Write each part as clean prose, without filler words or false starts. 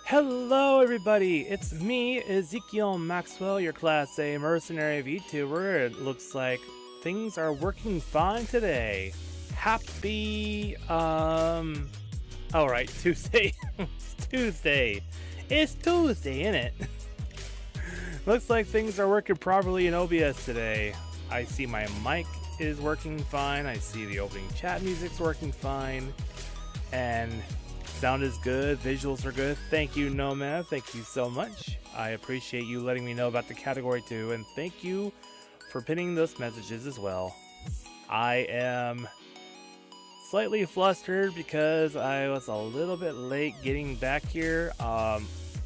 Hello everybody, it's me, Ezekiel Maxwell, your Class A mercenary VTuber. It looks like things are working fine today. Happy, alright, Tuesday. It's Tuesday. It's Tuesday, innit? Looks like things are working properly in OBS today. I see my mic is working fine, I see the opening chat music's working fine, and sound is good, visuals are good. Thank you, Nomad. Thank you so much. I appreciate you letting me know about the category too, and thank you for pinning those messages as well. I am slightly flustered because I was a little bit late getting back here.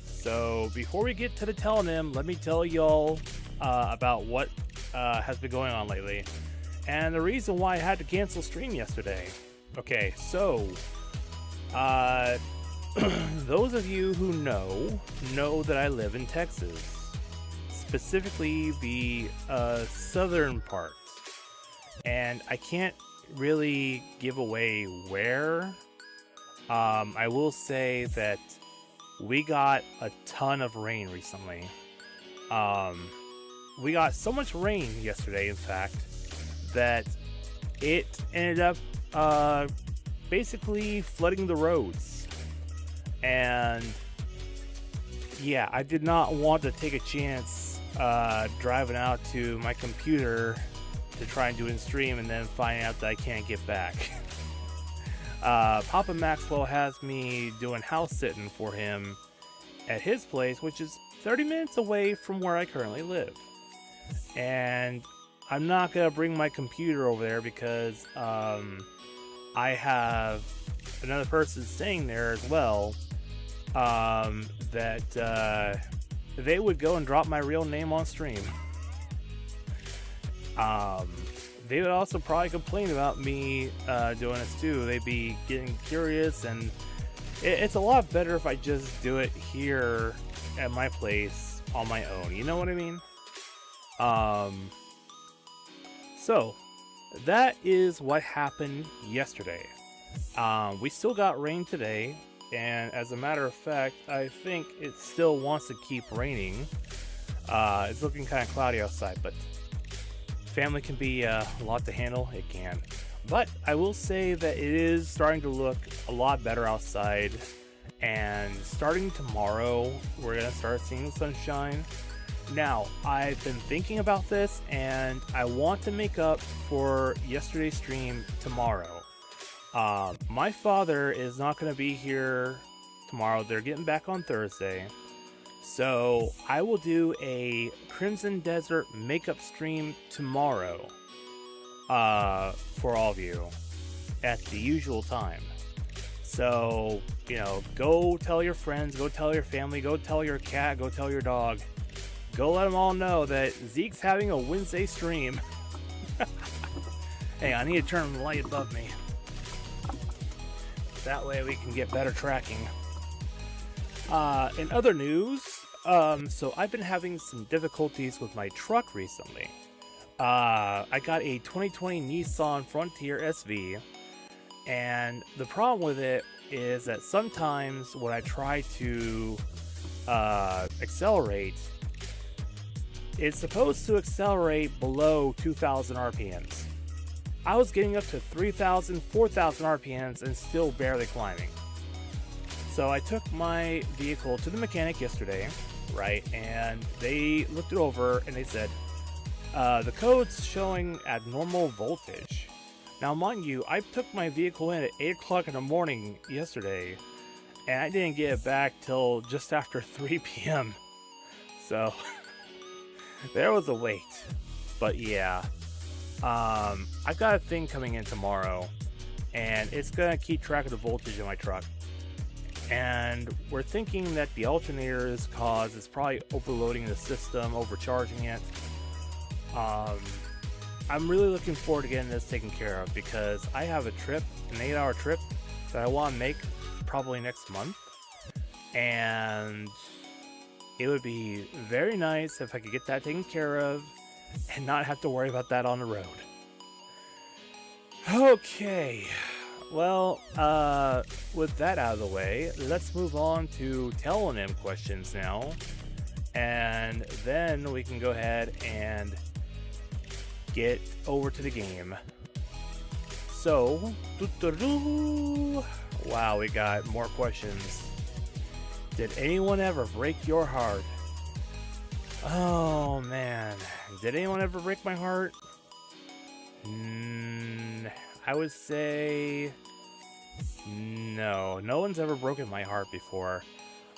So before we get to the telenym, let me tell y'all about what has been going on lately, and the reason why I had to cancel stream yesterday. Okay, so those of you who know that I live in Texas, specifically the southern part, and I can't really give away where. I will say that we got a ton of rain recently. We got so much rain yesterday, in fact, that it ended up basically flooding the roads. And yeah, I did not want to take a chance driving out to my computer to try and do it in stream and then find out that I can't get back. Papa Maxwell has me doing house sitting for him at his place, which is 30 minutes away from where I currently live. And I'm not gonna bring my computer over there because I have another person staying there as well, that they would go and drop my real name on stream. They would also probably complain about me doing this too. They'd be getting curious, and it's a lot better if I just do it here at my place on my own. You know what I mean? So that is what happened yesterday. We still got rain today, and as a matter of fact, I think it still wants to keep raining. It's looking kind of cloudy outside, but family can be a lot to handle. It can. But I will say that it is starting to look a lot better outside, and starting tomorrow, we're going to start seeing the sunshine. Now, I've been thinking about this, and I want to make up for yesterday's stream tomorrow. My father is not going to be here tomorrow. They're getting back on Thursday. So I will do a Crimson Desert makeup stream tomorrow for all of you at the usual time. So, you know, go tell your friends, go tell your family, go tell your cat, go tell your dog. Go let them all know that Zeke's having a Wednesday stream. Hey, I need to turn the light above me. That way we can get better tracking. In other news, so I've been having some difficulties with my truck recently. I got a 2020 Nissan Frontier SV, and the problem with it is that sometimes when I try to accelerate, it's supposed to accelerate below 2,000 RPMs. I was getting up to 3,000, 4,000 RPMs and still barely climbing. So I took my vehicle to the mechanic yesterday, right, and they looked it over and they said, the code's showing abnormal voltage. Now, mind you, I took my vehicle in at 8 o'clock in the morning yesterday, and I didn't get it back till just after 3 p.m. So there was a wait. But yeah, I've got a thing coming in tomorrow, and it's gonna keep track of the voltage in my truck. And we're thinking that the alternator is cause it's probably overloading the system, overcharging it. I'm really looking forward to getting this taken care of because I have a trip, an 8-hour trip that I want to make probably next month, and it would be very nice if I could get that taken care of and not have to worry about that on the road. Okay, Well, with that out of the way, let's move on to telonym questions now. And then we can go ahead and get over to the game. So, wow, we got more questions. Did anyone ever break your heart? Oh man, did anyone ever break my heart? I would say no. No one's ever broken my heart before.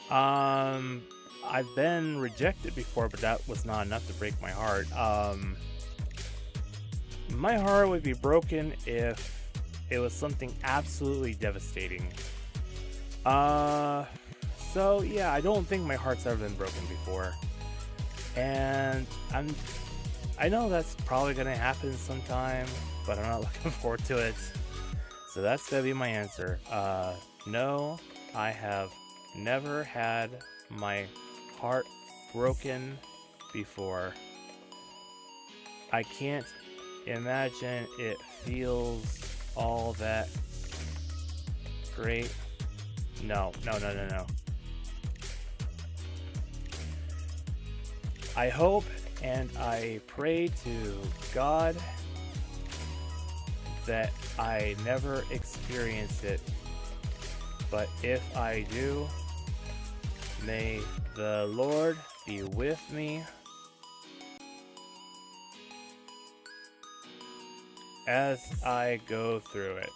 I've been rejected before, but that was not enough to break my heart. My heart would be broken if it was something absolutely devastating. So yeah, I don't think my heart's ever been broken before. And I know that's probably gonna happen sometime, but I'm not looking forward to it. So that's gonna be my answer. No, I have never had my heart broken before. I can't imagine it feels all that great. No. I hope and I pray to God that I never experience it, but if I do, may the Lord be with me as I go through it.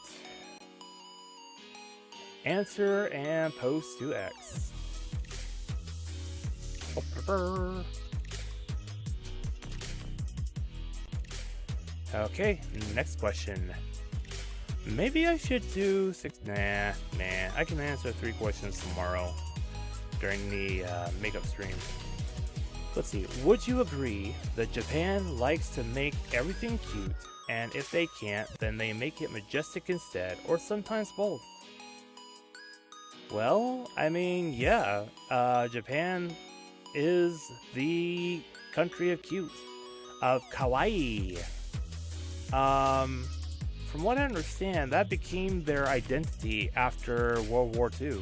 Answer and post to X. Okay, next question. Maybe I should do 6. Nah. I can answer 3 questions tomorrow during the makeup stream. Let's see. Would you agree that Japan likes to make everything cute, and if they can't, then they make it majestic instead, or sometimes both? Well, I mean, yeah. Japan is the country of cute, of kawaii. From what I understand, that became their identity after World War II.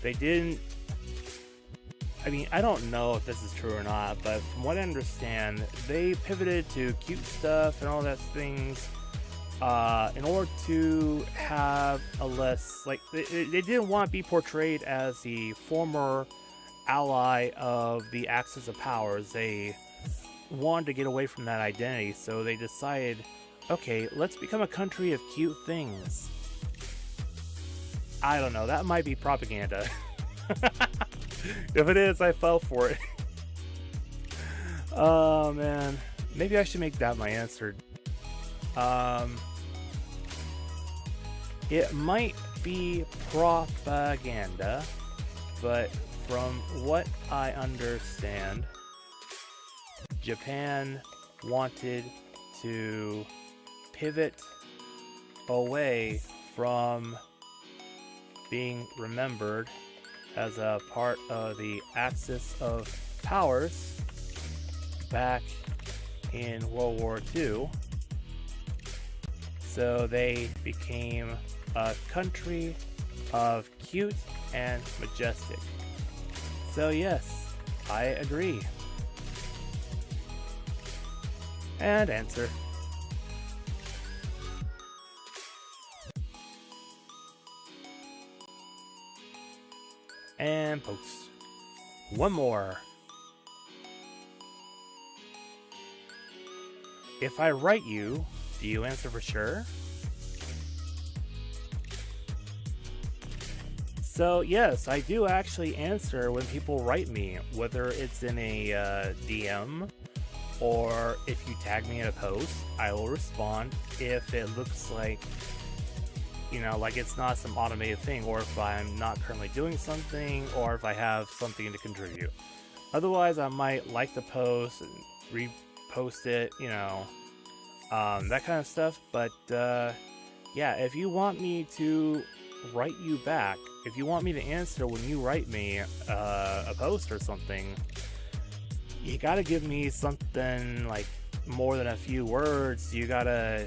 They didn't... I mean, I don't know if this is true or not, but from what I understand, they pivoted to cute stuff and all that things in order to have a less... Like, they didn't want to be portrayed as the former ally of the Axis of Powers. They wanted to get away from that identity, so they decided, okay, let's become a country of cute things. I don't know, that might be propaganda. If it is, I fell for it. Oh man, maybe I should make that my answer. It might be propaganda, but from what I understand, Japan wanted to pivot away from being remembered as a part of the Axis of Powers back in World War II. So they became a country of cute and majestic. So yes, I agree. And answer. And post. One more. If I write you, do you answer for sure? So yes, I do actually answer when people write me, whether it's in a DM or if you tag me in a post, I will respond if it looks like, you know, like it's not some automated thing, or if I'm not currently doing something, or if I have something to contribute. Otherwise, I might like the post and repost it, you know, that kind of stuff. But yeah, if you want me to write you back, if you want me to answer when you write me a post or something, you gotta give me something like more than a few words. You gotta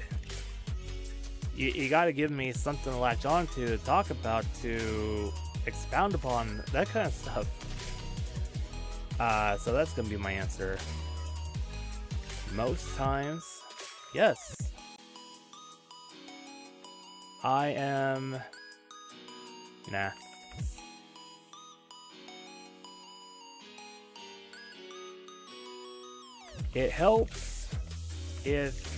you got to give me something to latch on to talk about, to expound upon, that kind of stuff. So that's gonna be my answer. Most times, yes. I am... Nah. It helps if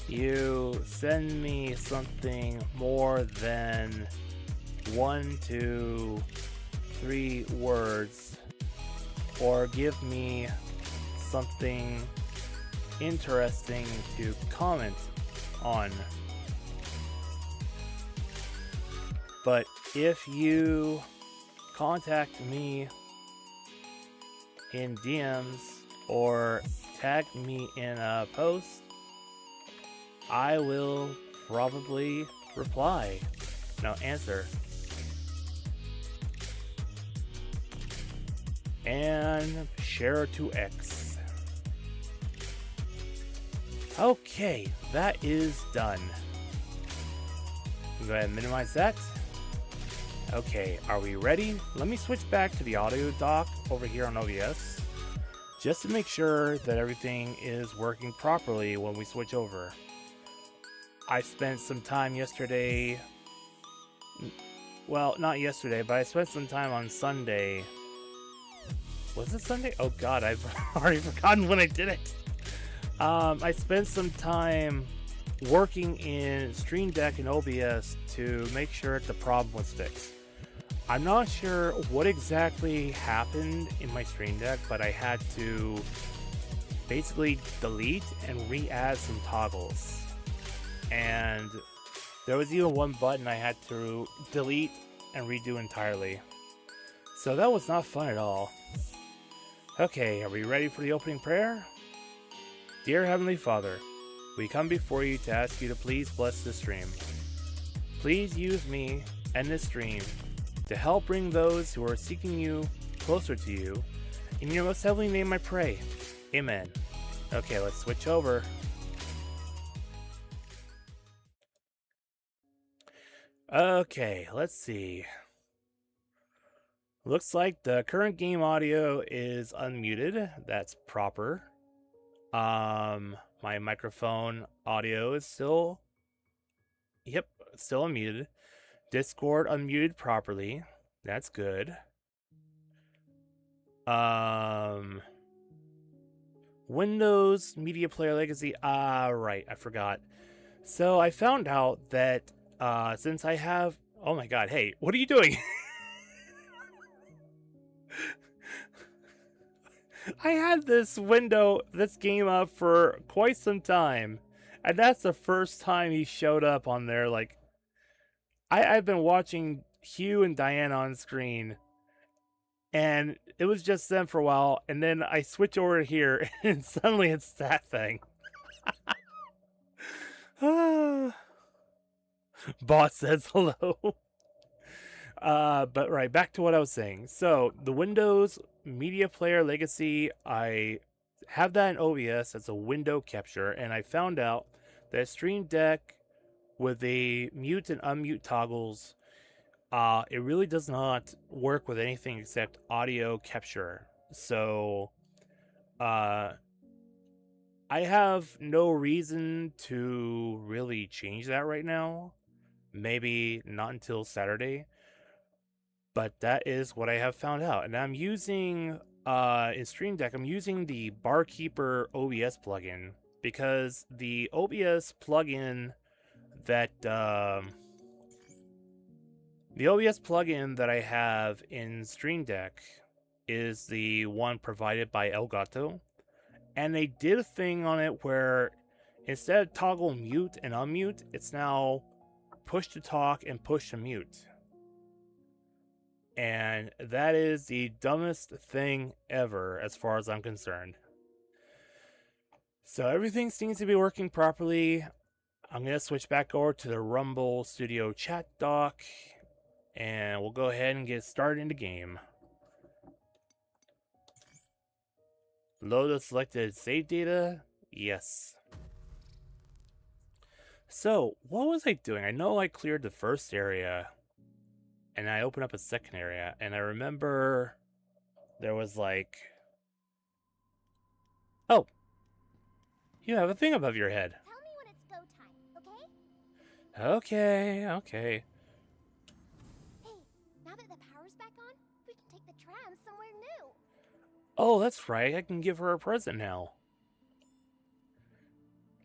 you send me something more than 1 to 3 words, or give me something interesting to comment on. But if you contact me in DMs or tag me in a post, I will probably reply. No, answer. And share to X. Okay, that is done. Go ahead and minimize that. Okay, are we ready? Let me switch back to the audio dock over here on OBS, just to make sure that everything is working properly when we switch over. I spent some time yesterday, well, not yesterday, but I spent some time on Sunday. Was it Sunday? Oh god, I've already forgotten when I did it. I spent some time working in Stream Deck and OBS to make sure the problem was fixed. I'm not sure what exactly happened in my Stream Deck, but I had to basically delete and re-add some toggles. And there was even one button I had to delete and redo entirely. So that was not fun at all. Okay, are we ready for the opening prayer? Dear Heavenly Father, we come before you to ask you to please bless this stream. Please use me and this stream to help bring those who are seeking you closer to you. In your most heavenly name I pray. Amen. Okay, let's switch over. Okay, let's see. Looks like the current game audio is unmuted. That's proper. My microphone audio is still... Yep, still unmuted. Discord unmuted properly. That's good. Windows Media Player Legacy. Right, I forgot. So I found out that since I have... Oh my god, hey, what are you doing? I had this game up for quite some time, and that's the first time he showed up on there. Like, I've been watching Hugh and Diane on screen, and it was just them for a while, and then I switch over to here, and suddenly it's that thing. Boss says hello. But right, back to what I was saying. So, the Windows Media Player Legacy, I have that in OBS as a window capture, and I found out that Stream Deck with the mute and unmute toggles, it really does not work with anything except audio capture. So, I have no reason to really change that right now. Maybe not until Saturday. But that is what I have found out. And I'm using, in Stream Deck, I'm using the Barkeeper OBS plugin, because the OBS plugin that, the OBS plugin that I have in Stream Deck is the one provided by Elgato. And they did a thing on it where instead of toggle mute and unmute, it's now push to talk and push to mute. And that is the dumbest thing ever as far as I'm concerned. So everything seems to be working properly. I'm going to switch back over to the Rumble Studio chat dock, and we'll go ahead and get started in the game. Load the selected save data. Yes. So, what was I doing? I know I cleared the first area, and I opened up a second area, and I remember there was like... Oh! You have a thing above your head. Tell me when it's go time, okay? Okay. Hey, now that the power's back on, we can take the tram somewhere new. Oh, that's right. I can give her a present now.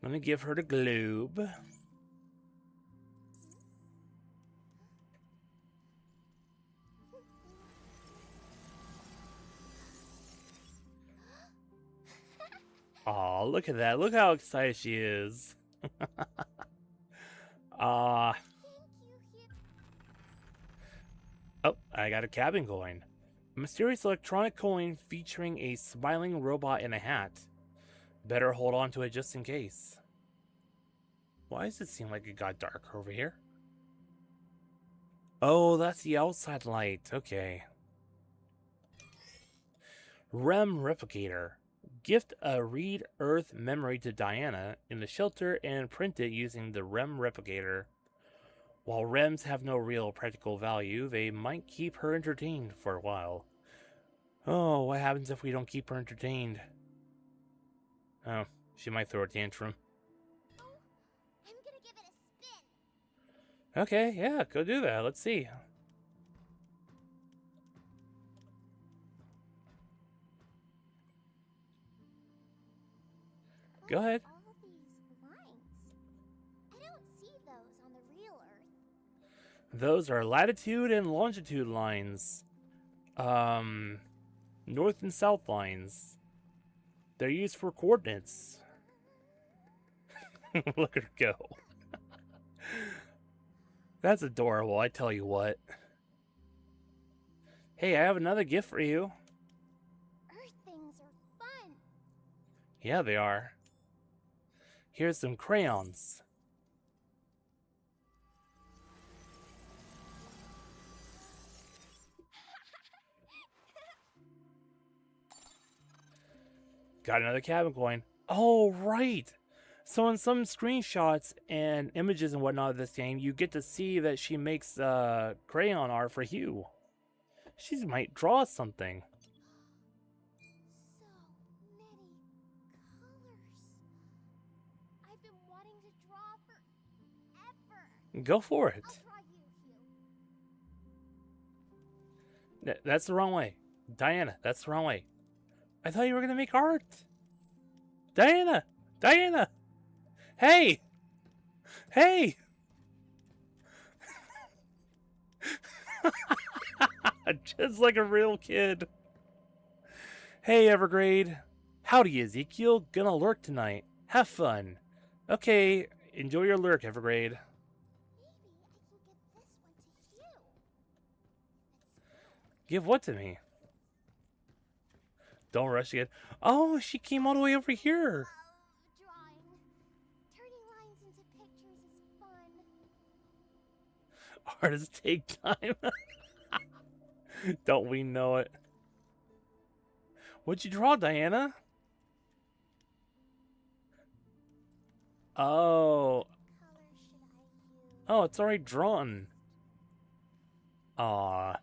Let me give her the globe. Aw, look at that. Look how excited she is. Ah. Oh, I got a cabin coin. A mysterious electronic coin featuring a smiling robot in a hat. Better hold on to it just in case. Why does it seem like it got dark over here? Oh, that's the outside light. Okay. REM Replicator. Gift a Read Earth memory to Diana in the shelter and print it using the REM Replicator. While REMs have no real practical value, they might keep her entertained for a while. Oh, what happens if we don't keep her entertained? Oh, she might throw a tantrum. Oh, I'm gonna give it a spin. Okay, yeah, go do that. Let's see. Go ahead. All these lines. I don't see those on the real Earth. Those are latitude and longitude lines. North and south lines. They're used for coordinates. Look at her go. That's adorable, I tell you what. Hey, I have another gift for you. Earth things are fun. Yeah, they are. Here's some crayons. Got another cabin coin. Oh, right. So in some screenshots and images and whatnot of this game, you get to see that she makes crayon art for Hugh. She might draw something. So many colors. I've been wanting to draw forever. Go for it. I'll draw you, Hugh. That's the wrong way. Diana, that's the wrong way. I thought you were going to make art. Diana! Diana! Hey! Hey! Just like a real kid. Hey, Evergrade. Howdy, Ezekiel. Gonna lurk tonight. Have fun. Okay, enjoy your lurk, Evergrade. Maybe I can give this one to Hugh. Give what to me? Don't rush again. Oh, she came all the way over here. Drawing. Turning lines into pictures is fun. Artists take time. Don't we know it? What'd you draw, Diana? Oh. What color should I use? Oh, it's already drawn. Aw.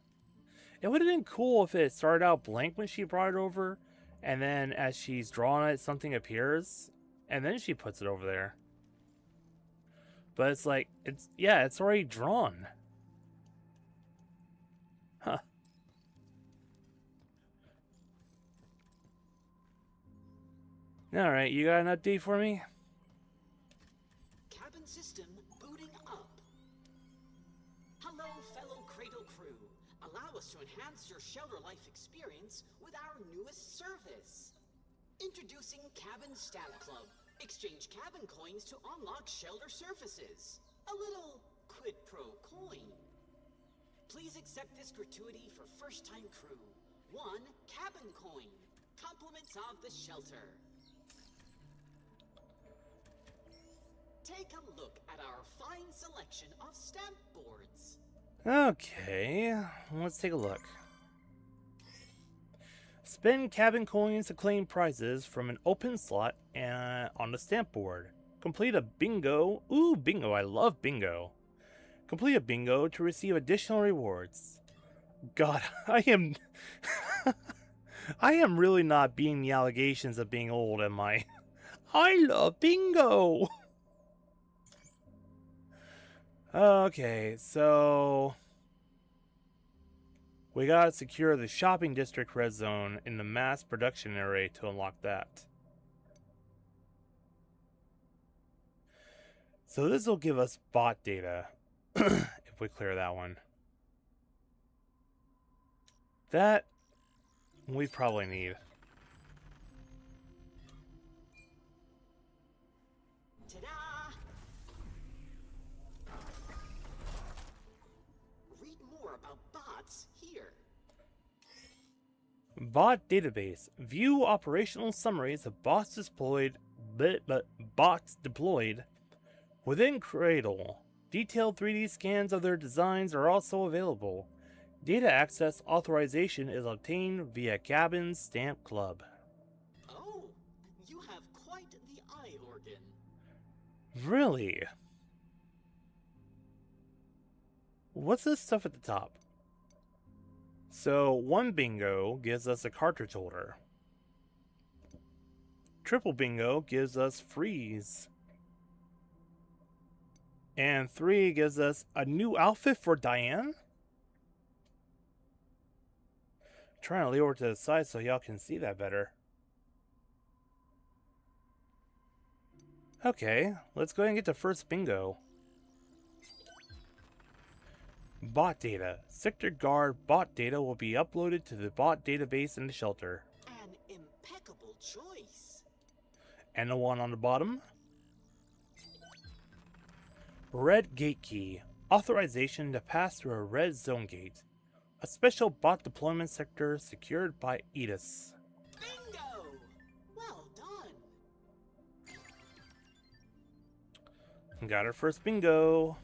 It would have been cool if it started out blank when she brought it over, and then as she's drawn it, something appears, and then she puts it over there. But it's like, it's already drawn. Huh. Alright, you got an update for me? Cabin system booting up. Hello, fellow Cradle crew. Allow us to enhance your shelter life experience with our newest service. Introducing Cabin Stamp Club. Exchange cabin coins to unlock shelter surfaces. A little quid pro coin. Please accept this gratuity for first-time crew. 1 cabin coin. Compliments of the shelter. Take a look at our fine selection of stamp boards. Okay, let's take a look. Spend cabin coins to claim prizes from an open slot on the stamp board. Complete a bingo. Ooh, bingo. I love bingo. Complete a bingo to receive additional rewards. God, I am... I am really not beating the allegations of being old, am I? I love bingo! Okay, so... we gotta secure the shopping district red zone in the mass production area to unlock that. So this will give us bot data, if we clear that one. That, we probably need. Ta-da! Read more about bots here. Bot database. View operational summaries of bots deployed within Cradle. Detailed 3D scans of their designs are also available. Data access authorization is obtained via Cabin's Stamp Club. Oh, you have quite the eye organ. Really? What's this stuff at the top? So, one bingo gives us a cartridge holder. Triple bingo gives us freeze. And 3 gives us a new outfit for Diane? Trying to lean over to the side so y'all can see that better. Okay, let's go ahead and get to first bingo. Bot data. Sector guard bot data will be uploaded to the bot database in the shelter. An impeccable choice. And the one on the bottom? Red gate key. Authorization to pass through a red zone gate. A special bot deployment sector secured by Edis. Bingo! Well done. Got our first bingo.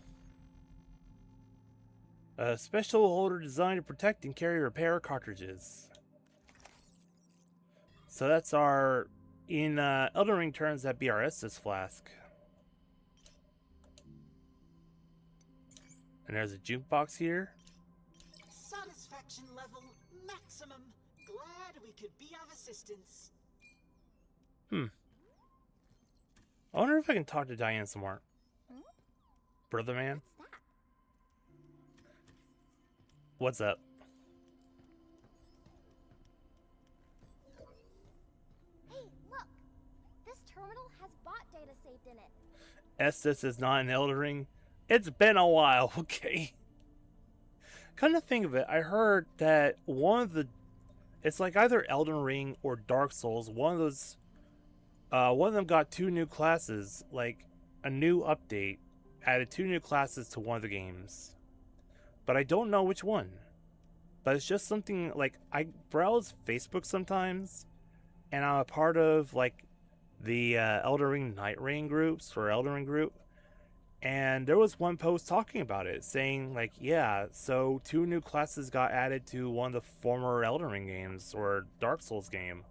A special holder designed to protect and carry repair cartridges. So that's our, in Elden Ring terms, that'd be our Estus flask. And there's a jukebox here. Satisfaction level maximum. Glad we could be of assistance. I wonder if I can talk to Diane some more. Brother man? What's up? Hey, look! This terminal has bot data saved in it. Estus is not an Elden Ring. It's been a while, okay. Kind of think of it, I heard that one of the... it's like either Elden Ring or Dark Souls. One of them got 2 new classes, like a new update. Added 2 new classes to one of the games. But I don't know which one. But it's just something, like, I browse Facebook sometimes, and I'm a part of, like, the Elden Ring Night Rain groups, or Elden Ring group. And there was one post talking about it, saying, like, yeah, so 2 new classes got added to one of the former Elden Ring games, or Dark Souls game.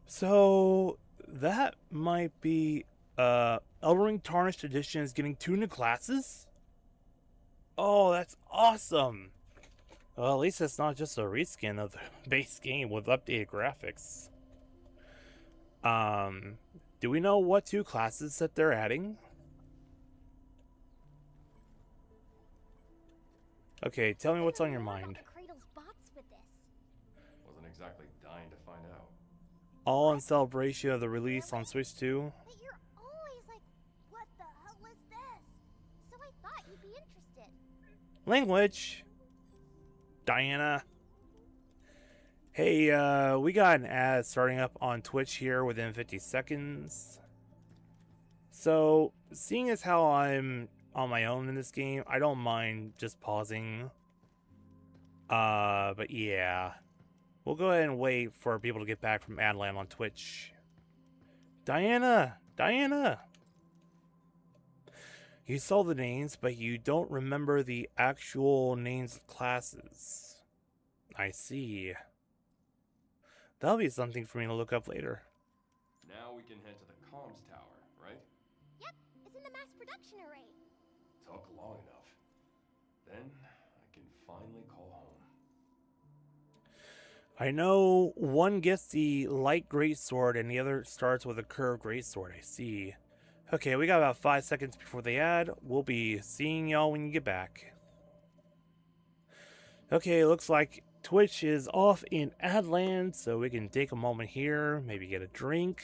So, that might be, Elden Ring Tarnished Edition is getting 2 new classes? Oh, that's awesome! Well, at least it's not just a reskin of the base game with updated graphics. Do we know what 2 classes that they're adding? Okay, tell me what's on your mind. Cradle's bots with this. Wasn't exactly dying to find out. All in celebration of the release on Switch 2. But you're always like, what the hell is this? So I thought you'd be interested. Language! Diana. Hey, we got an ad starting up on Twitch here within 50 seconds. So, seeing as how I'm on my own in this game, I don't mind just pausing. But yeah. We'll go ahead and wait for people to get back from Adland on Twitch. Diana! Diana! You saw the names, but you don't remember the actual names of classes. I see. That'll be something for me to look up later. Now we can head to the comms tower. reproduction rate. Took long enough. Then I can finally call home. I know one gets the light greatsword and the other starts with a curved greatsword. I see. Okay, we got about 5 seconds before the ad. We'll be seeing y'all when you get back. Okay, looks like Twitch is off in Adland, so we can take a moment here, maybe get a drink.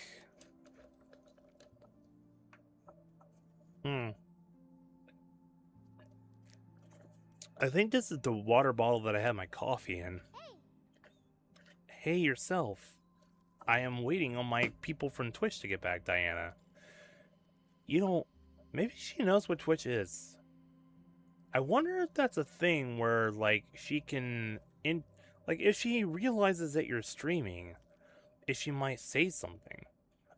I think this is the water bottle that I had my coffee in. Hey, yourself. I am waiting on my people from Twitch to get back, Diana. You don't... Maybe she knows what Twitch is. I wonder if that's a thing where, like, she can... Like, if she realizes that you're streaming, if she might say something.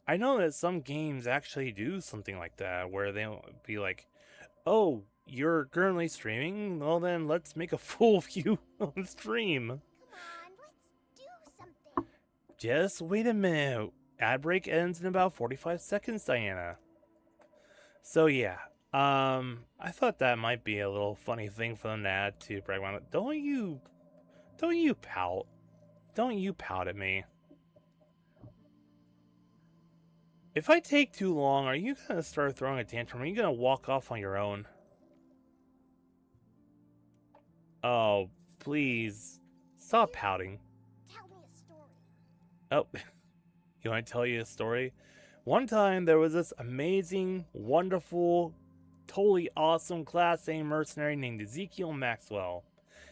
I know that some games actually do something like that, where they'll be like, oh, you're currently streaming? Well then, let's make a fool of you on stream. Come on, let's do something. Just wait a minute. Ad break ends in about 45 seconds, Diana. So yeah, I thought that might be a little funny thing for them to add to PRAGMATA. Don't you pout. Don't you pout at me. If I take too long, are you gonna start throwing a tantrum? Are you gonna walk off on your own? Oh, please. Stop pouting. Tell me a story. Oh, you want to tell you a story? One time there was this amazing, wonderful, totally awesome Class A mercenary named Ezekiel Maxwell.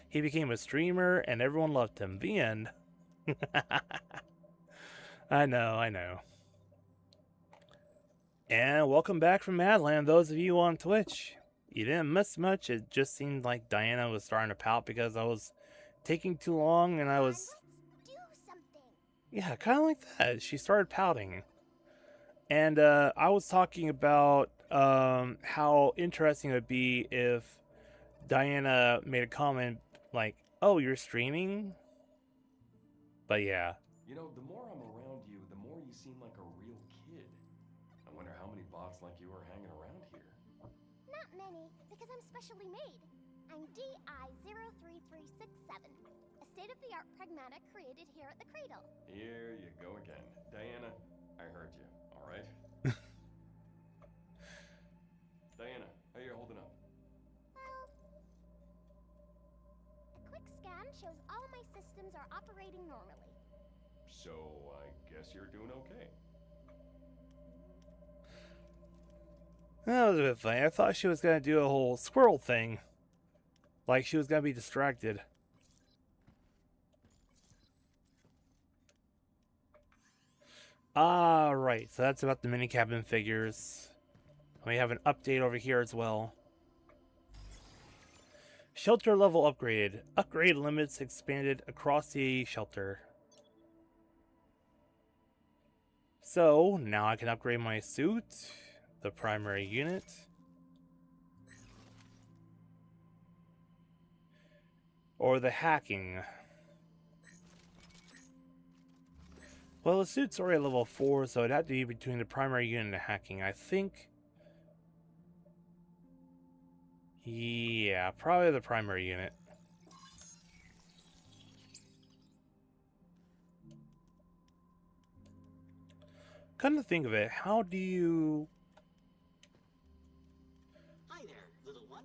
He became a streamer and everyone loved him. The end. I know. And welcome back from Madland, those of you on Twitch. You didn't miss much. It just seemed like Diana was starting to pout because I was taking too long and I was... Let's do something. Yeah, kind of like that. She started pouting. And I was talking about how interesting it would be if Diana made a comment like, oh, you're streaming? But yeah. You know, the more I'm around you, the more you seem like a real kid. I wonder how many bots like you are hanging around here. Not many, because I'm specially made. I'm DI-03367, a state-of-the-art pragmata created here at the Cradle. Here you go again. Diana, I heard you, alright? Diana, how you holding up? Well, a quick scan shows all my systems are operating normally. So, I guess you're doing okay. That was a bit funny. I thought she was going to do a whole squirrel thing. Like she was going to be distracted. Right. So that's about the mini cabin figures. We have an update over here as well. Shelter level upgraded. Upgrade limits expanded across the shelter. So, now I can upgrade my suit. The primary unit. Or the hacking. Well, the suit's already at level 4, so it'd have to be between the primary unit and the hacking. I think... Yeah, probably the primary unit. Come to think of it, how do you... Hi there, little one.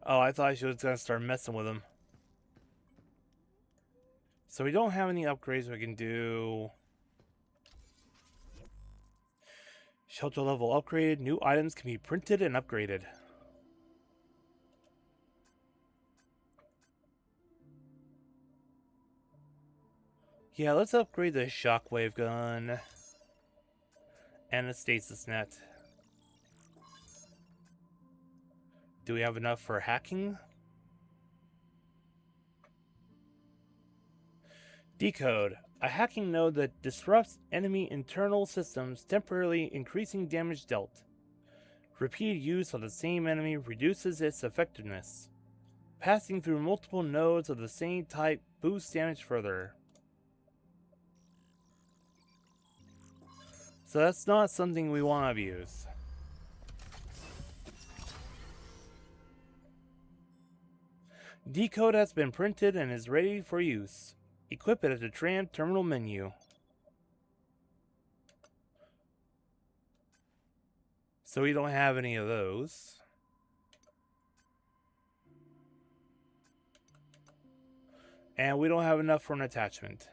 Oh, I thought she was going to start messing with him. So we don't have any upgrades we can do. Shelter level upgraded. New items can be printed and upgraded. Yeah, let's upgrade the shockwave gun. And the stasis net. Do we have enough for hacking? Decode. A hacking node that disrupts enemy internal systems, temporarily increasing damage dealt. Repeated use of the same enemy reduces its effectiveness. Passing through multiple nodes of the same type boosts damage further. So that's not something we want to abuse. Decode has been printed and is ready for use. Equip it at the tram terminal menu. So we don't have any of those. And we don't have enough for an attachment.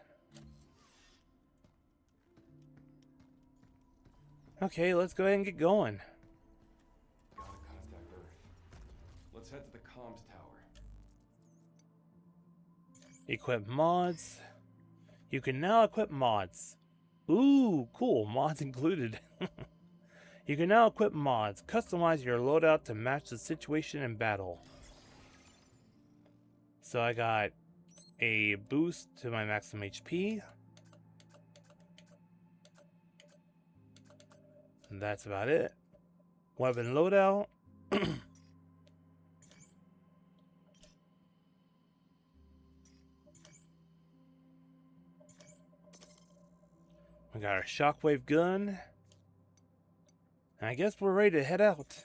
Okay, let's go ahead and get going. Gotta contact Earth. Let's head to the comms tower. Equip mods. You can now equip mods. Ooh, cool. Mods included. You can now equip mods. Customize your loadout to match the situation in battle. So I got a boost to my maximum HP. And that's about it. Weapon loadout. We got our shockwave gun. And I guess we're ready to head out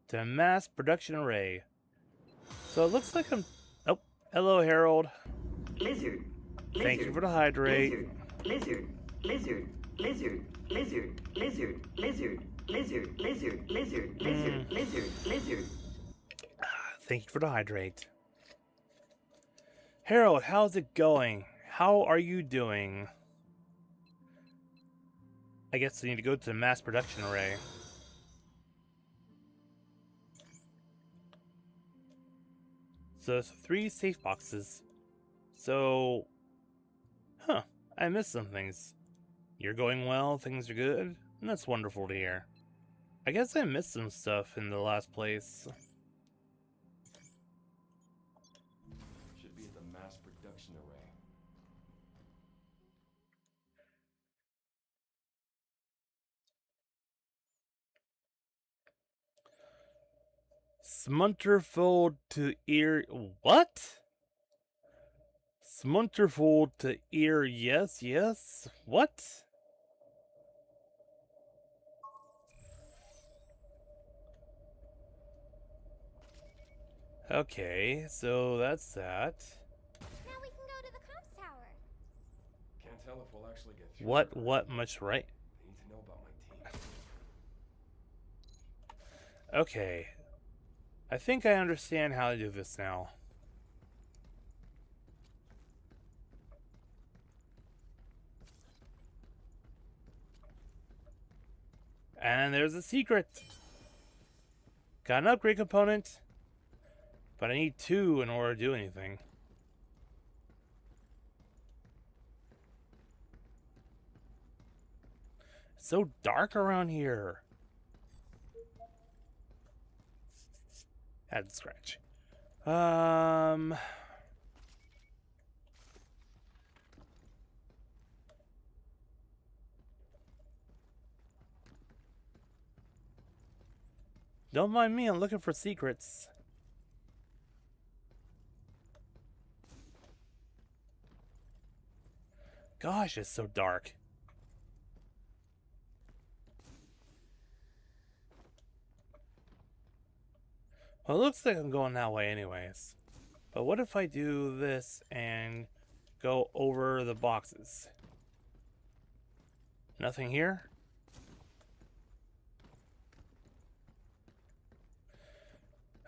to mass production array. So it looks like I'm... Oh, hello, Harold. Lizard. Thank you for the hydrate. Lizard. Lizard. Lizard. Lizard. Lizard. Lizard. Lizard. Lizard. Lizard. Lizard. Lizard. Lizard. Thank you for the hydrate. Harold, how's it going? How are you doing? I guess I need to go to the mass production array. So there's 3 safe boxes. So, I missed some things. You're going well, things are good, and that's wonderful to hear. I guess I missed some stuff in the last place. Should be at the mass production array. Smunterfold to ear... What? Smunterfold to ear... Yes, yes? What? Okay, so that's that. Now we can go to the comms tower. Can't tell if we'll actually get through. What much right? I need to know about my team. Okay. I think I understand how to do this now. And there's a secret. Got an upgrade component, but I need 2 in order to do anything. It's so dark around here. Had to scratch. Don't mind me, I'm looking for secrets. Gosh, it's so dark. Well, it looks like I'm going that way anyways. But what if I do this and go over the boxes? Nothing here?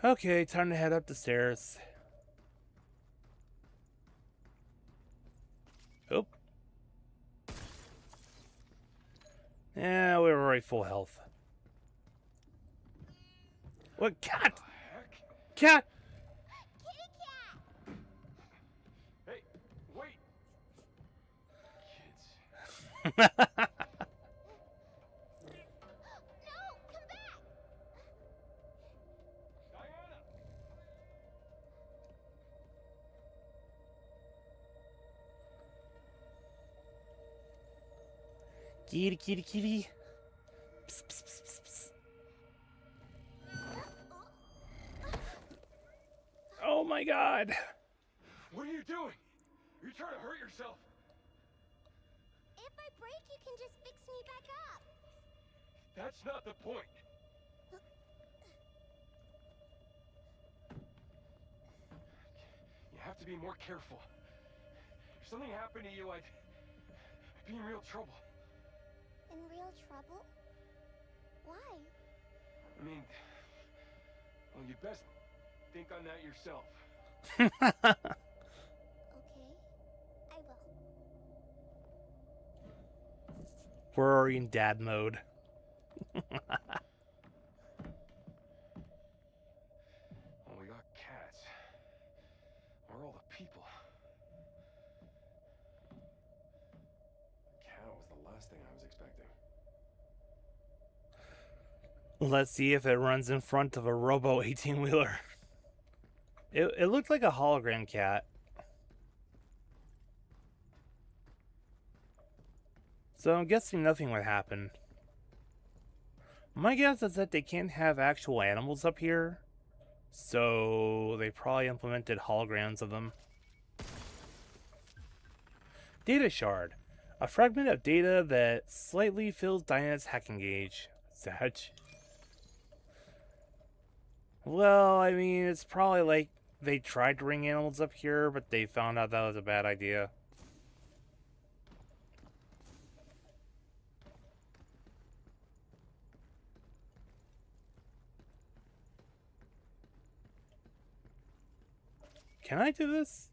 Okay, time to head up the stairs. Oh. Yeah, we were already full health. What cat? Cat! Kitty cat! Hey, wait! Kids. No, come back! Diana! Kitty, kitty, kitty. Psst, psst, psst, psst, psst. Oh my god! What are you doing? You're trying to hurt yourself. If I break, you can just fix That's not the point. You have to be more careful. If something happened to you, I'd be in real trouble. In real trouble? Why? I mean, well, you best think on that yourself. Okay, I will. We're already in dad mode. Well, we got cats. Where are all the people? The cat was the last thing I was expecting. Let's see if it runs in front of a robo 18-wheeler. It looked like a hologram cat. So I'm guessing nothing would happen. My guess is that they can't have actual animals up here. So they probably implemented holograms of them. Data shard. A fragment of data that slightly fills Diana's hacking gauge. Such. Well, I mean, it's probably like they tried to bring animals up here, but they found out that was a bad idea. Can I do this?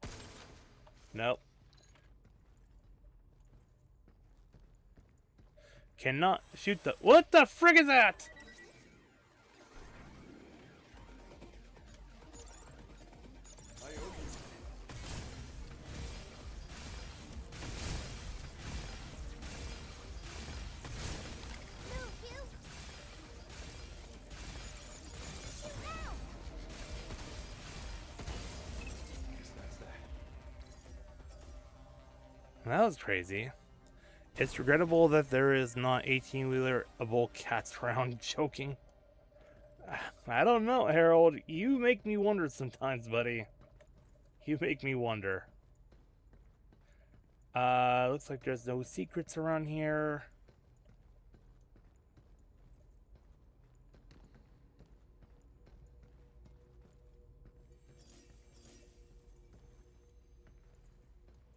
Nope. Cannot shoot the— what the frick is that? Move, you! Shoot now! Guess that's that. That was crazy. It's regrettable that there is not 18-wheeler-able cats around choking. I don't know, Harold. You make me wonder sometimes, buddy. You make me wonder. Looks like there's no secrets around here.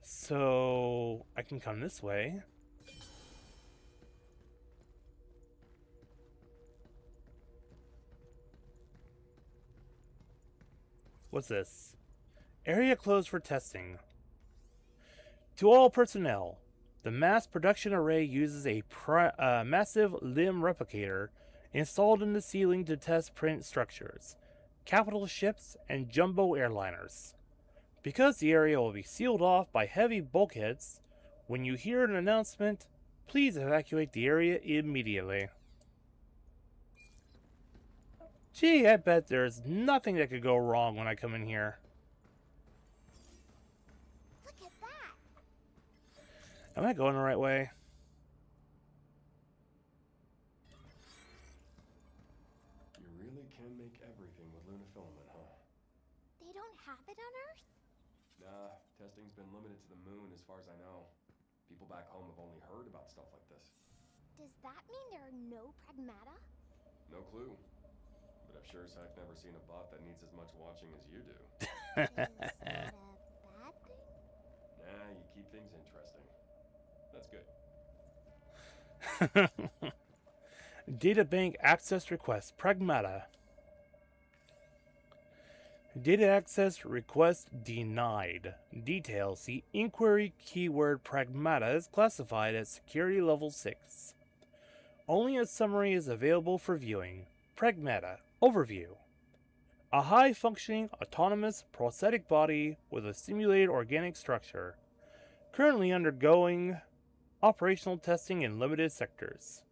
So I can come this way. What's this? Area closed for testing. To all personnel, the mass production array uses a massive limb replicator installed in the ceiling to test print structures, capital ships, and jumbo airliners. Because the area will be sealed off by heavy bulkheads, when you hear an announcement, please evacuate the area immediately. Gee, I bet there's nothing that could go wrong when I come in here. Look at that! Am I going the right way? You really can make everything with lunafilament, huh? They don't have it on Earth? Nah, testing's been limited to the moon as far as I know. People back home have only heard about stuff like this. Does that mean there are no pragmata? No clue. But I've sure as heck never seen a bot that needs as much watching as you do. Is that a bad thing? Nah, you keep things interesting. That's good. Databank access request, Pragmata. Data access request denied. Details: the inquiry keyword Pragmata is classified as security level 6. Only a summary is available for viewing. Pragmata overview. A high-functioning, autonomous, prosthetic body with a simulated organic structure. Currently undergoing operational testing in limited sectors.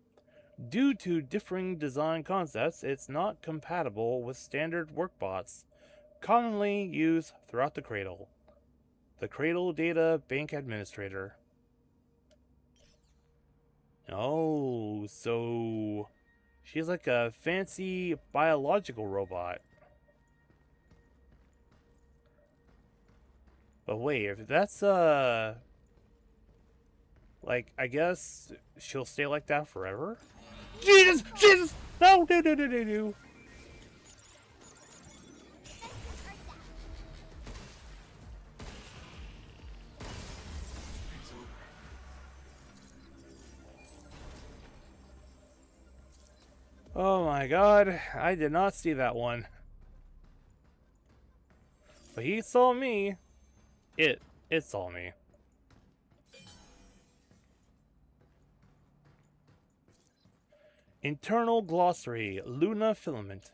Due to differing design concepts, it's not compatible with standard workbots commonly used throughout the Cradle. The Cradle Data Bank Administrator. Oh, so she's like a fancy biological robot. But wait, if that's like, I guess she'll stay like that forever? Jesus! Jesus! No! No! No! No! No! No! Oh my god, I did not see that one. But he saw me. It saw me. Internal glossary, Luna filament.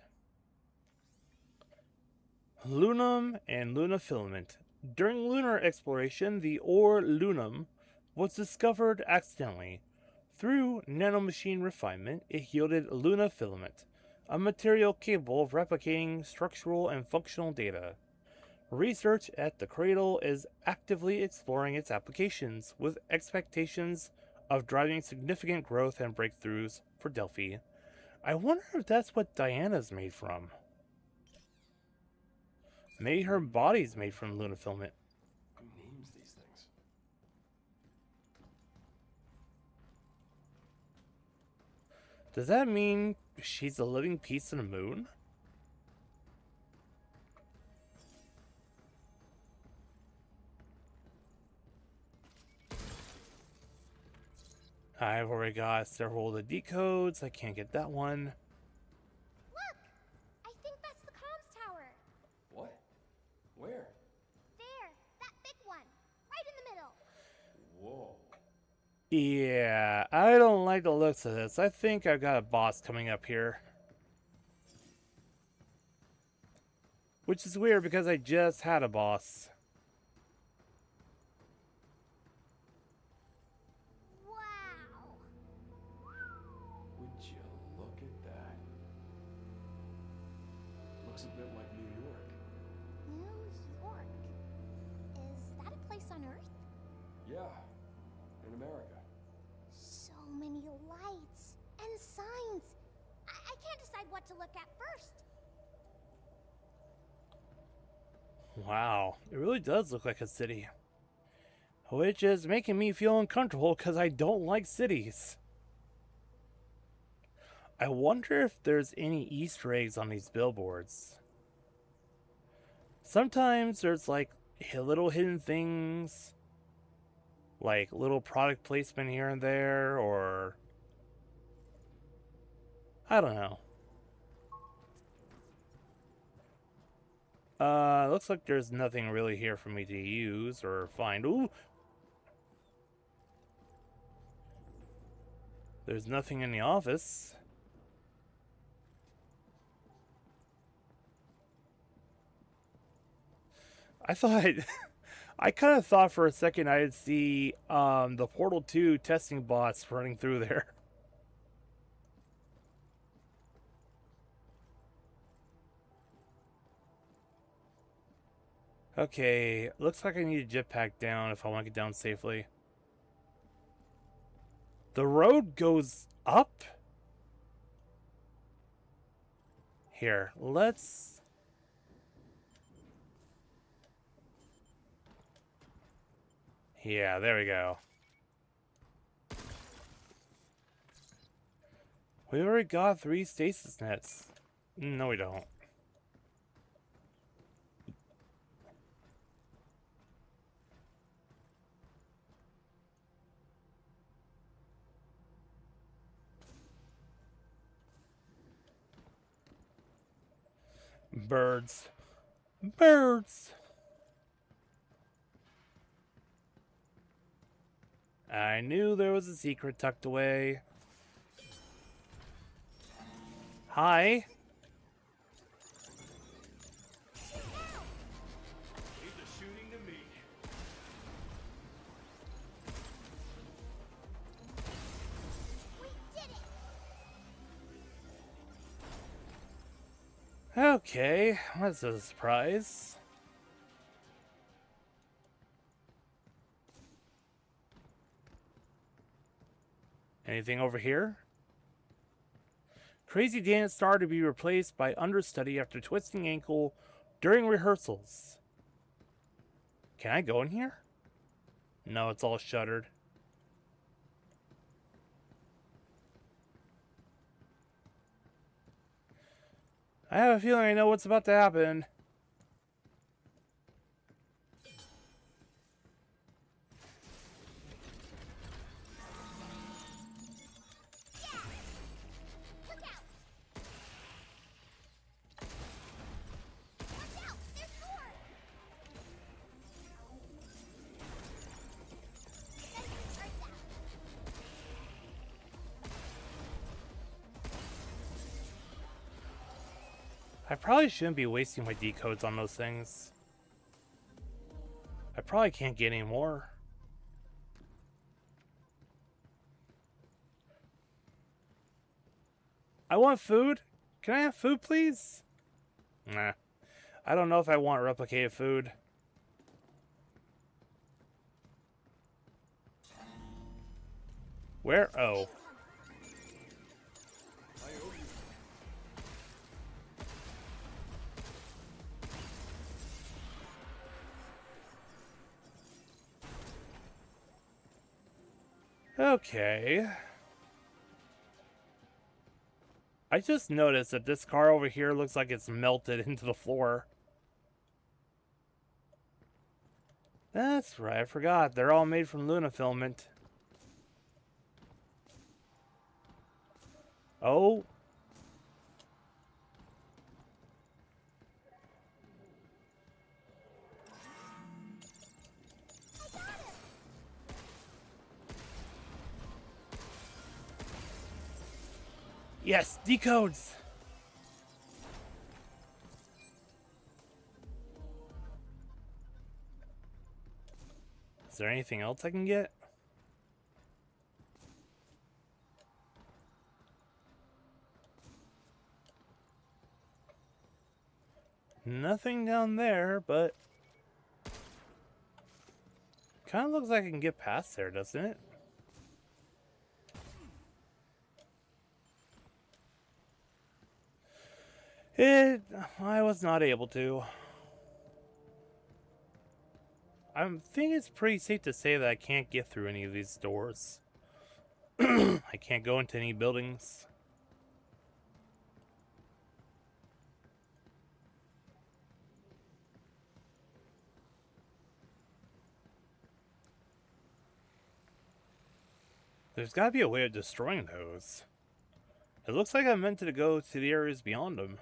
Lunum and Luna filament. During lunar exploration, the ore lunum was discovered accidentally. Through nanomachine refinement, it yielded Luna filament, a material capable of replicating structural and functional data. Research at the Cradle is actively exploring its applications, with expectations of driving significant growth and breakthroughs for Delphi. I wonder if that's what Diana's made from. Maybe her body's made from Luna filament. Who names these things? Does that mean she's a living piece of the moon? I've already got several of the decodes. I can't get that one. Look! I think that's the comms tower. What? Where? There, that big one. Right in the middle. Whoa. Yeah, I don't like the looks of this. I think I've got a boss coming up here. Which is weird because I just had a boss. Wow. Would you look at that? Looks a bit like New York. New York. Is that a place on Earth? Yeah, in America. So many lights and signs. I can't decide what to look at first. Wow, it really does look like a city. Which is making me feel uncomfortable because I don't like cities. I wonder if there's any Easter eggs on these billboards. Sometimes there's like little hidden things, like little product placement here and there, or I don't know. Looks like there's nothing really here for me to use or find. Ooh! There's nothing in the office. I thought... I kind of thought for a second I'd see the Portal 2 testing bots running through there. Okay, looks like I need a jetpack down if I want to get down safely. The road goes up? Here, let's... Yeah, there we go. We already got 3 stasis nets. No, we don't. Birds. Birds! I knew there was a secret tucked away. Hi. Leave the shooting to me. We did it! Okay, that's a surprise. Anything over here? Crazy dance star to be replaced by understudy after twisting ankle during rehearsals. Can I go in here? No, it's all shuttered. I have a feeling I know what's about to happen. Look out! Watch out! There's more! Enemies are down. I probably shouldn't be wasting my decodes on those things. I probably can't get any more. I want food. Can I have food, please? Nah. I don't know if I want replicated food. Where? Oh. Okay. I just noticed that this car over here looks like it's melted into the floor. That's right, I forgot. They're all made from Luna filament. Oh. Yes, decodes! Is there anything else I can get? Nothing down there, but kind of looks like I can get past there, doesn't it? I was not able to. I think it's pretty safe to say that I can't get through any of these doors. I can't go into any buildings. There's got to be a way of destroying those. It looks like I'm meant to go to the areas beyond them.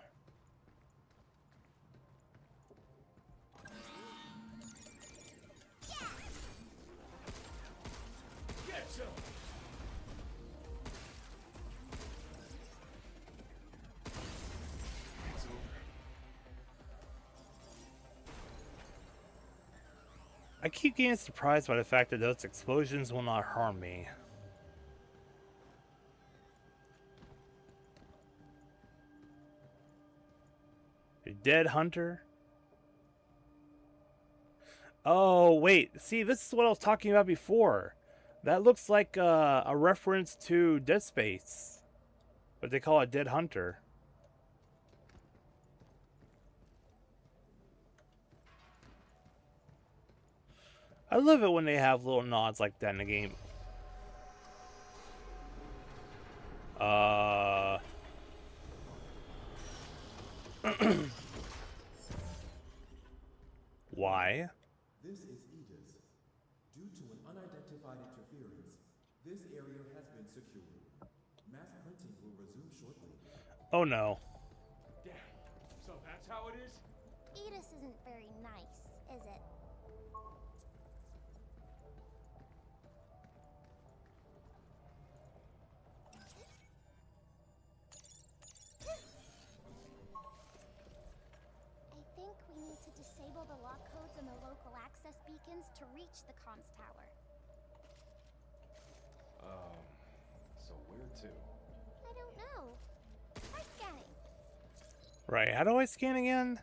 I keep getting surprised by the fact that those explosions will not harm me. A dead hunter? Oh, wait. See, this is what I was talking about before. That looks like a reference to Dead Space. But they call it Dead Hunter. I love it when they have little nods like that in the game. Why? This is Edith. Due to an unidentified interference, this area has been secured. Mass printing will resume shortly. Oh no. Damn. So that's how it is? Edis isn't very nice, is it? I think we need to disable the lock codes and the local access beacons to reach the comms tower. So where to? I don't know. Try scanning. Right, how do I scan again?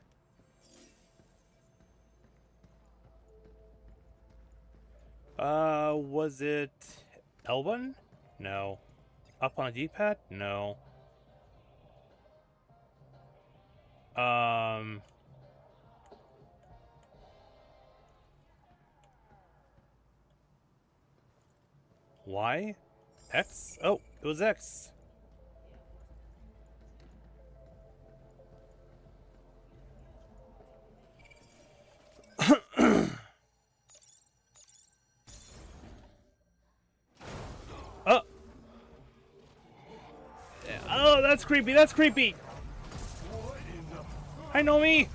Was it L button? No. Up on a D-pad? No. Y? X? Oh, it was X. that's creepy. That's creepy. I know me.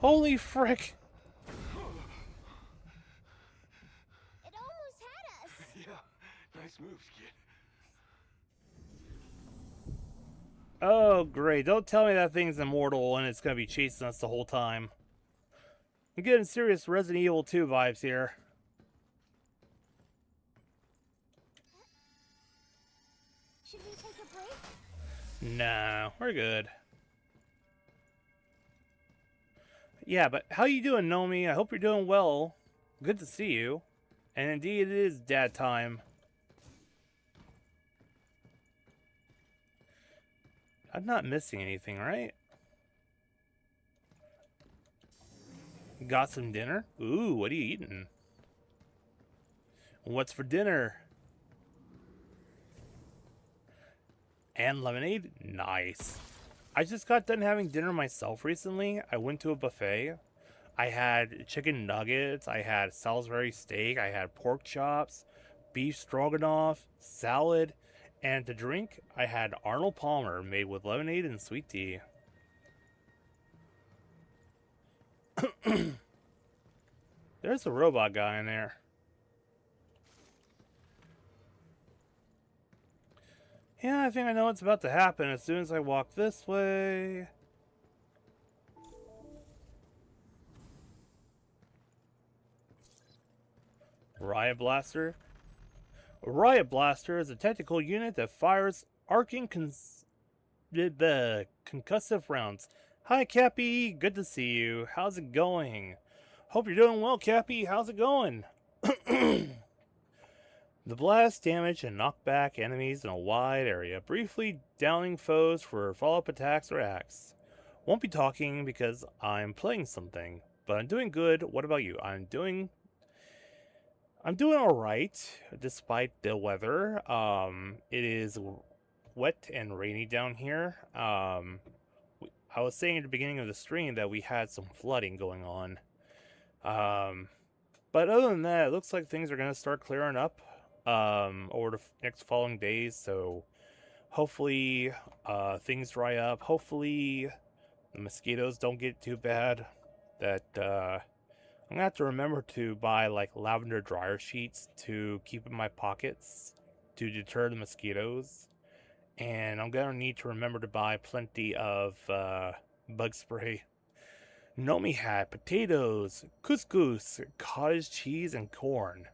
Holy frick. It almost had us. Yeah, nice moves, kid. Oh, great. Don't tell me that thing's immortal and it's going to be chasing us the whole time. I'm getting serious Resident Evil 2 vibes here. Should we take a break? No, we're good. Yeah, but how you doing, Nomi? I hope you're doing well. Good to see you. And indeed, it is dad time. I'm not missing anything, right? Got some dinner? Ooh, what are you eating? What's for dinner? And lemonade? Nice. I just got done having dinner myself recently. I went to a buffet. I had chicken nuggets. I had Salisbury steak. I had pork chops, beef stroganoff, salad, and to drink, I had Arnold Palmer made with lemonade and sweet tea. There's a robot guy in there. Yeah, I think I know what's about to happen as soon as I walk this way. Riot Blaster. A Riot Blaster is a tactical unit that fires arcing concussive rounds. Hi, Cappy. Good to see you. How's it going? Hope you're doing well, Cappy. How's it going? The blast damage and knock back enemies in a wide area, briefly downing foes for follow-up attacks or acts. Won't be talking because I'm playing something, but I'm doing good. What about you? I'm doing all right despite the weather. It is wet and rainy down here. I was saying at the beginning of the stream that we had some flooding going on. But other than that, it looks like things are going to start clearing up over the next following days. So hopefully things dry up. Hopefully the mosquitoes don't get too bad. That I'm going to have to remember to buy like lavender dryer sheets to keep in my pockets to deter the mosquitoes. And I'm going to need to remember to buy plenty of bug spray. Nomi had potatoes, couscous, cottage cheese, and corn.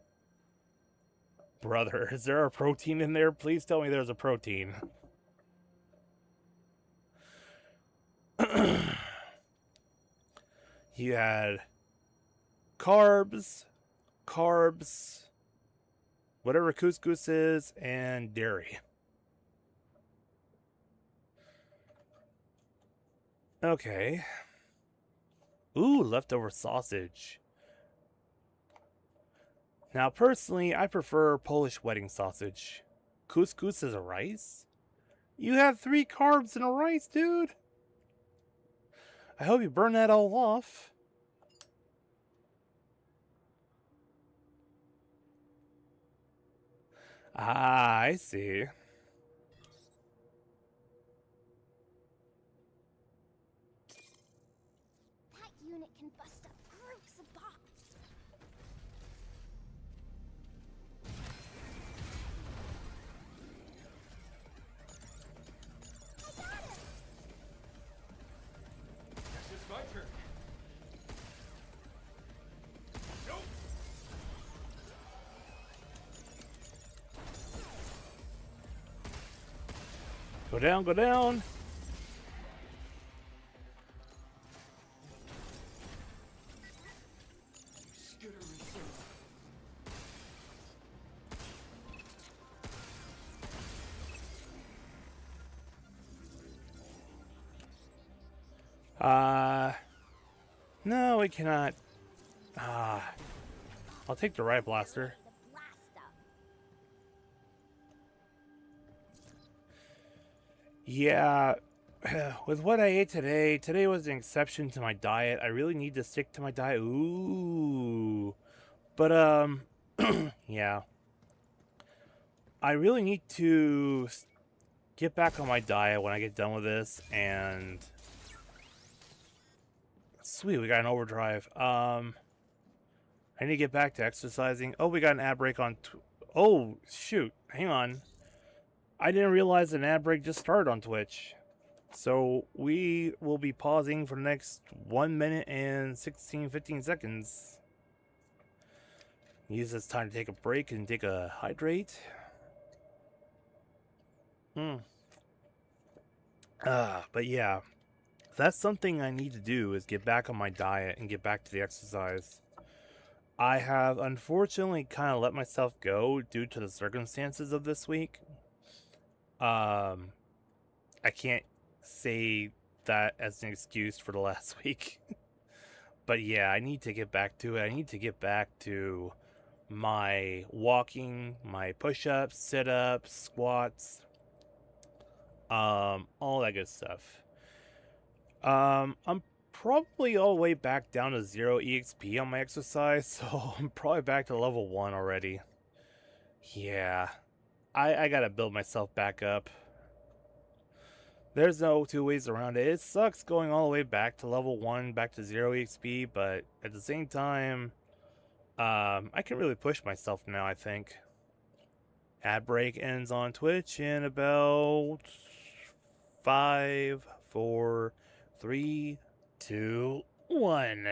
Brother, is there a protein in there? Please tell me there's a protein. You had carbs, whatever couscous is, and dairy. Okay. Ooh, leftover sausage. Now, personally, I prefer Polish wedding sausage. Couscous is a rice? You have 3 carbs in a rice, dude. I hope you burn that all off. Ah, I see. That unit can bust up groups of bots. I got him! Guess it's my turn. Nope. Go down, go down. No, we cannot. I'll take the Riot Blaster. The blast up. Yeah, with what I ate today was an exception to my diet. I really need to stick to my diet. Ooh. But, yeah. I really need to get back on my diet when I get done with this, and sweet, we got an overdrive. I need to get back to exercising. Oh, we got an ad break on. Oh shoot, hang on. I didn't realize an ad break just started on Twitch. So we will be pausing for the next 1 minute and 15 seconds. Use this time to take a break and take a hydrate. But yeah, that's something I need to do, is get back on my diet and get back to the exercise. I have unfortunately kind of let myself go due to the circumstances of this week. I can't say that as an excuse for the last week. But yeah, I need to get back to it. I need to get back to my walking, my push-ups, sit-ups, squats, all that good stuff. I'm probably all the way back down to 0 EXP on my exercise, so I'm probably back to level 1 already. Yeah, I gotta build myself back up. There's no two ways around it. It sucks going all the way back to level 1, back to 0 EXP, but at the same time, I can really push myself now, I think. Ad break ends on Twitch in about 5, 4, 3, 2, 1.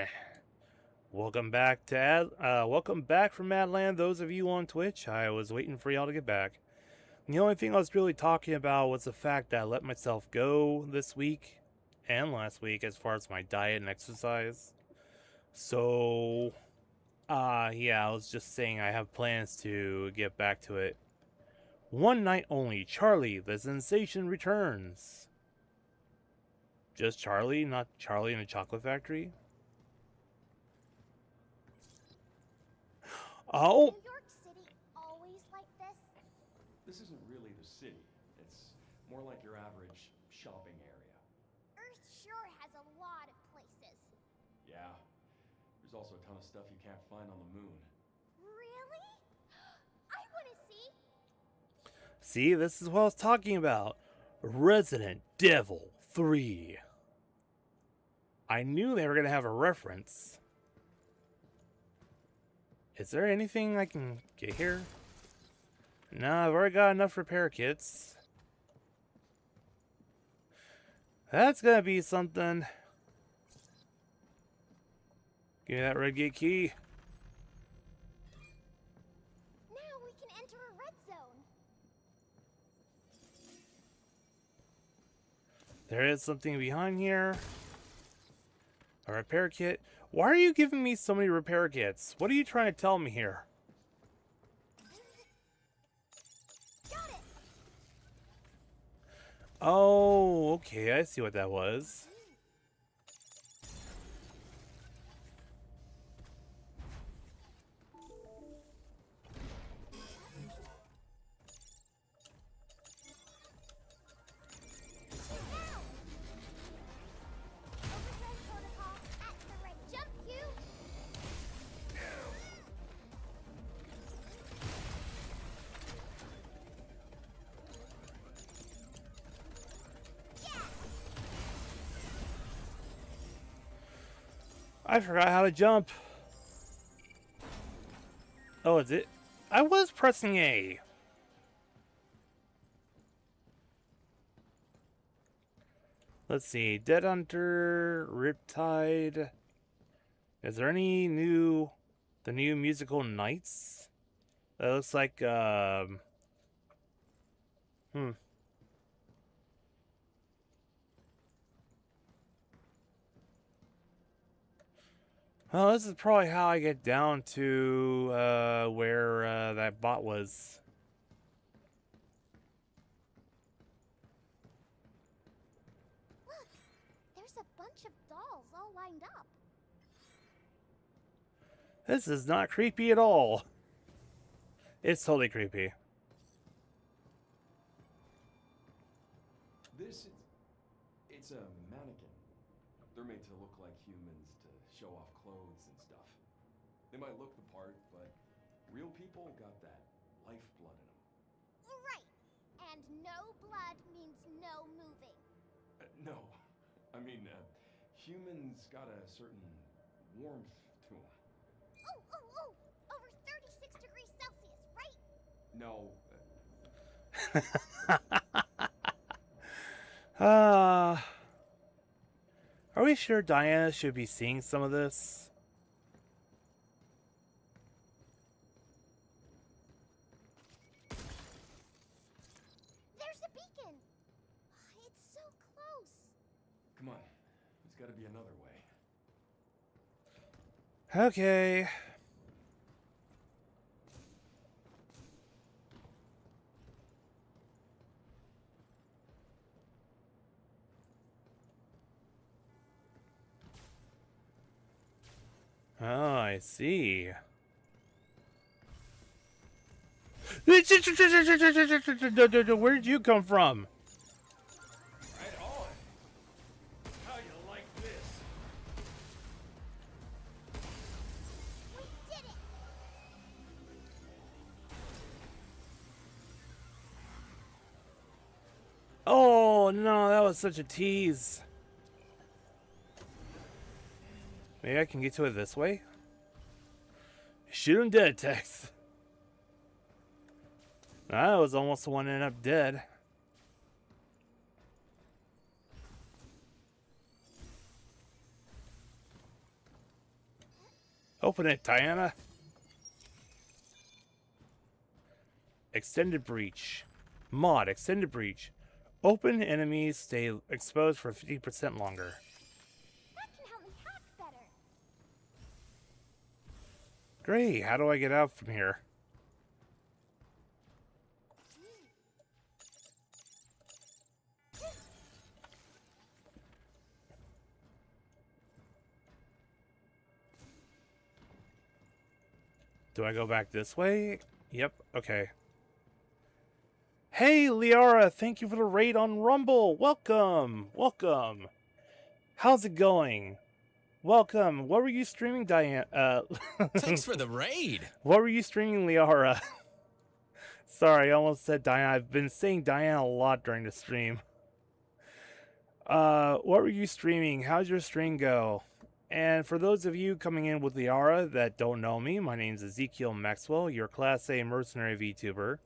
Welcome back to welcome back from Madland, those of you on Twitch. I was waiting for y'all to get back. The only thing I was really talking about was the fact that I let myself go this week and last week as far as my diet and exercise. So, yeah, I was just saying I have plans to get back to it. One night only, Charlie, the sensation returns. Just Charlie, not Charlie in a chocolate factory? Oh! New York City always like this? This isn't really the city. It's more like your average shopping area. Earth sure has a lot of places. Yeah. There's also a ton of stuff you can't find on the moon. Really? I want to see. See, this is what I was talking about. Resident Evil 3. I knew they were going to have a reference. Is there anything I can get here? No, I've already got enough repair kits. That's gonna be something. Give me that red gate key. Now we can enter a red zone. There is something behind here. A repair kit. Why are you giving me so many repair kits? What are you trying to tell me here? Got it. Oh, okay, I see what that was. Overdrive protocol at the red jump queue. I forgot how to jump. Oh, is it? I was pressing A. Let's see. Dead Hunter, Riptide. Is there any new... The new musical Nights? That looks like, Well, this is probably how I get down to where that bot was. Look, there's a bunch of dolls all lined up. This is not creepy at all. It's totally creepy. It's a mannequin. They're made to look like humans to show off clothes and stuff. They might look the part, but real people got that lifeblood in them. And no blood means no moving. No. I mean, humans got a certain warmth to them. Oh! Over 36 degrees Celsius, right? No. Are we sure Diana should be seeing some of this? There's a beacon! It's so close. Come on. There's got to be another way. Okay. Oh, I see. Where did you come from? Right on. How you like this? We did it! Oh, no, that was such a tease. Maybe I can get to it this way? Shoot him dead, Tex. I was almost the one that ended up dead. Open it, Diana. Extended breach. Mod, extended breach. Open enemies stay exposed for 50% longer. That can help me hack better. Great, how do I get out from here? Do I go back this way? Yep, okay. Hey, Liara, thank you for the raid on Rumble. Welcome, welcome. How's it going? Welcome. What were you streaming, Diane? Thanks for the raid. What were you streaming, Liara? Sorry, I almost said Diane. I've been saying Diane a lot during the stream. What were you streaming? How's your stream go? And for those of you coming in with Liara that don't know me, my name's Ezekiel Maxwell, your Class A mercenary VTuber.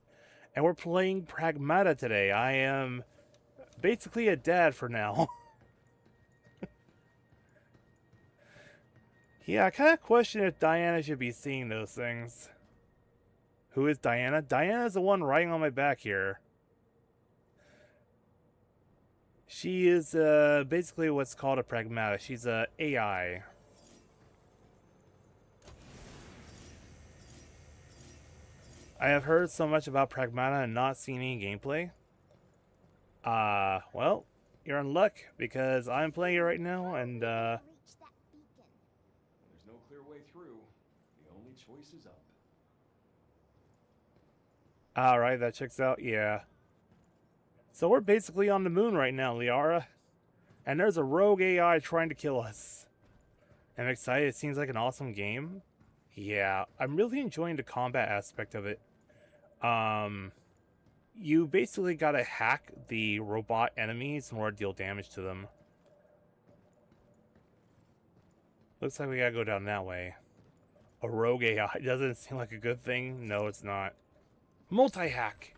And we're playing Pragmata today. I am basically a dad for now. Yeah, I kind of question if Diana should be seeing those things. Who is Diana? Diana's the one riding on my back here. She is basically what's called a Pragmata. She's a AI. I have heard so much about Pragmata and not seen any gameplay. Well, you're in luck because I'm playing it right now and Reach that beacon. There's no clear way through. The only choice is up. alright, that checks out, yeah. So we're basically on the moon right now, Liara. And there's a rogue AI trying to kill us. I'm excited, it seems like an awesome game. Yeah, I'm really enjoying the combat aspect of it. You basically gotta hack the robot enemies in order to deal damage to them. Looks like we gotta go down that way. A rogue AI doesn't seem like a good thing. No, it's not. Multi-hack.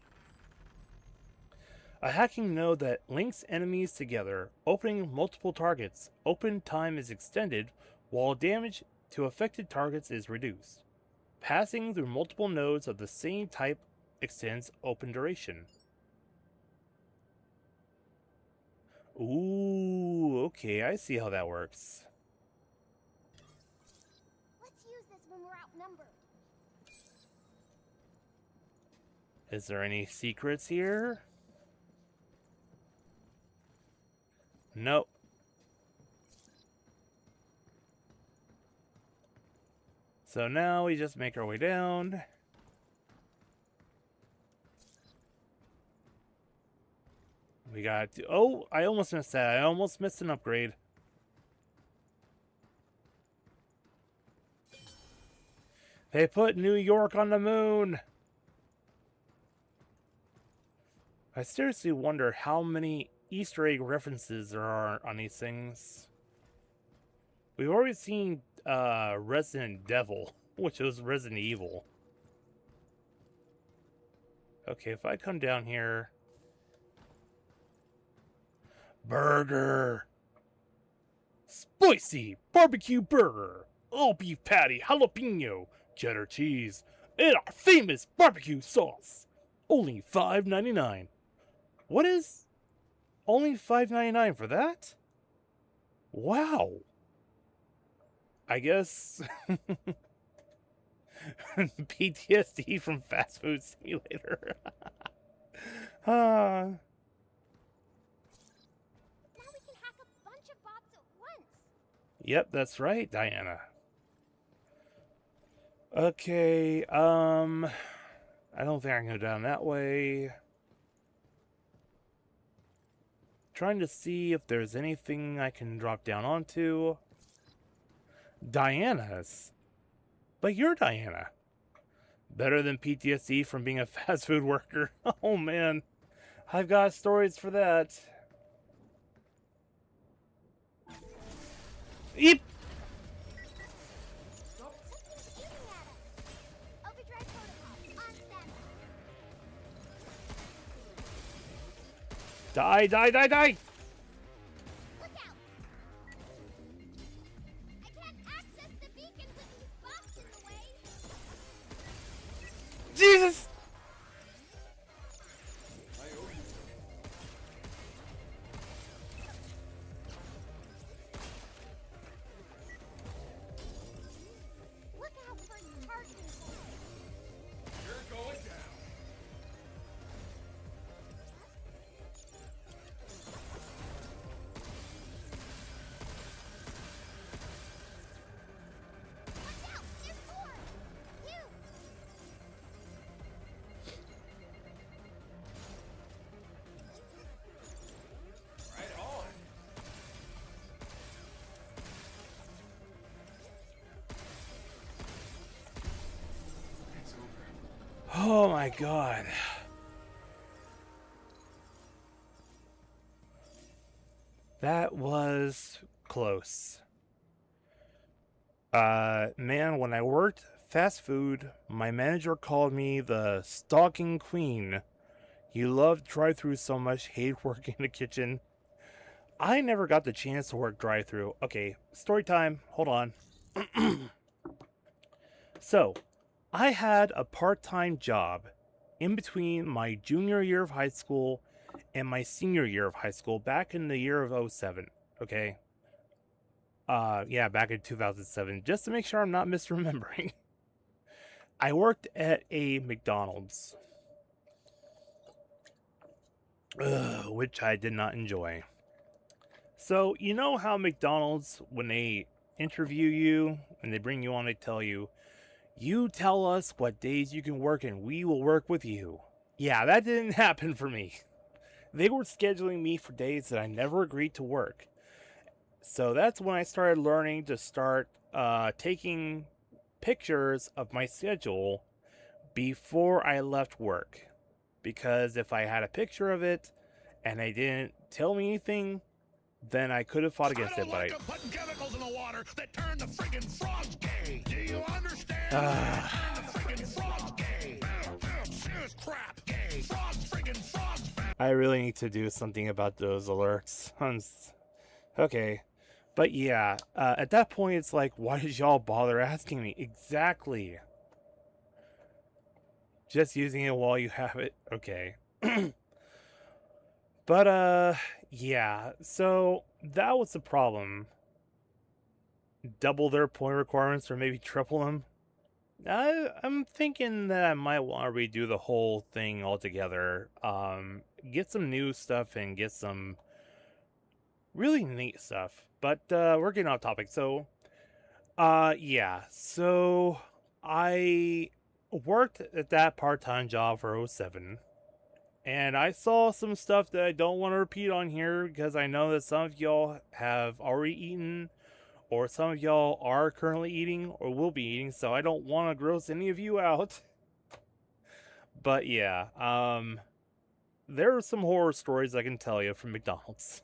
A hacking node that links enemies together, opening multiple targets. Open time is extended, while damage to affected targets is reduced. Passing through multiple nodes of the same type extends open duration. Ooh, okay, I see how that works. Let's use this when we're outnumbered. Is there any secrets here? Nope. So now we just make our way down. We got to, oh, I almost missed that. I almost missed an upgrade. They put New York on the moon. I seriously wonder how many Easter egg references there are on these things. We've already seen Resident Devil, which was Resident Evil. Okay, if I come down here... Burger! Spicy barbecue burger! All beef patty, jalapeno, cheddar cheese, and our famous barbecue sauce! Only $5.99. What is... only $5.99 for that? Wow! I guess... PTSD from Fast Food Simulator. Now we can hack a bunch of bots at once. Yep, that's right, Diana. Okay, I don't think I can go down that way. Trying to see if there's anything I can drop down onto. Diana's? But you're Diana. Better than PTSD from being a fast food worker. Oh man, I've got stories for that. Eep! Something's shooting at us. Overdrive protocol on standby. Die, die, die, die! Look out! I can't access the beacon with these bots in the way. Jesus! Look out for targeting points. You're going down. Watch out! There's more! You! Right on. It's over. Oh my god. That was close. Man, when I worked fast food, my manager called me the stalking queen. He loved drive-thru so much, hated working in the kitchen. I never got the chance to work drive-thru. Okay, story time. Hold on. So, I had a part-time job in between my junior year of high school and my senior year of high school back in the year of 07, okay? Yeah, back in 2007, just to make sure I'm not misremembering. I worked at a McDonald's, which I did not enjoy. So, you know how McDonald's, when they interview you, and they bring you on, they tell you, you tell us what days you can work and we will work with you. Yeah, that didn't happen for me. They were scheduling me for days that I never agreed to work. So that's when I started learning to start taking pictures of my schedule before I left work. Because if I had a picture of it and they didn't tell me anything, then I could have fought against it. But I don't like them putting chemicals in the water that turn the friggin' frogs gay. Do you understand? Turn the friggin' frogs gay. Serious crap. Gay. Frogs, friggin' frogs. I really need to do something about those alerts. Okay. But yeah, at that point, it's like, why did y'all bother asking me? Exactly. Just using it while you have it. Okay. But, yeah. So, that was the problem. Double their point requirements or maybe triple them. I'm thinking that I might want to redo the whole thing altogether. Get some new stuff and get some really neat stuff. But we're getting off topic. So, yeah. So, I worked at that part-time job for 07. And I saw some stuff that I don't want to repeat on here because I know that some of y'all have already eaten, or some of y'all are currently eating or will be eating, so I don't want to gross any of you out. But yeah, there are some horror stories I can tell you from McDonald's.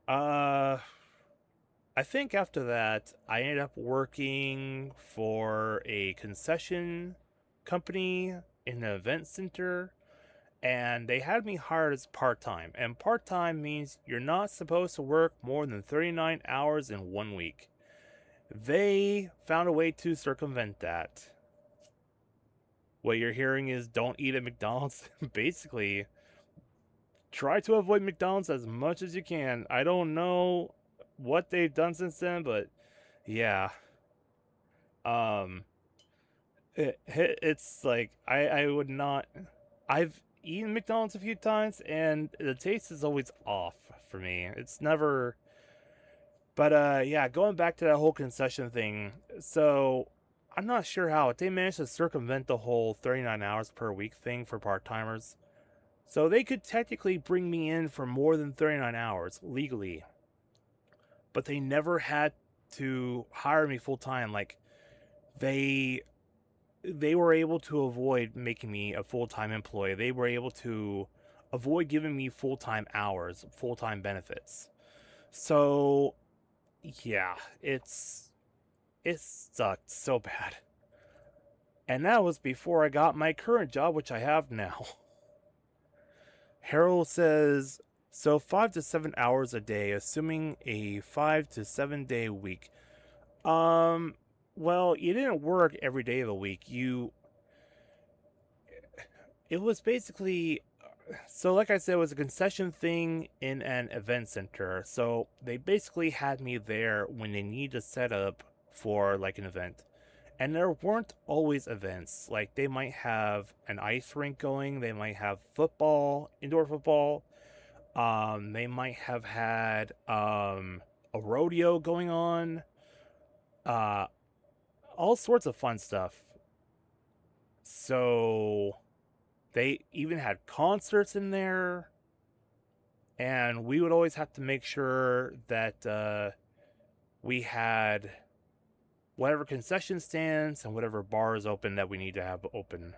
I think after that, I ended up working for a concession company in an event center, and they had me hired as part-time. And part-time means you're not supposed to work more than 39 hours in 1 week. They found a way to circumvent that. What you're hearing is don't eat at McDonald's. Basically, try to avoid McDonald's as much as you can. I don't know what they've done since then, but yeah. It's like I would not. I've eaten McDonald's a few times, and the taste is always off for me. It's never. But yeah, going back to that whole concession thing. So I'm not sure how they managed to circumvent the whole 39 hours per week thing for part timers. So they could technically bring me in for more than 39 hours legally, but they never had to hire me full time. Like they were able to avoid making me a full-time employee. They were able to avoid giving me full-time hours, full-time benefits. So yeah, it sucked so bad. And that was before I got my current job, which I have now. Harold says, so 5 to 7 hours a day, assuming a 5 to 7 day week. Well, you didn't work every day of the week. It was basically, so like I said, it was a concession thing in an event center. So they basically had me there when they need to set up for like an event. And there weren't always events. Like they might have an ice rink going, they might have football, indoor football. They might have had a rodeo going on. All sorts of fun stuff. So they even had concerts in there. And we would always have to make sure that we had whatever concession stands and whatever bars open that we need to have open.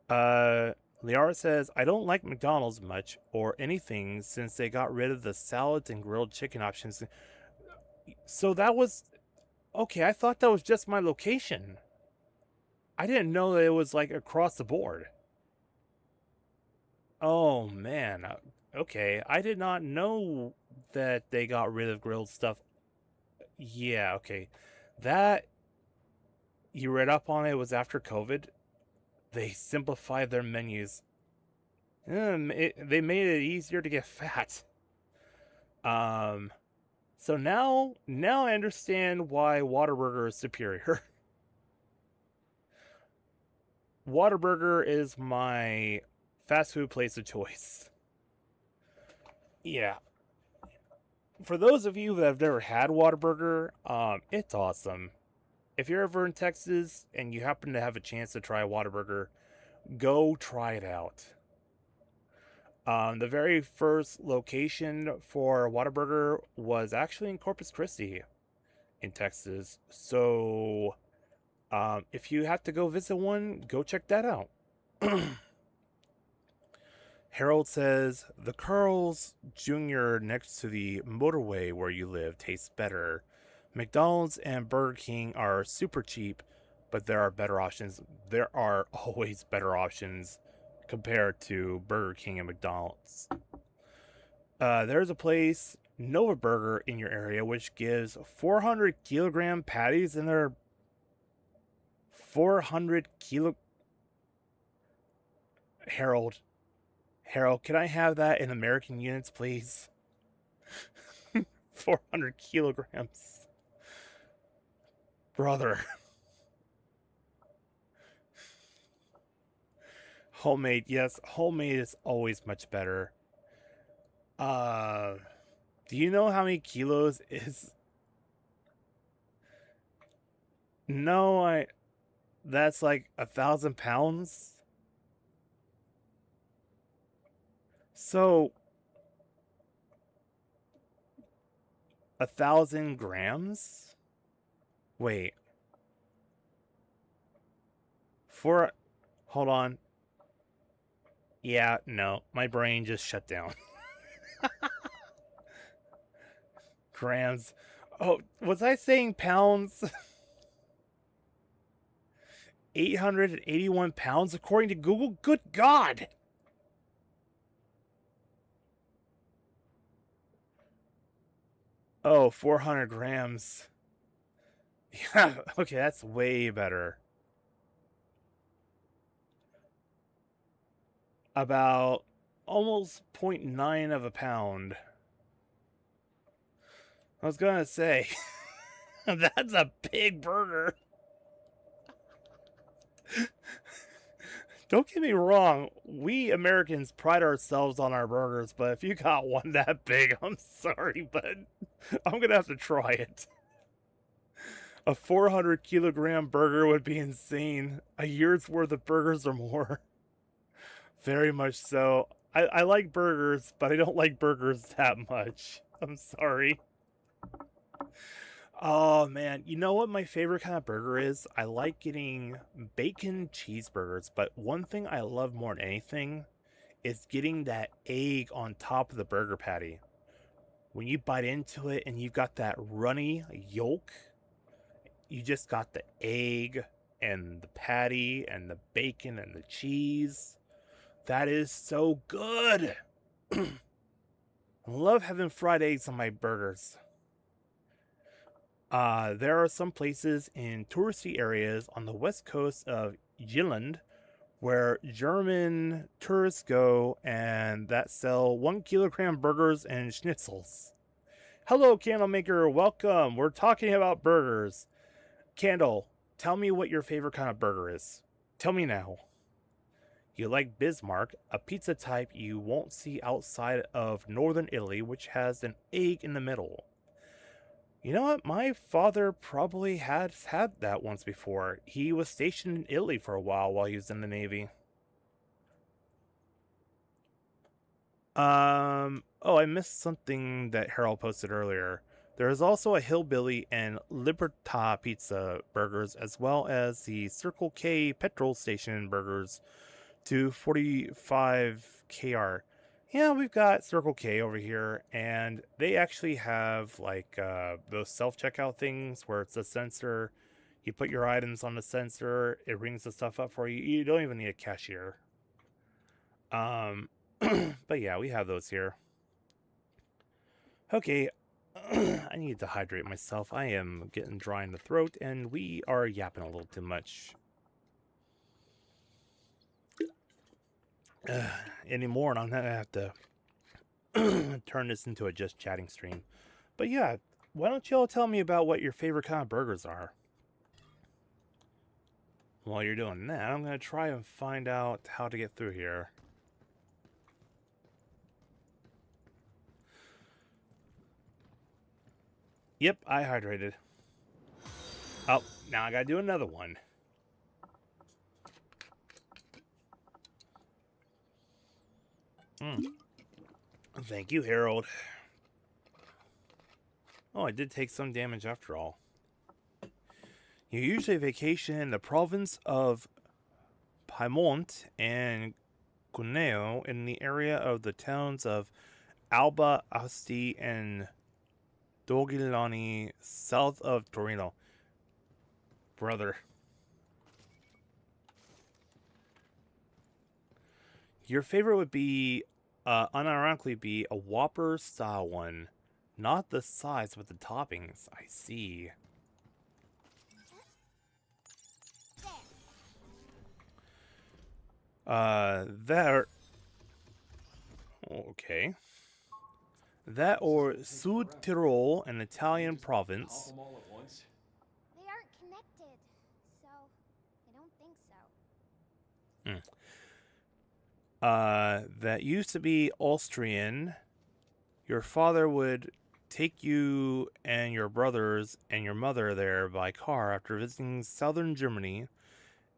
Liara says, I don't like McDonald's much or anything since they got rid of the salads and grilled chicken options. So that was... Okay, I thought that was just my location. I didn't know that it was like across the board. Oh man. Okay, I did not know that they got rid of grilled stuff. Yeah, okay. That, you read up on it, was after COVID. They simplified their menus. They made it easier to get fat. So now I understand why Whataburger is superior. Whataburger is my fast food place of choice. Yeah. For those of you that have never had Whataburger, it's awesome. If you're ever in Texas and you happen to have a chance to try Whataburger, go try it out. The very first location for Whataburger was actually in Corpus Christi in Texas. So if you have to go visit one, go check that out. Harold says, the Carl's Jr. next to the motorway where you live tastes better. McDonald's and Burger King are super cheap, but there are better options. There are always better options compared to Burger King and McDonald's. There's a place, Nova Burger, in your area, which gives 400 kilogram patties in their 400 kilo... Harold, can I have that in American units, please? 400 kilograms. Brother. Homemade, yes, homemade is always much better. Do you know how many kilos is... No, that's like 1,000 pounds. So 1,000 grams? Wait. Hold on. Yeah, no, my brain just shut down. Grams. Oh, was I saying pounds? 881 pounds according to Google? Good God! Oh, 400 grams. Yeah, okay, that's way better. About almost 0.9 of a pound. I was gonna say, that's a big burger. Don't get me wrong, we Americans pride ourselves on our burgers, but if you got one that big, I'm sorry, but I'm gonna have to try it. A 400 kilogram burger would be insane. A year's worth of burgers or more. Very much so. I like burgers, but I don't like burgers that much. I'm sorry. Oh man, you know what my favorite kind of burger is? I like getting bacon cheeseburgers, but one thing I love more than anything is getting that egg on top of the burger patty. When you bite into it and you've got that runny yolk, you just got the egg and the patty and the bacon and the cheese. That is so good. I love having fried eggs on my burgers. There are some places in touristy areas on the west coast of Jylland where German tourists go and that sell 1 kilogram burgers and schnitzels. Hello, Candle Maker. Welcome. We're talking about burgers. Candle, tell me what your favorite kind of burger is. Tell me now. You like Bismarck, a pizza type you won't see outside of northern Italy, which has an egg in the middle. You know what? My father probably has had that once before. He was stationed in Italy for a while he was in the Navy. Oh, I missed something that Harold posted earlier. There is also a Hillbilly and Libertà Pizza burgers, as well as the Circle K petrol station burgers to 45 KR. Yeah, we've got Circle K over here, and they actually have like those self-checkout things where it's a sensor. You put your items on the sensor, it rings the stuff up for you. You don't even need a cashier. But yeah, we have those here. Okay, I need to hydrate myself. I am getting dry in the throat, and we are yapping a little too much. Anymore, and I'm gonna have to turn this into a just chatting stream. But yeah, why don't y'all tell me about what your favorite kind of burgers are? While you're doing that, I'm gonna try and find out how to get through here. Yep, I hydrated. Oh, now I gotta do another one. Thank you, Harold. Oh, I did take some damage after all. You usually vacation in the province of Piedmont and Cuneo in the area of the towns of Alba, Asti, and Dogliani, south of Torino. Brother. Your favorite would be, unironically, be a Whopper style one. Not the size, but the toppings. I see. That... Okay. That or Sud Tirol, an Italian province. Them all at once? They aren't connected, so I don't think so. That used to be Austrian. Your father would take you and your brothers and your mother there by car after visiting southern Germany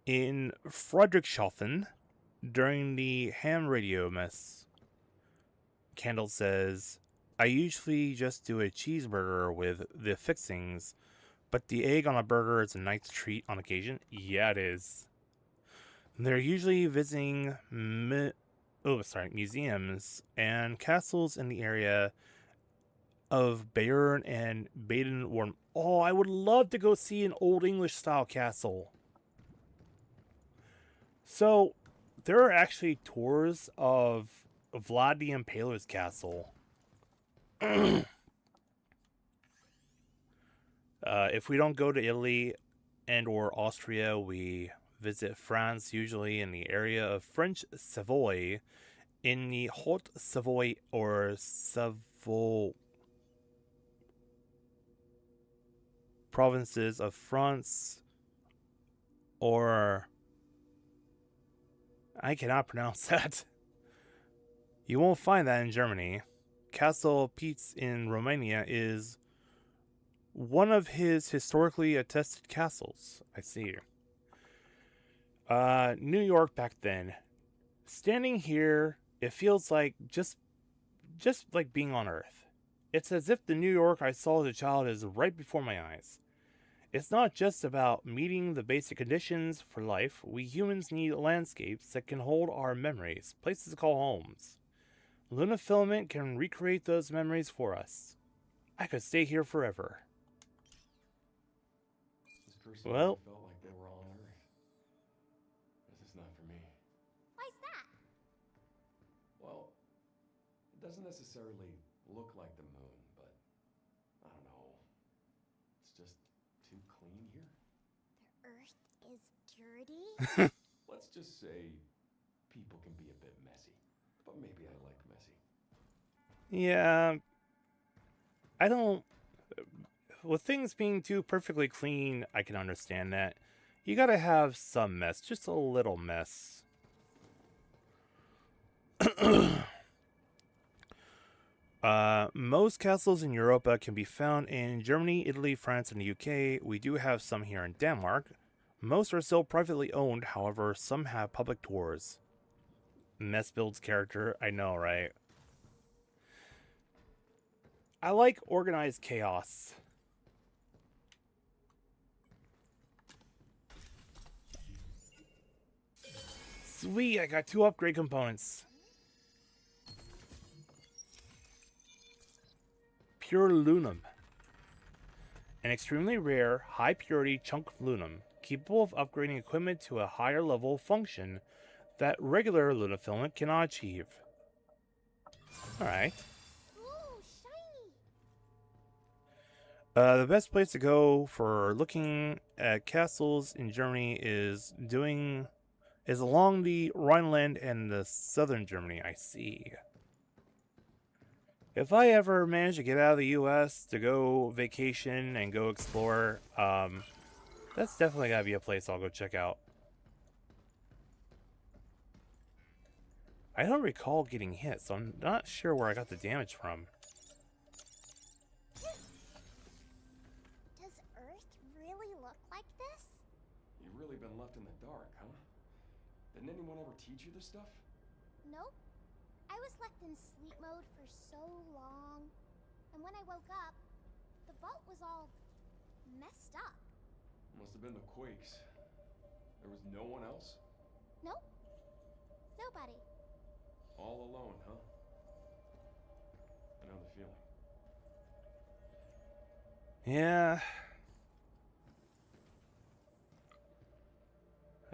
in Friedrichshafen during the ham radio mess. Candle says, I usually just do a cheeseburger with the fixings, but the egg on a burger is a nice treat on occasion. Yeah, it is. They're usually visiting museums and castles in the area of Bayern and Baden-Württemberg. Oh, I would love to go see an old English style castle. So, there are actually tours of Vlad the Impaler's castle. If we don't go to Italy and or Austria, we visit France, usually in the area of French Savoy, in the Haute Savoy or Savoy provinces of France, or I cannot pronounce that. You won't find that in Germany. Castle Pietz in Romania is one of his historically attested castles. I see. New York back then. Standing here, it feels like just like being on Earth. It's as if the New York I saw as a child is right before my eyes. It's not just about meeting the basic conditions for life. We humans need landscapes that can hold our memories, places to call homes. Luna Filament can recreate those memories for us. I could stay here forever. This person Well, felt like they were on Earth. This is not for me. Why's that? Well, it doesn't necessarily look like the moon, but I don't know. It's just too clean here. The Earth is dirty? Let's just say people can be a bit messy, but maybe I like messy. yeah. I don't... With things being too perfectly clean, I can understand that. You gotta have some mess, just a little mess. Most castles in Europa can be found in Germany, Italy, France, and the UK. We do have some here in Denmark. Most are still privately owned, however, some have public tours. Mess builds character, I know, right? I like organized chaos. Sweet, I got 2 upgrade components. Pure Lunum. An extremely rare, high-purity chunk of Lunum, capable of upgrading equipment to a higher level of function that regular Luna Filament cannot achieve. Alright. Ooh, shiny! The best place to go for looking at castles in Germany is along the Rhineland and the southern Germany, I see. If I ever manage to get out of the US to go vacation and go explore, that's definitely gotta be a place I'll go check out. I don't recall getting hit, so I'm not sure where I got the damage from. Does Earth really look like this? You've really been left in the dark, huh? Didn't anyone ever teach you this stuff? Nope. I was left in sleep mode for so long. And when I woke up, the vault was all messed up. Must have been the quakes. There was no one else? Nope. Nobody. All alone, huh? I know the feeling. Yeah.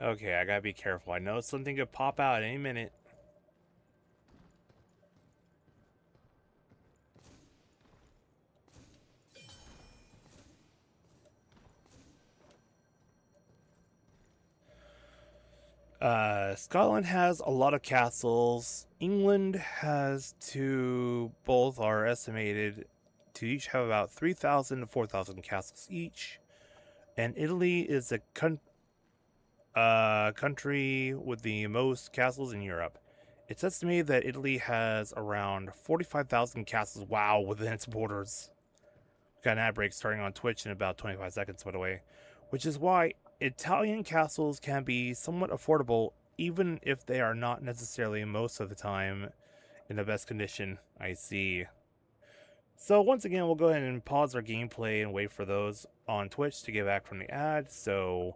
Okay, I gotta be careful. I know something could pop out at any minute. Scotland has a lot of castles. England has 2. Both are estimated to each have about 3,000 to 4,000 castles each. And Italy is a country with the most castles in Europe. It's estimated that Italy has around 45,000 castles, wow, within its borders. Got an ad break starting on Twitch in about 25 seconds, by the way. Which is why Italian castles can be somewhat affordable, even if they are not necessarily most of the time in the best condition. I see. So once again, we'll go ahead and pause our gameplay and wait for those on Twitch to get back from the ad. So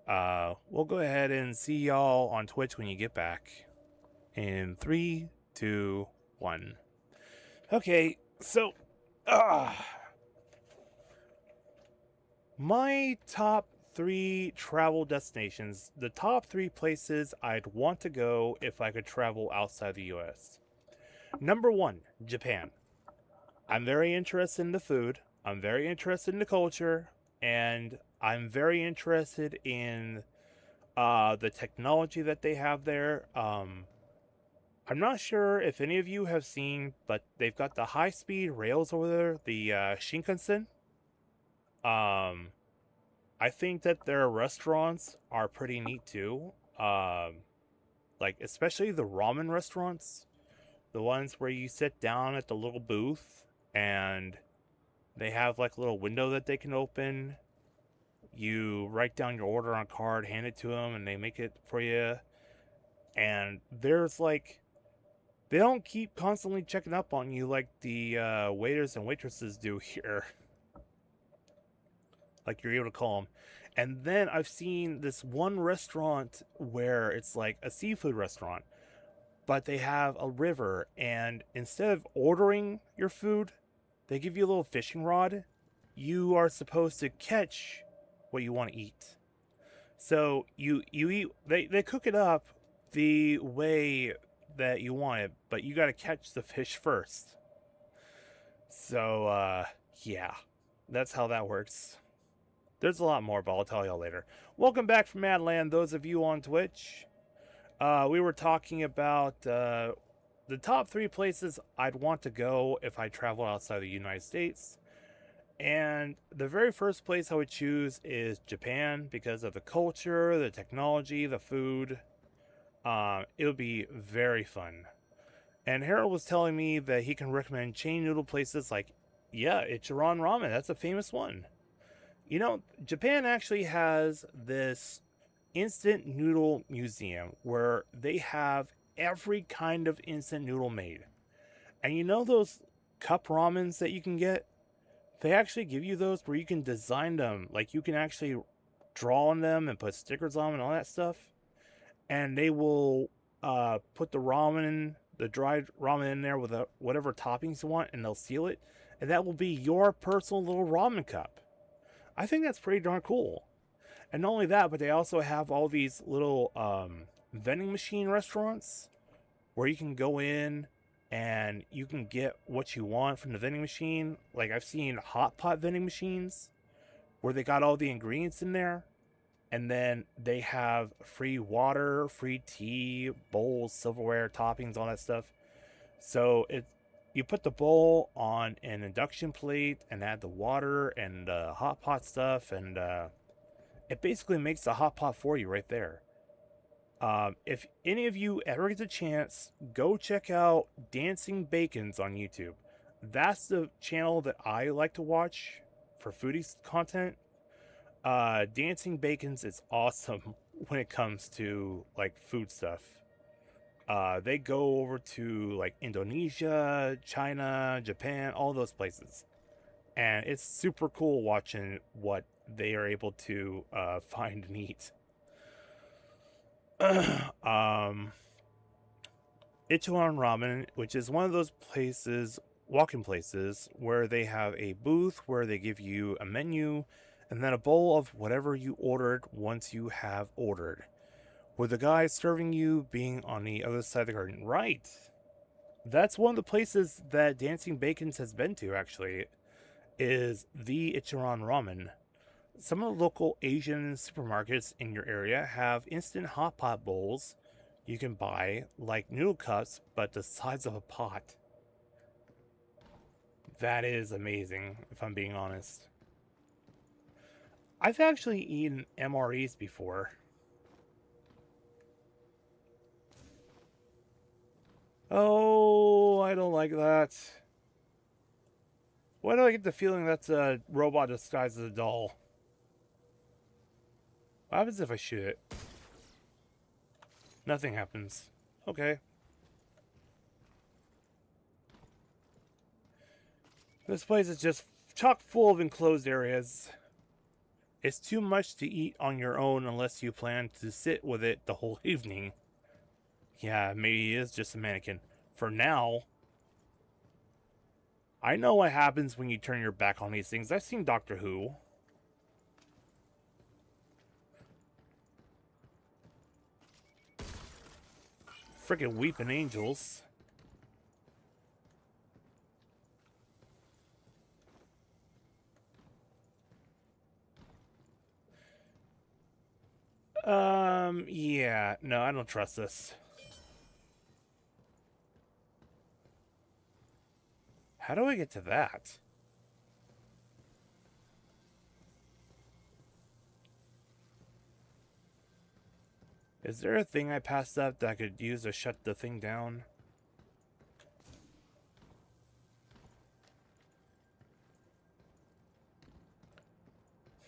we'll go ahead and see y'all on Twitch when you get back. In 3, 2, 1. Okay, so my top 3 travel destinations, the top 3 places I'd want to go if I could travel outside the US. Number 1, Japan. I'm very interested in the food, I'm very interested in the culture, and I'm very interested in the technology that they have there. I'm not sure if any of you have seen, but they've got the high-speed rails over there, the Shinkansen. I think that their restaurants are pretty neat too. Like especially the ramen restaurants, the ones where you sit down at the little booth and they have like a little window that they can open. You write down your order on a card, hand it to them, and they make it for you. And there's like, they don't keep constantly checking up on you like the waiters and waitresses do here. Like you're able to call them. And then I've seen this one restaurant where it's like a seafood restaurant, but they have a river, and instead of ordering your food, they give you a little fishing rod. You are supposed to catch what you want to eat. So you eat, they cook it up the way that you want it, but you got to catch the fish first. So yeah, that's how that works. There's a lot more, but I'll tell y'all later. Welcome back from Madland, those of you on Twitch. We were talking about the top 3 places I'd want to go if I travel outside the United States. And the very first place I would choose is Japan because of the culture, the technology, the food. It would be very fun. And Harold was telling me that he can recommend chain noodle places like, yeah, Ichiran Ramen. That's a famous one. You know, Japan actually has this instant noodle museum where they have every kind of instant noodle made. And you know those cup ramens that you can get? They actually give you those where you can design them. Like you can actually draw on them and put stickers on them and all that stuff. And they will put the ramen, the dried ramen in there with whatever toppings you want, and they'll seal it. And that will be your personal little ramen cup. I think that's pretty darn cool. And not only that, but they also have all these little vending machine restaurants where you can go in and you can get what you want from the vending machine. Like I've seen hot pot vending machines where they got all the ingredients in there, and then they have free water, free tea, bowls, silverware, toppings, all that stuff. So you put the bowl on an induction plate and add the water and hot pot stuff, and it basically makes the hot pot for you right there. If any of you ever get the chance, go check out Dancing Bacons on YouTube. That's the channel that I like to watch for foodie content. Dancing Bacons is awesome when it comes to like food stuff. They go over to like Indonesia, China, Japan, all those places. And it's super cool watching what they are able to find and eat. Ichiran Ramen, which is one of those places, walk-in places, where they have a booth where they give you a menu and then a bowl of whatever you ordered once you have ordered, with the guy serving you being on the other side of the curtain. Right. That's one of the places that Dancing Bacons has been to, actually, is the Ichiran Ramen. Some of the local Asian supermarkets in your area have instant hot pot bowls you can buy, like noodle cups, but the size of a pot. That is amazing, if I'm being honest. I've actually eaten MREs before. Oh, I don't like that. Why do I get the feeling that's a robot disguised as a doll? What happens if I shoot it? Nothing happens. Okay. This place is just chock full of enclosed areas. It's too much to eat on your own unless you plan to sit with it the whole evening. Yeah, maybe he is just a mannequin. For now, I know what happens when you turn your back on these things. I've seen Doctor Who. Freaking weeping angels. Yeah, no, I don't trust this. How do I get to that? Is there a thing I passed up that I could use to shut the thing down?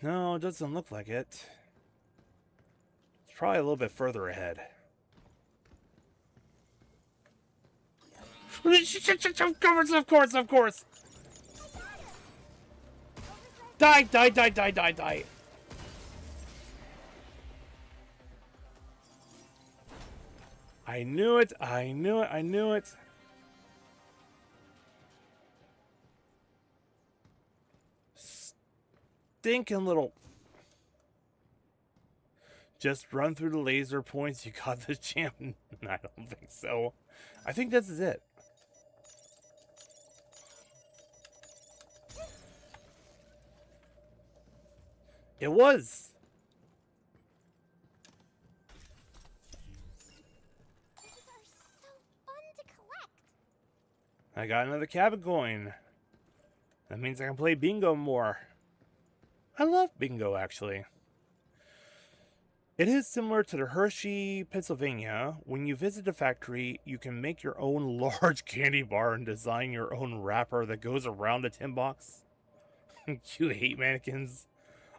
No, it doesn't look like it. It's probably a little bit further ahead. Of course, of course! Die, die, die, die, die, die! I knew it, I knew it, I knew it. Stinking little... Just run through the laser points, you got the champ. I don't think so. I think this is it. It was. These are so fun to collect. I got another cabin coin. That means I can play bingo more. I love bingo, actually. It is similar to the Hershey, Pennsylvania. When you visit the factory, you can make your own large candy bar and design your own wrapper that goes around the tin box. You hate mannequins.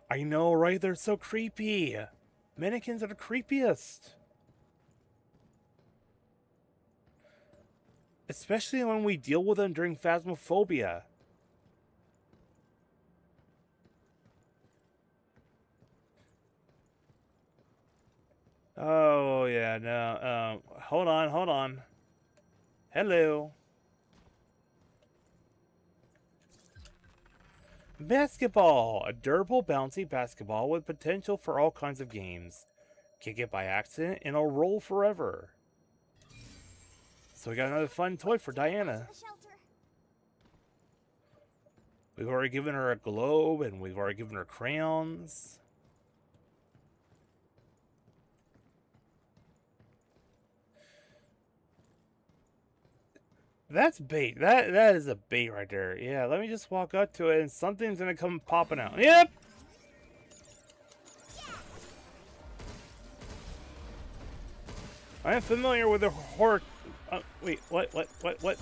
I know, right? They're so creepy. Mannequins are the creepiest. Especially when we deal with them during Phasmophobia. Oh, yeah, no. Hold on, hold on. Hello. Basketball. A durable, bouncy basketball with potential for all kinds of games. Kick it by accident and it'll roll forever. So we got another fun toy for Diana. The shelter. We've already given her a globe and we've already given her crayons. That's bait. That is a bait right there. Yeah, let me just walk up to it and something's gonna come popping out. Yep! I am familiar with the horror... wait, what? Back off! Is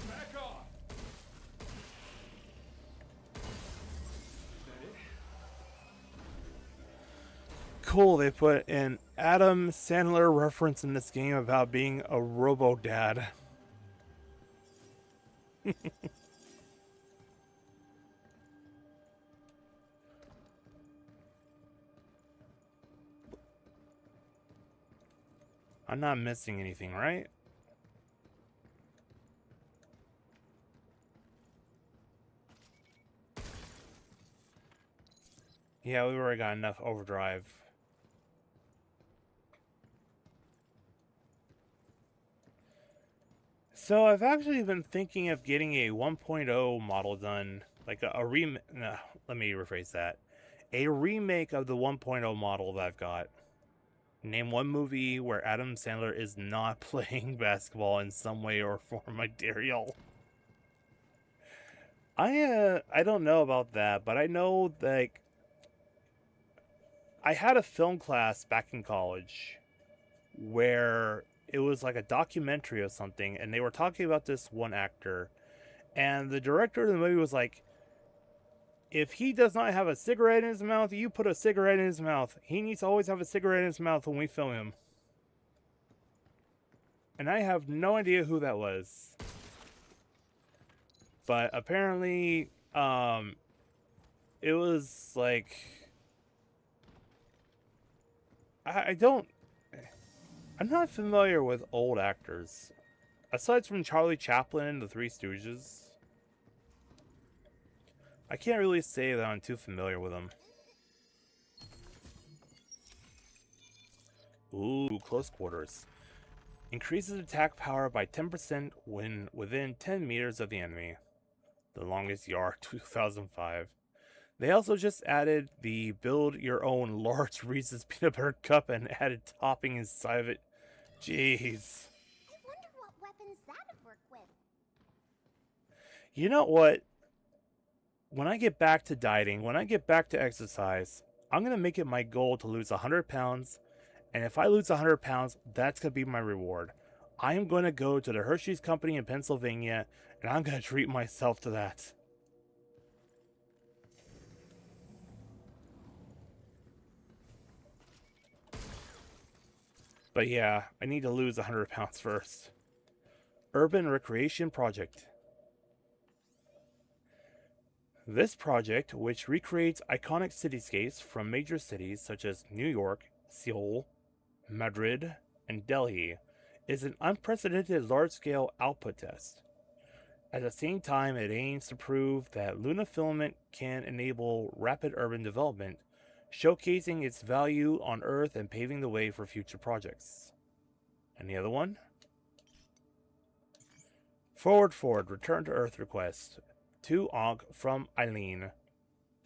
that it? Cool, they put an Adam Sandler reference in this game about being a robo-dad. I'm not missing anything, right? Yeah, we've already got enough overdrive. So I've actually been thinking of getting a 1.0 model done, like a no, let me rephrase that. A remake of the 1.0 model that I've got. Name one movie where Adam Sandler is not playing basketball in some way or form, material. I don't know about that, but I know, like, I had a film class back in college where it was like a documentary or something, and they were talking about this one actor, and the director of the movie was like, if he does not have a cigarette in his mouth, you put a cigarette in his mouth. He needs to always have a cigarette in his mouth when we film him. And I have no idea who that was. But apparently, it was like... I don't... I'm not familiar with old actors. Aside from Charlie Chaplin and the Three Stooges, I can't really say that I'm too familiar with them. Ooh, close quarters. Increases attack power by 10% when within 10 meters of the enemy. The longest yard, 2005. They also just added the build your own large Reese's peanut butter cup and added topping inside of it. Jeez. I wonder what weapons that'd work with. You know what? When I get back to dieting, when I get back to exercise, I'm going to make it my goal to lose 100 pounds. And if I lose 100 pounds, that's going to be my reward. I am going to go to the Hershey's Company in Pennsylvania, and I'm going to treat myself to that. But yeah, I need to lose 100 pounds first. Urban Recreation Project. This project, which recreates iconic cityscapes from major cities such as New York, Seoul, Madrid, and Delhi, is an unprecedented large-scale output test. At the same time, it aims to prove that Luna Filament can enable rapid urban development, showcasing its value on Earth and paving the way for future projects. Any other one? Forward, return to Earth request. To Ankh from Eileen.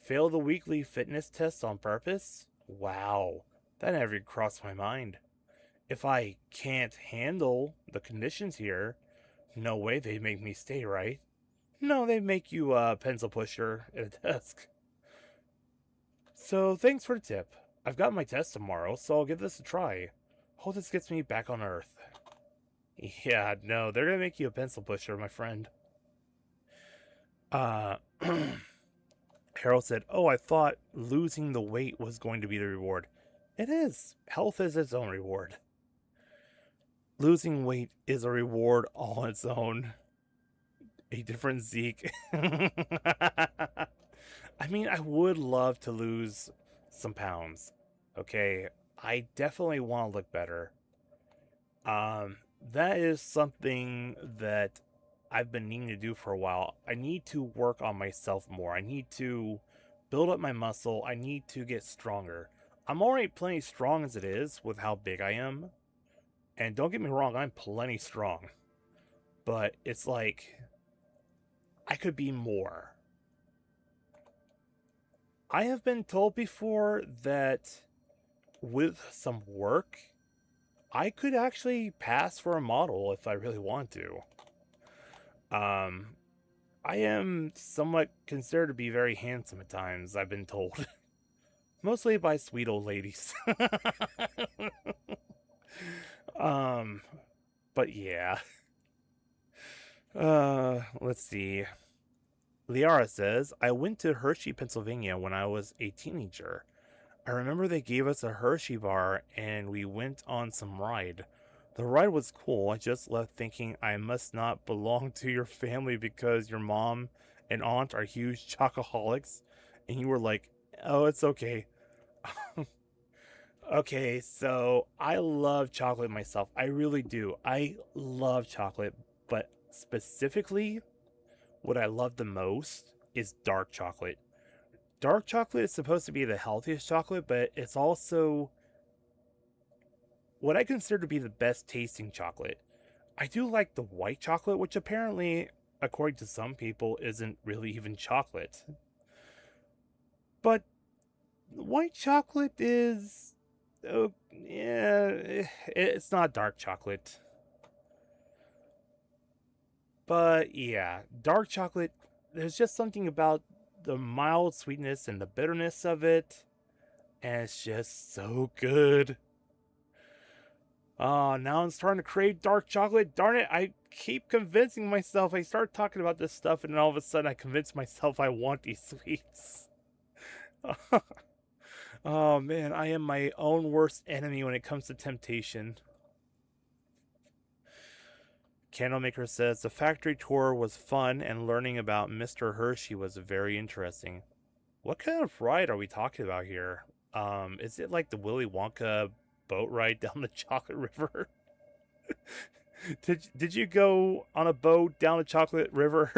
Fail the weekly fitness test on purpose? Wow, that never crossed my mind. If I can't handle the conditions here, no way they make me stay, right? No, they make you a pencil pusher at a desk. So thanks for the tip. I've got my test tomorrow, so I'll give this a try. Hope this gets me back on Earth. Yeah, no, they're gonna make you a pencil pusher, my friend. Harold said, oh, I thought losing the weight was going to be the reward. It is. Health is its own reward. Losing weight is a reward all on its own. A different Zeke. I mean, I would love to lose some pounds. Okay, I definitely want to look better. That is something that I've been needing to do for a while. I need to work on myself more. I need to build up my muscle. I need to get stronger. I'm already plenty strong as it is with how big I am. And don't get me wrong, I'm plenty strong. But it's like, I could be more. I have been told before that with some work, I could actually pass for a model if I really want to. I am somewhat considered to be very handsome at times, I've been told. Mostly by sweet old ladies. But yeah. Let's see. Liara says, I went to Hershey, Pennsylvania when I was a teenager. I remember they gave us a Hershey bar and we went on some ride. The ride was cool. I just left thinking I must not belong to your family because your mom and aunt are huge chocoholics. And you were like, oh, it's okay. Okay, so I love chocolate myself. I really do. I love chocolate. But specifically, what I love the most is dark chocolate. Dark chocolate is supposed to be the healthiest chocolate, but it's also what I consider to be the best tasting chocolate. I do like the white chocolate, which apparently, according to some people, isn't really even chocolate. But white chocolate is, oh, yeah, it's not dark chocolate. But yeah, dark chocolate, there's just something about the mild sweetness and the bitterness of it, and it's just so good. Oh, now I'm starting to crave dark chocolate. Darn it, I keep convincing myself. I start talking about this stuff, and then all of a sudden I convince myself I want these sweets. Oh man, I am my own worst enemy when it comes to temptation. Candlemaker says, the factory tour was fun and learning about Mr. Hershey was very interesting. What kind of ride are we talking about here? Is it like the Willy Wonka boat ride down the Chocolate River? Did you go on a boat down the Chocolate River?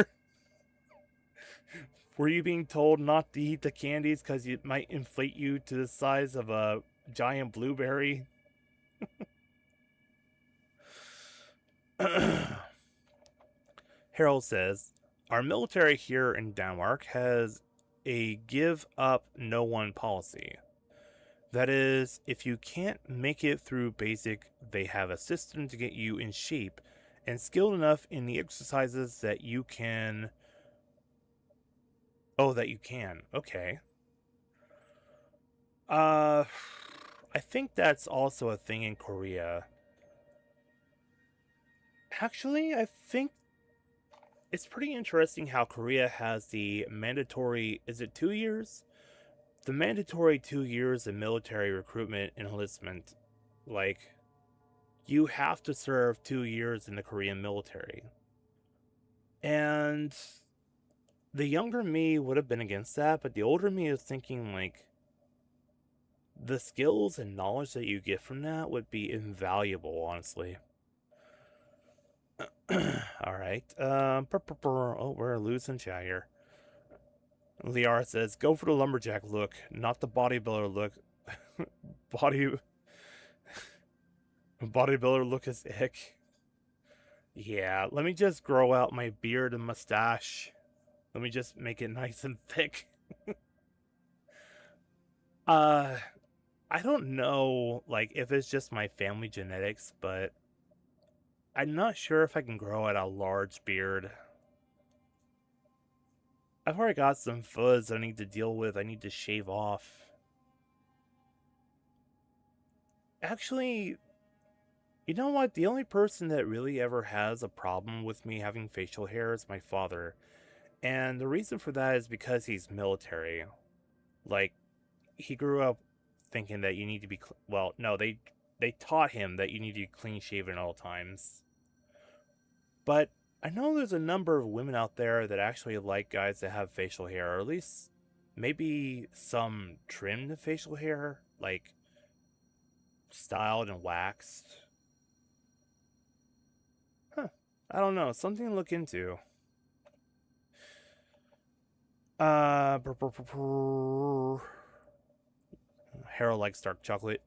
Were you being told not to eat the candies because it might inflate you to the size of a giant blueberry? Harold says, our military here in Denmark has a give up no one policy. That is, if you can't make it through basic, they have a system to get you in shape and skilled enough in the exercises that you can. Oh, that you can. Okay. I think that's also a thing in Korea. Actually, I think it's pretty interesting how Korea has the mandatory, is it 2 years? The mandatory 2 years of military recruitment and enlistment. Like, you have to serve 2 years in the Korean military. And the younger me would have been against that, but the older me is thinking, like, the skills and knowledge that you get from that would be invaluable, honestly. Alright. Oh, we're losing chat here. Liara says, go for the lumberjack look, not the bodybuilder look. Bodybuilder look is ick. Yeah, let me just grow out my beard and mustache. Let me just make it nice and thick. I don't know, like, if it's just my family genetics, but I'm not sure if I can grow out a large beard. I've already got some fuzz I need to deal with. I need to shave off. Actually, you know what? The only person that really ever has a problem with me having facial hair is my father. And the reason for that is because he's military. Like, he grew up thinking that you need to be... Well, no, they taught him that you need to be clean-shaven at all times. But I know there's a number of women out there that actually like guys that have facial hair, or at least maybe some trimmed facial hair, like styled and waxed. Huh. I don't know. Something to look into. Harold likes dark chocolate.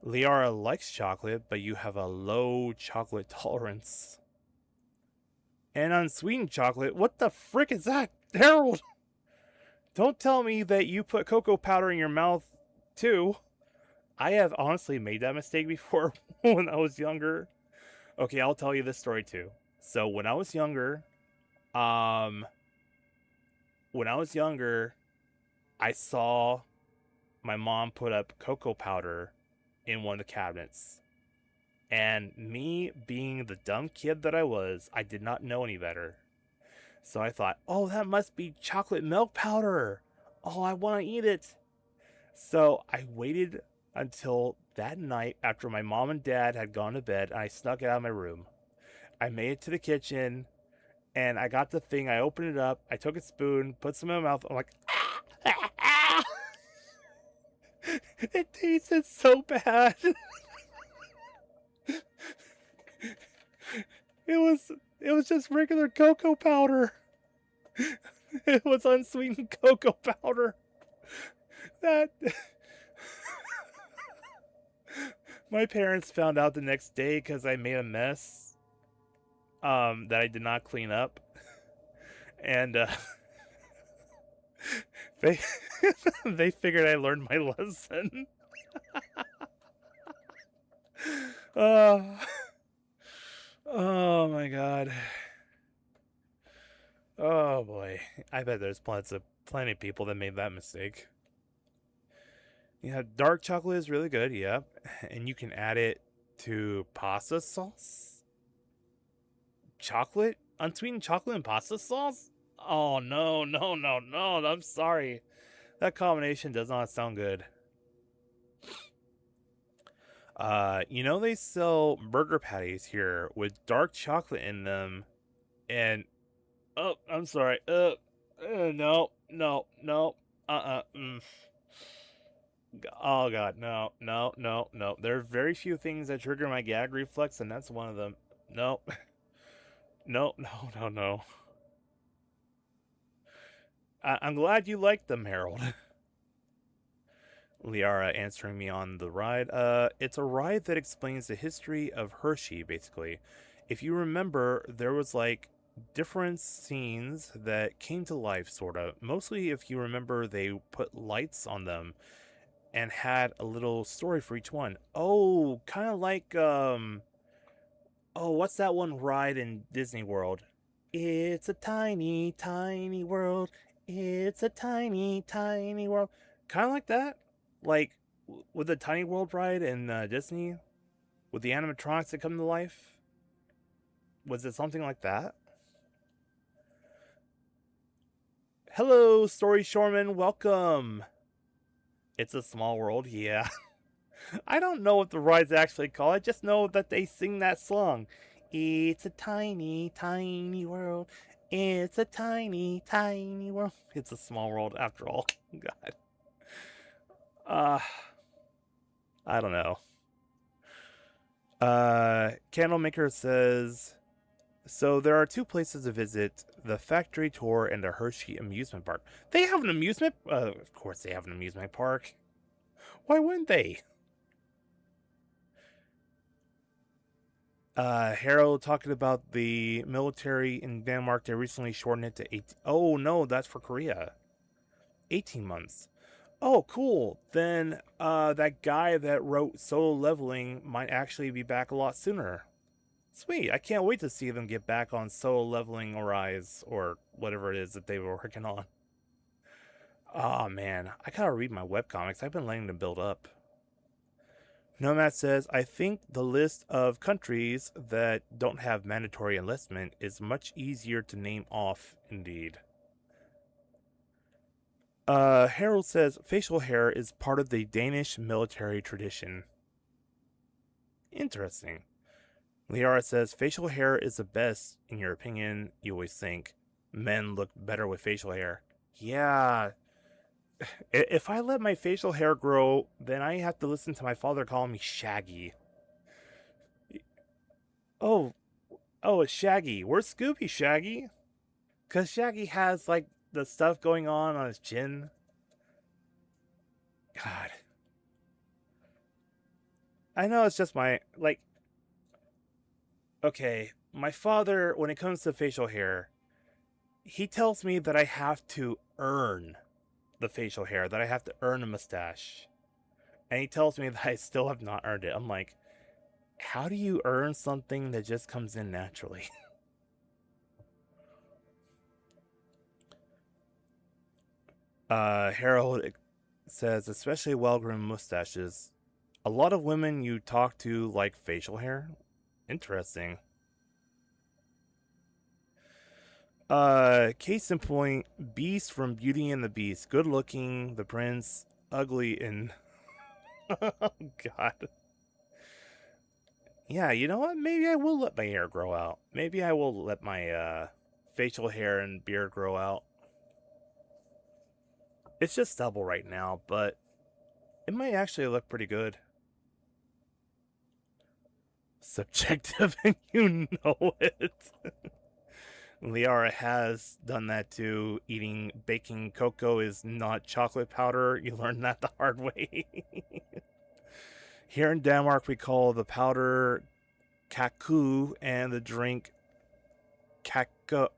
Liara likes chocolate, but you have a low chocolate tolerance. And unsweetened chocolate? What the frick is that, Harold? Don't tell me that you put cocoa powder in your mouth, too. I have honestly made that mistake before when I was younger. Okay, I'll tell you this story, too. So, when I was younger, I saw my mom put up cocoa powder in one of the cabinets. And me being the dumb kid that I was, I did not know any better. So I thought, oh, that must be chocolate milk powder. Oh, I want to eat it. So I waited until that night after my mom and dad had gone to bed, and I snuck out of my room. I made it to the kitchen, and I got the thing. I opened it up. I took a spoon, put some in my mouth. I'm like, ah. It tasted so bad. It was just regular cocoa powder. It was unsweetened cocoa powder. That my parents found out the next day because I made a mess that I did not clean up. And they figured I learned my lesson. Oh my god. Oh boy. I bet there's plenty of people that made that mistake. Yeah, dark chocolate is really good, yeah. And you can add it to pasta sauce? Chocolate? Unsweetened chocolate and pasta sauce? Oh no, no, no, no. I'm sorry. That combination does not sound good. You know they sell burger patties here with dark chocolate in them, and oh, I'm sorry. No. Oh god, no, no, no, no. There are very few things that trigger my gag reflex, and that's one of them. No. No, no, no, no. I'm glad you liked them, Harold. Liara answering me on the ride. It's a ride that explains the history of Hershey, basically. If you remember, there was like different scenes that came to life, sort of. Mostly, if you remember, they put lights on them and had a little story for each one. Oh, kind of like, oh, what's that one ride in Disney World? It's a tiny, tiny world. It's a tiny, tiny world. Kind of like that. Like with the Tiny World ride in Disney, with the animatronics that come to life. Was it something like that? Hello, Story Shoreman. Welcome. It's a small world. Yeah. I don't know what the ride's actually called. I just know that they sing that song. It's a tiny, tiny world. It's a tiny, tiny world. It's a small world after all. God. I don't know. Candlemaker says, so there are two places to visit, the factory tour and the Hershey amusement park. They have an amusement? Of course they have an amusement park. Why wouldn't they? Harold talking about the military in Denmark. They recently shortened it to 8. Oh, no, that's for Korea. 18 months. Oh, cool. Then, that guy that wrote Solo Leveling might actually be back a lot sooner. Sweet. I can't wait to see them get back on Solo Leveling or Rise, or whatever it is that they were working on. Oh, man. I gotta read my webcomics. I've been letting them build up. Nomad says, I think the list of countries that don't have mandatory enlistment is much easier to name off, indeed. Harold says, facial hair is part of the Danish military tradition. Interesting. Liara says, facial hair is the best, in your opinion. You always think men look better with facial hair. Yeah. If I let my facial hair grow, then I have to listen to my father calling me Shaggy. Oh, it's Shaggy. Where's Scooby, Shaggy? Because Shaggy has, like, the stuff going on his chin. God. I know it's just my, like... Okay, my father, when it comes to facial hair, he tells me that I have to earn the facial hair, that I have to earn a mustache. And he tells me that I still have not earned it. I'm like, how do you earn something that just comes in naturally? Harold says, especially well-groomed mustaches. A lot of women you talk to like facial hair? Interesting. Case in point, Beast from Beauty and the Beast. Good looking, the prince, ugly, and... oh, God. Yeah, you know what? Maybe I will let my hair grow out. Maybe I will let my, facial hair and beard grow out. It's just stubble right now, but it might actually look pretty good. Subjective, and you know it. Liara has done that too. Eating baking cocoa is not chocolate powder. You learned that the hard way. Here in Denmark, we call the powder kaku and the drink kakko.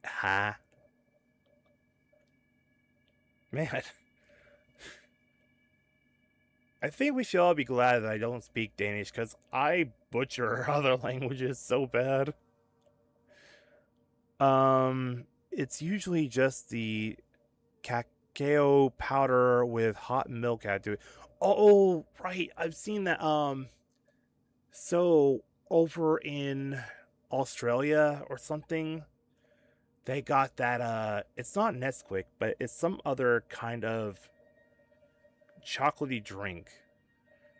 Ha. Man. I think we should all be glad that I don't speak Danish, because I butcher other languages so bad. It's usually just the cacao powder with hot milk added to it. Oh, right. I've seen that. So over in Australia or something, they got that, it's not Nesquik, but it's some other kind of chocolatey drink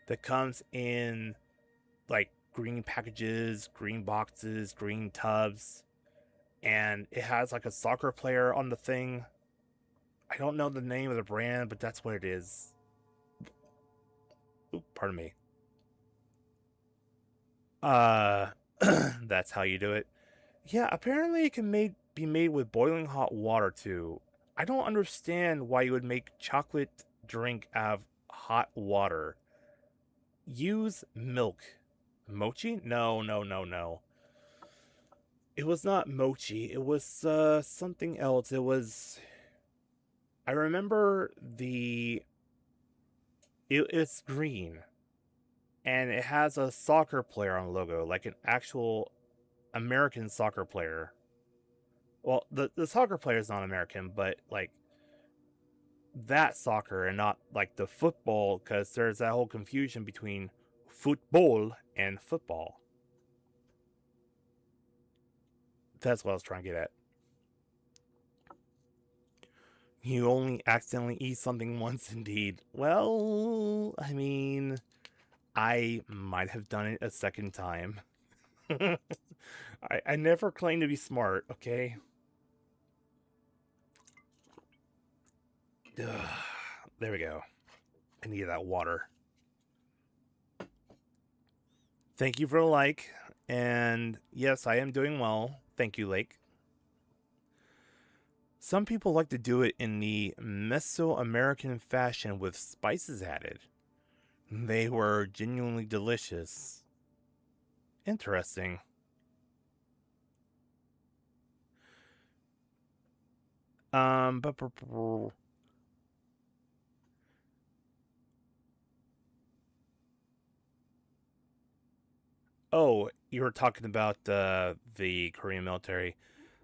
that comes in like green packages, green boxes, green tubs, and it has like a soccer player on the thing. I don't know the name of the brand, but that's what it is. Ooh, pardon me. That's how you do it. Yeah, apparently it can be made with boiling hot water too. I don't understand why you would make chocolate drink out of hot water. Use milk. Mochi? No, no, no, no. It was not mochi. It was something else. It was... I remember it's green. And it has a soccer player on the logo, like an actual American soccer player. Well, the soccer player is not American, but like that soccer and not like the football, because there's that whole confusion between football and football. That's what I was trying to get at. You only accidentally eat something once, indeed. Well, I mean, I might have done it a second time. I never claim to be smart, okay? Ugh, there we go. I need that water. Thank you for the like. And yes, I am doing well. Thank you, Lake. Some people like to do it in the Mesoamerican fashion with spices added. They were genuinely delicious. Interesting. Oh, you were talking about the Korean military.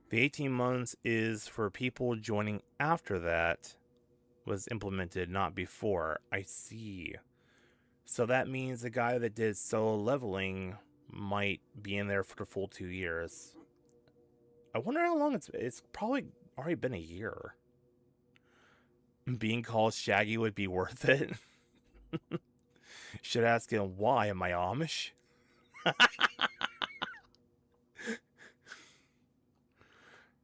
The 18 months is for people joining after that was implemented, not before. I see. So that means the guy that did solo leveling might be in there for the full 2 years. I wonder how long it's probably already been a year. Being called Shaggy would be worth it. Should ask him, why am I Amish?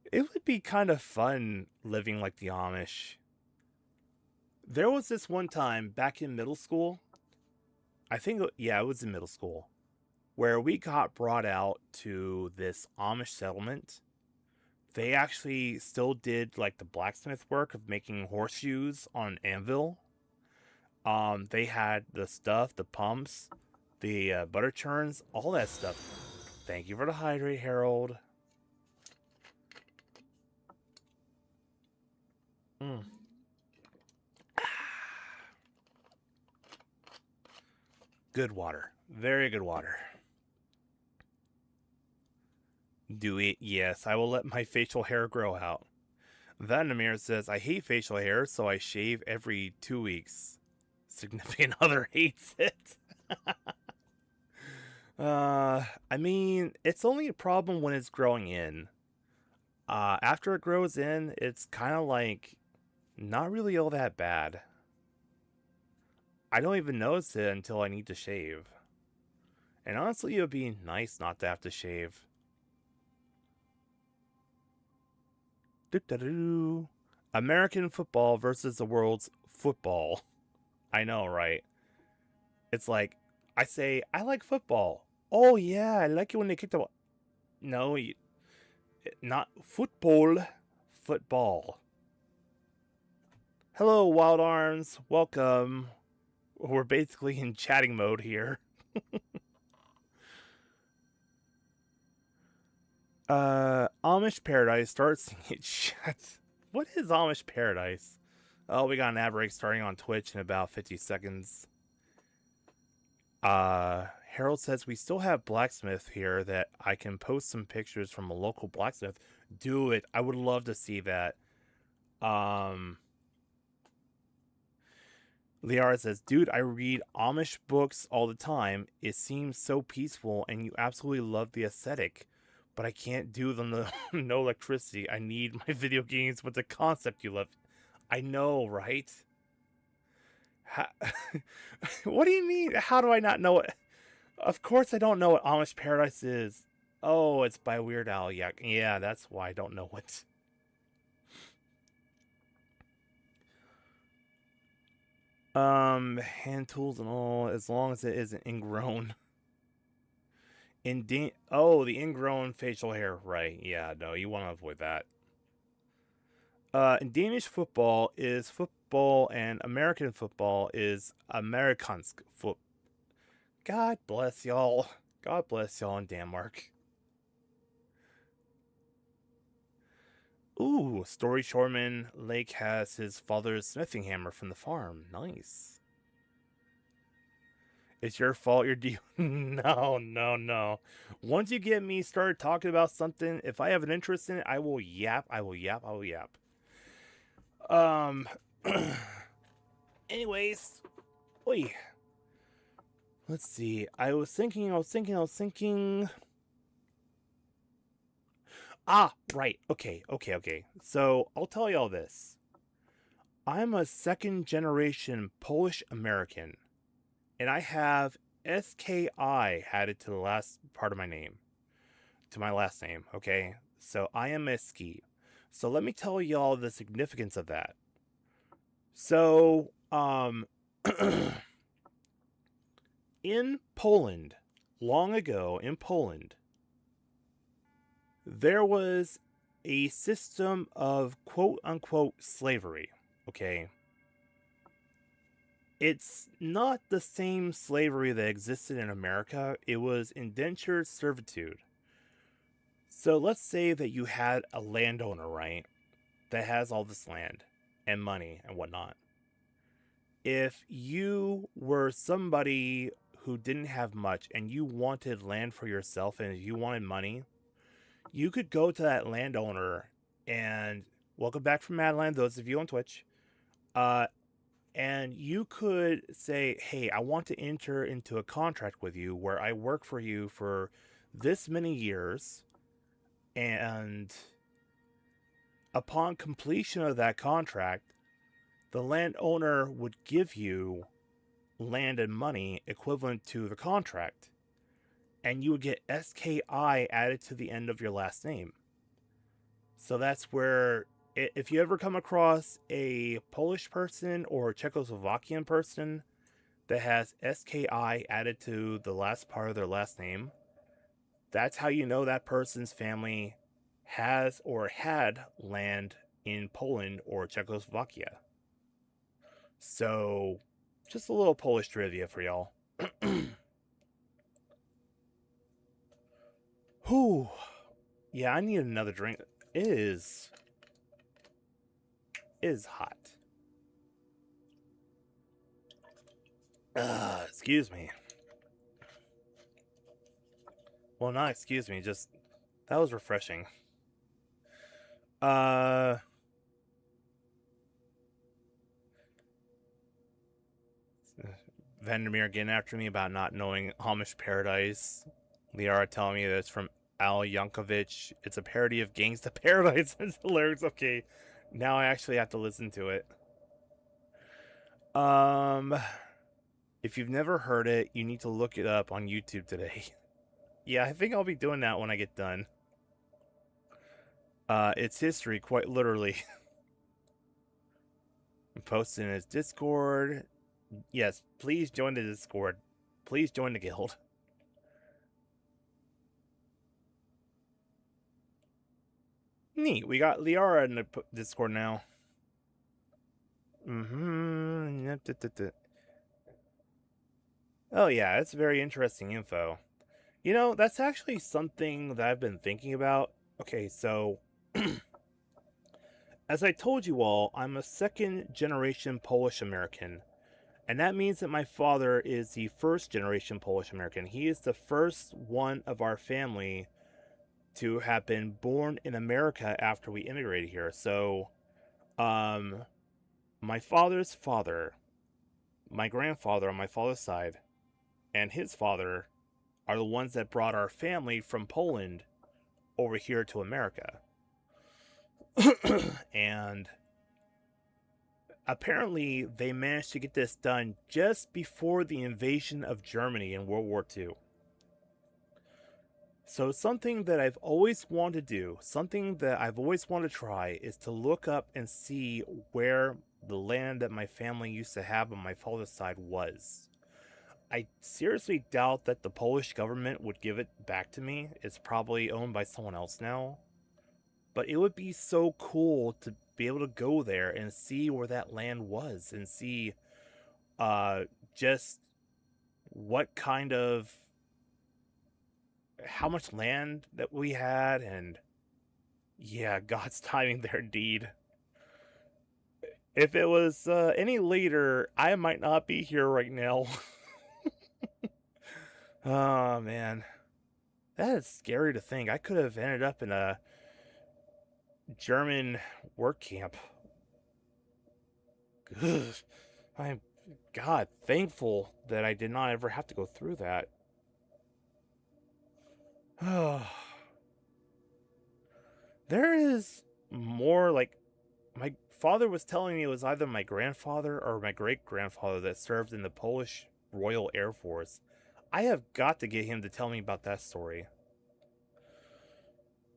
It would be kind of fun living like the Amish. There was this one time back in middle school. I think, yeah, it was in middle school, where we got brought out to this Amish settlement. They actually still did like the blacksmith work of making horseshoes on an anvil. They had the stuff, the pumps, the butter churns, all that stuff. Thank you for the hydrate, Harold. Good water. Very good water. Do it? Yes, I will let my facial hair grow out. Vandermeer says, I hate facial hair, so I shave every 2 weeks. Significant other hates it. I mean, it's only a problem when it's growing in. After it grows in, it's kind of like not really all that bad. I don't even notice it until I need to shave. And honestly, it would be nice not to have to shave. Doo-doo-doo. American football versus the world's football. I know, right? It's like, I say, I like football. Oh yeah, I like it when they kick the ball. No, not football. Football. Hello, Wild Arms. Welcome. We're basically in chatting mode here. Amish Paradise starts it shut. What is Amish Paradise? Oh, we got an ad break starting on Twitch in about 50 seconds. Harold says we still have blacksmith here that I can post some pictures from a local blacksmith. Do it. I would love to see that. Liara says, dude, I read Amish books all the time. It seems so peaceful and you absolutely love the aesthetic. But I can't do the no electricity. I need my video games with the concept you love. I know, right? What do you mean? How do I not know it? Of course I don't know what Amish Paradise is. Oh, it's by Weird Al. Yeah, that's why I don't know it. Hand tools and all, as long as it isn't ingrown. Oh, the ingrown facial hair, right? Yeah, no, you want to avoid that. In Danish football is football, and American football is Amerikansk foot. God bless y'all. God bless y'all in Denmark. Ooh, Story Shoreman Lake has his father's smithing hammer from the farm. Nice. It's your fault you're No, no, no. Once you get me started talking about something, if I have an interest in it, I will yap, I will yap, I will yap. Anyways. Oi. Let's see. I was thinking. Ah, right. Okay. So, I'll tell y'all this. I'm a second generation Polish American, and I have SKI added to the last part of my name, to my last name, okay? So, I am a ski. So, let me tell y'all the significance of that. So, in Poland, long ago in Poland, there was a system of quote-unquote slavery, okay? It's not the same slavery that existed in America. It was indentured servitude. So let's say that you had a landowner, right, that has all this land and money and whatnot. If you were somebody who didn't have much and you wanted land for yourself and you wanted money, you could go to that landowner and welcome back from Madeline, those of you on Twitch. And you could say, hey, I want to enter into a contract with you where I work for you for this many years. And upon completion of that contract, the landowner would give you land and money equivalent to the contract. And you would get SKI added to the end of your last name. So that's where, if you ever come across a Polish person or Czechoslovakian person that has SKI added to the last part of their last name, that's how you know that person's family has or had land in Poland or Czechoslovakia. So, just a little Polish trivia for y'all. Whew. Yeah, I need another drink. It is hot. Excuse me. Well, not excuse me, just that was refreshing. Vandermeer getting after me about not knowing Amish Paradise. Liara telling me that it's from Al Yankovic. It's a parody of Gangsta Paradise. It's hilarious. Okay, now I actually have to listen to it. If you've never heard it, you need to look it up on YouTube today. Yeah, I think I'll be doing that when I get done. It's history, quite literally. I'm posting in his Discord. Yes, please join the Discord. Please join the guild. Neat, we got Liara in the Discord now. Oh yeah, it's very interesting info. You know, that's actually something that I've been thinking about. Okay, so as I told you all, I'm a second generation Polish American. And that means that my father is the first generation Polish American. He is the first one of our family to have been born in America after we immigrated here. So, my father's father, my grandfather on my father's side, and his father are the ones that brought our family from Poland over here to America. And apparently they managed to get this done just before the invasion of Germany in World War II. So something that I've always wanted to do, something that I've always wanted to try, is to look up and see where the land that my family used to have on my father's side was. I seriously doubt that the Polish government would give it back to me. It's probably owned by someone else now. But it would be so cool to be able to go there and see where that land was and see just what kind of how much land that we had, and yeah, God's timing there indeed. If it was any later, I might not be here right now. Oh man, that is scary to think. I could have ended up in a German work camp. Ugh. I'm, God, thankful that I did not ever have to go through that. There is more, like, my father was telling me it was either my grandfather or my great-grandfather that served in the Polish Royal Air Force. I have got to get him to tell me about that story.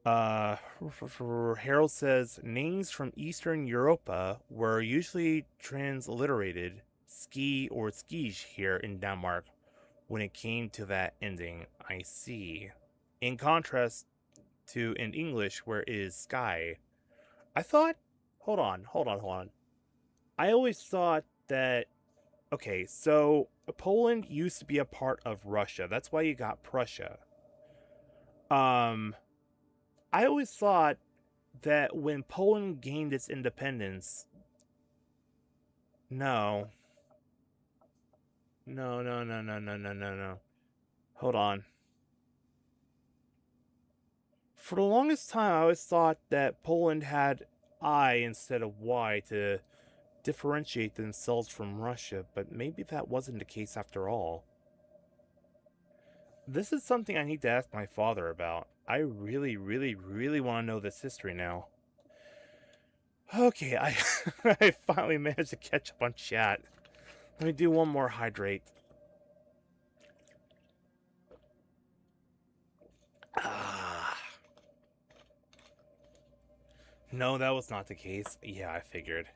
Harold says, names from Eastern Europa were usually transliterated ski or skies here in Denmark when it came to that ending. I see. In contrast to in English where it is sky. I thought, hold on. I always thought that, okay, so Poland used to be a part of Russia. That's why you got Prussia. I always thought that when Poland gained its independence, no. Hold on. For the longest time, I always thought that Poland had I instead of Y to differentiate themselves from Russia, but maybe that wasn't the case after all. This is something I need to ask my father about. I really want to know this history now. Okay, I I finally managed to catch up on chat. Let me do one more hydrate. Ah. No, that was not the case. Yeah, I figured.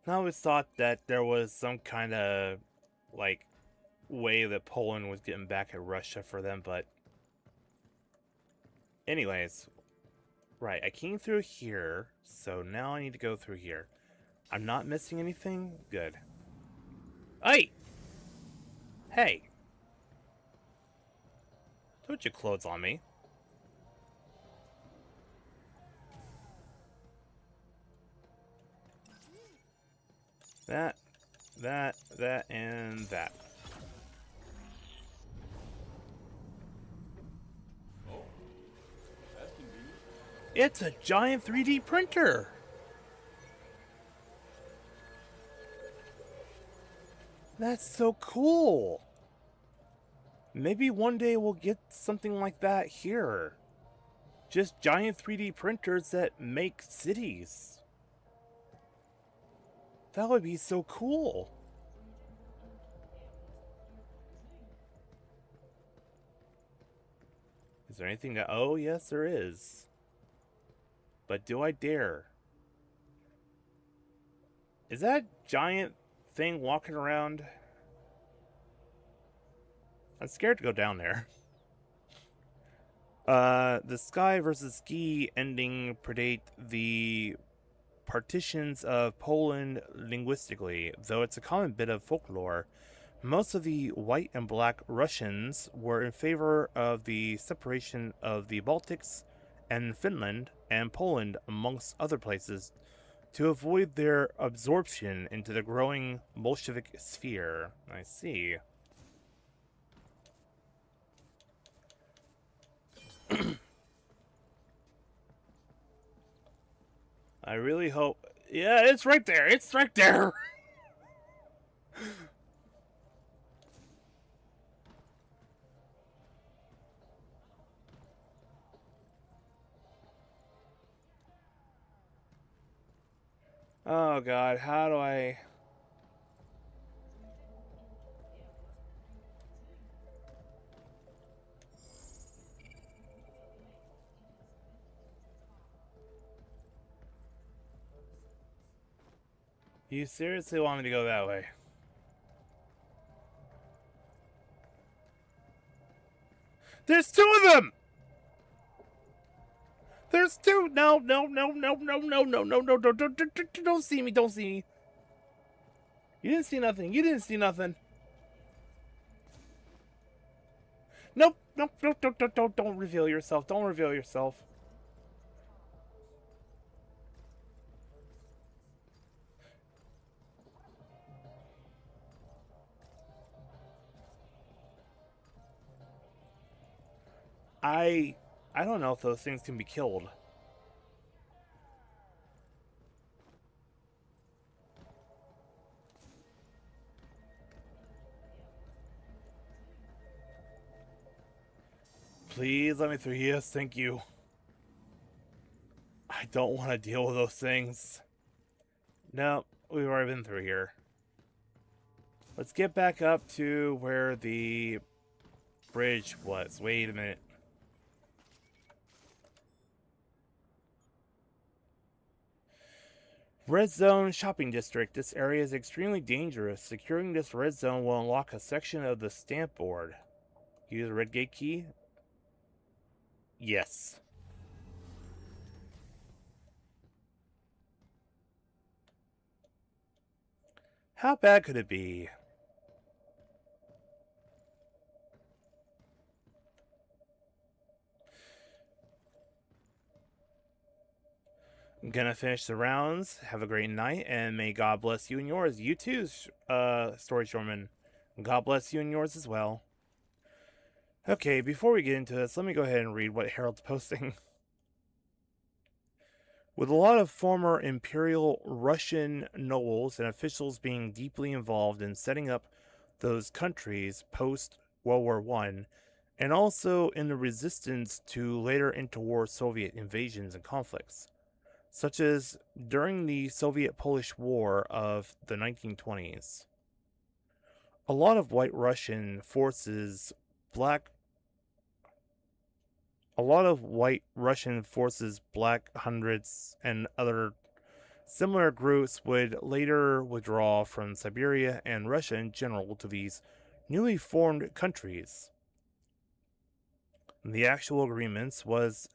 I always thought that there was some kind of, like, way that Poland was getting back at Russia for them, but... Anyways. Right, I came through here, so now I need to go through here. I'm not missing anything? Good. Hey! Hey! Don't put your clothes on me. That, and that. Oh, that's convenient. It's a giant 3D printer! That's so cool! Maybe one day we'll get something like that here. Just giant 3D printers that make cities. That would be so cool. Is there anything that... Oh, yes, there is. But do I dare? Is that giant thing walking around? I'm scared to go down there. The sky versus ski ending predate the partitions of Poland linguistically, though it's a common bit of folklore. Most of the white and black Russians were in favor of the separation of the Baltics and Finland and Poland, amongst other places, to avoid their absorption into the growing Bolshevik sphere. I see. I really hope... Yeah, it's right there! It's right there! Oh god, how do I... You seriously want me to go that way? There's two of them! There's two! No, no, no, no, no, no, no, no, no, don't see me, don't see me. You didn't see nothing, you didn't see nothing. Nope, nope, nope, don't reveal yourself, don't reveal yourself. I don't know if those things can be killed. Please let me through. Yes, thank you. I don't want to deal with those things. No, we've already been through here. Let's get back up to where the bridge was. Wait a minute. Red Zone Shopping District. This area is extremely dangerous. Securing this red zone will unlock a section of the stamp board. Use a red gate key? Yes. How bad could it be? I'm gonna finish the rounds. Have a great night, and may God bless you and yours. You too, Story Shoreman. God bless you and yours as well. Okay, before we get into this, let me go ahead and read what Harold's posting. With a lot of former Imperial Russian nobles and officials being deeply involved in setting up those countries post-World War I, and also in the resistance to later interwar Soviet invasions and conflicts, such as during the Soviet-Polish War of the 1920s. A lot of White Russian forces, Black Hundreds, and other similar groups would later withdraw from Siberia and Russia in general to these newly formed countries. The actual agreements was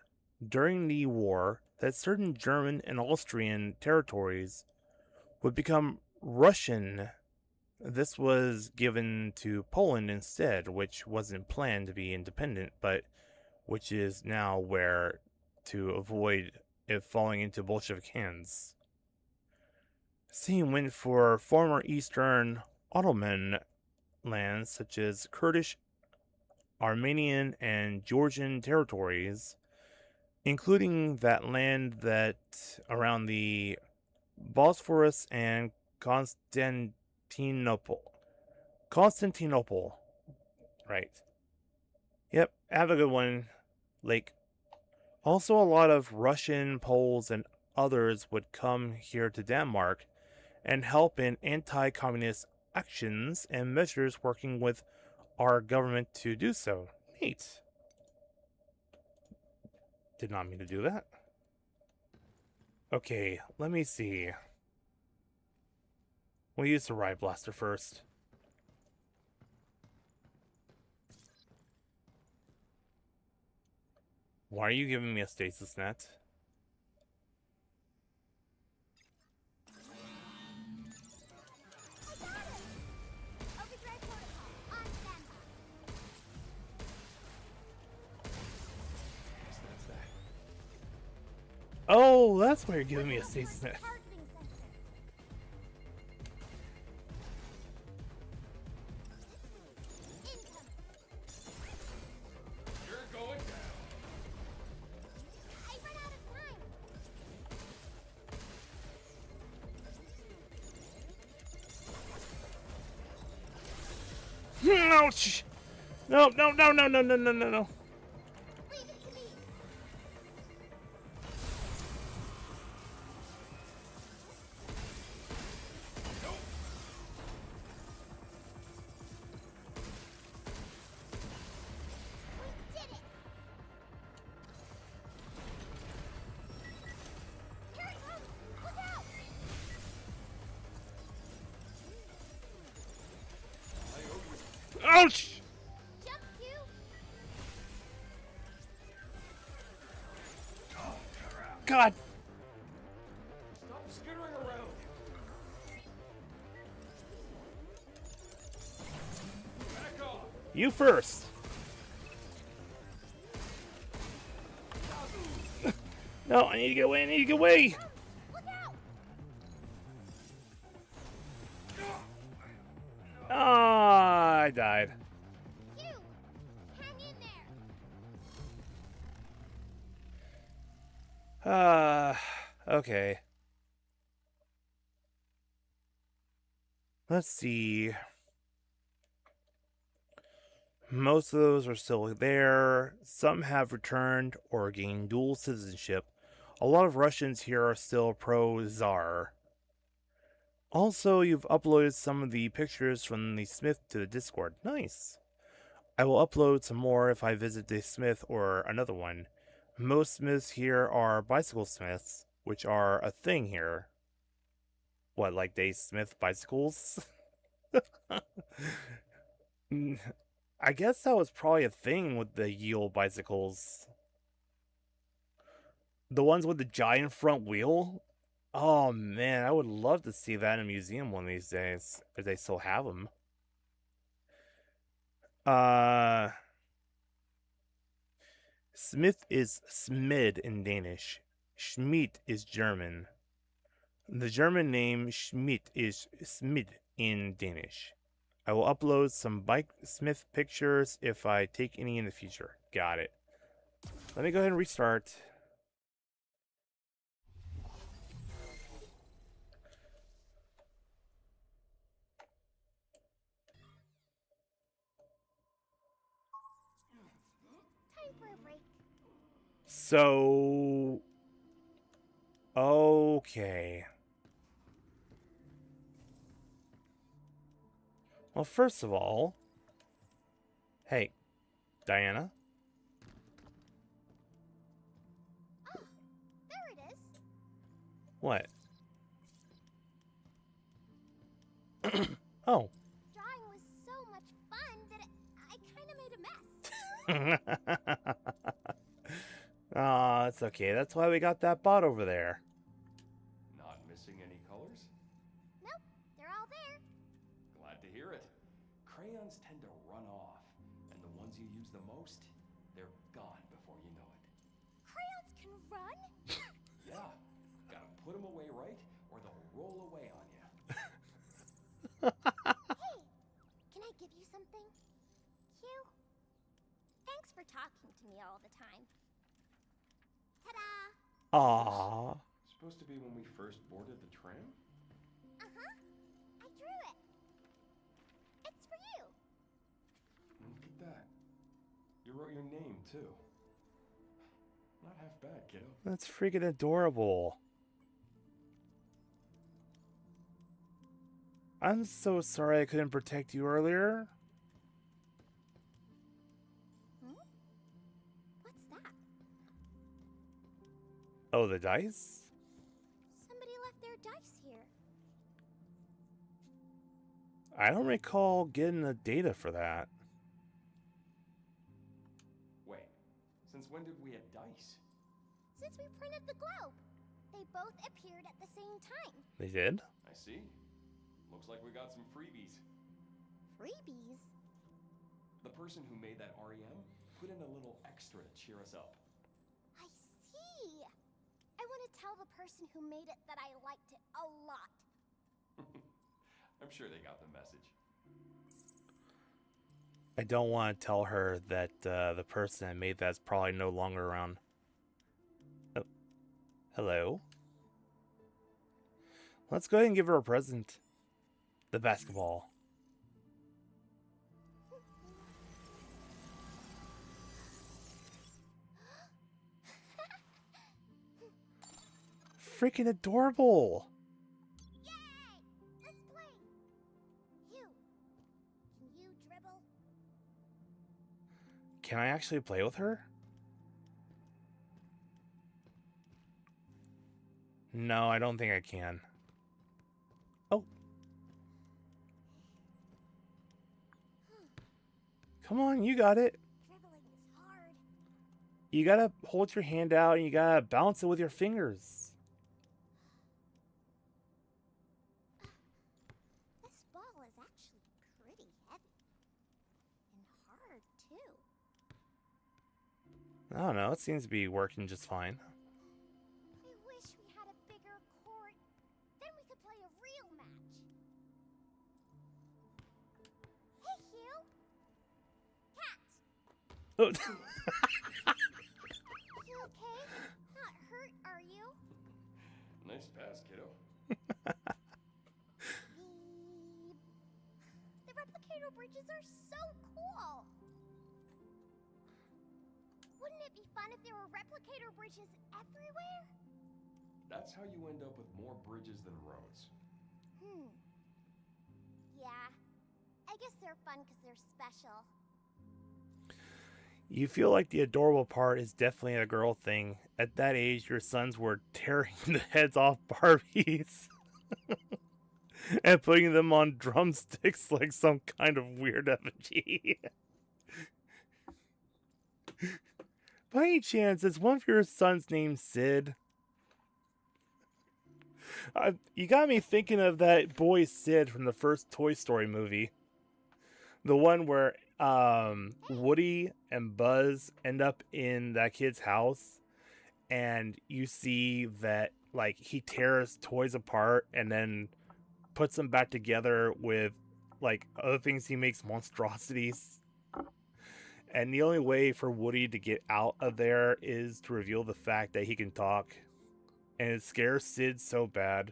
during the war that certain German and Austrian territories would become Russian. This was given to Poland instead, which wasn't planned to be independent, but which is now where to avoid it falling into Bolshevik hands. Same went for former Eastern Ottoman lands such as Kurdish, Armenian, and Georgian territories, including that land that around the Bosphorus and Constantinople. Right. Yep, have a good one, Lake. Also, a lot of Russian, Poles, and others would come here to Denmark and help in anti-communist actions and measures working with our government to do so. Neat. Did not mean to do that. Okay, let me see. We'll use the Riot Blaster first. Why are you giving me a stasis net? Overdrive protocol on standby. Oh, that's why you're giving me a stasis net. Targeting sensor. Incoming. You're going down. I run out of time. Ouch! No, no, no, no, no, no, no, no, no. Leave it to me. We did it. Here it comes. Look out. Ouch! Jump, Q. God! Stop skittering around. Back off. You first! No, I need to get away, I need to get away! Look out! Ah, I died. Q, hang in there. Okay. Let's see. Most of those are still there. Some have returned or gained dual citizenship. A lot of Russians here are still pro-Tsar. Also, you've uploaded some of the pictures from the Smith to the Discord. Nice. I will upload some more if I visit the Smith or another one. Most Smiths here are bicycle Smiths, which are a thing here. What, like they Smith bicycles? I guess that was probably a thing with the Yule bicycles. The ones with the giant front wheel? Oh man, I would love to see that in a museum one of these days, if they still have them. Smith is Smid in Danish. Schmidt is German. The German name Schmidt is Smid in Danish. I will upload some bike Smith pictures if I take any in the future. Got it. Let me go ahead and restart. Time for a break. So... Okay. Well, first of all... Hey, Diana? Oh, there it is. What? Oh. Drawing was so much fun that I kind of made a mess. Aw, it's okay. That's why we got that bot over there. Not missing any colors? Nope, they're all there. Glad to hear it. Crayons tend to run off, and the ones you use the most, they're gone before you know it. Crayons can run? Yeah, gotta put them away right, or they'll roll away on you. Hey, can I give you something? Q? Thanks for talking to me all the time. Ta-da! Aw. Supposed to be when we first boarded the tram? Uh-huh. I drew it. It's for you. Look at that. You wrote your name, too. Not half bad, kiddo. That's freaking adorable. I'm so sorry I couldn't protect you earlier. What's that? Oh, the dice? Somebody left their dice here. I don't recall getting the data for that. Wait, since when did we have dice? Since we printed the globe. They both appeared at the same time. They did? I see. Looks like we got some freebies. Freebies? The person who made that REM put in a little extra to cheer us up. I see. I want to tell the person who made it that I liked it a lot. I'm sure they got the message. I don't want to tell her that the person that made that's probably no longer around. Oh. Hello? Let's go ahead and give her a present. The basketball. Freaking adorable! Yay! Let's play. You. Can you dribble? Can I actually play with her? No, I don't think I can. Oh. Come on, you got it. Dribbling is hard. You gotta hold your hand out and you gotta bounce it with your fingers. This ball is actually pretty heavy. And hard, too. I don't know, it seems to be working just fine. I wish we had a bigger court. Then we could play a real match. Hey, Hugh! Cat! Oh. You okay? Not hurt, are you? Nice pass, kiddo. The replicator bridges are so cool! Wouldn't it be fun if there were replicator bridges everywhere? That's how you end up with more bridges than roads. Yeah. I guess they're fun because they're special. You feel like the adorable part is definitely a girl thing. At that age, your sons were tearing the heads off Barbies and putting them on drumsticks like some kind of weird effigy. By any chance, is one of your sons named Sid? You got me thinking of that boy Sid from the first Toy Story movie. The one where Woody and Buzz end up in that kid's house, and you see that like he tears toys apart and then puts them back together with like other things. He makes monstrosities, and the only way for Woody to get out of there is to reveal the fact that he can talk, and it scares Sid so bad.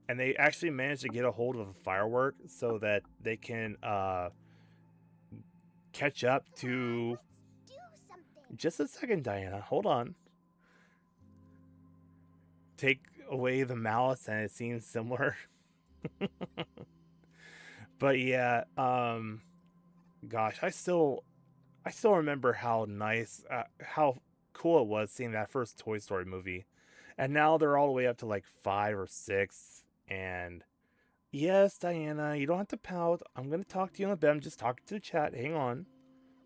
And they actually managed to get a hold of a firework so that they can catch up to... Let's do something. Just a second, Diana. Hold on. Take away the malice and it seems similar. But yeah, gosh, I still remember how nice, how cool it was seeing that first Toy Story movie. And now they're all the way up to like 5 or 6. And yes, Diana, you don't have to pout. I'm going to talk to you in a bit. I'm just talking to the chat. Hang on.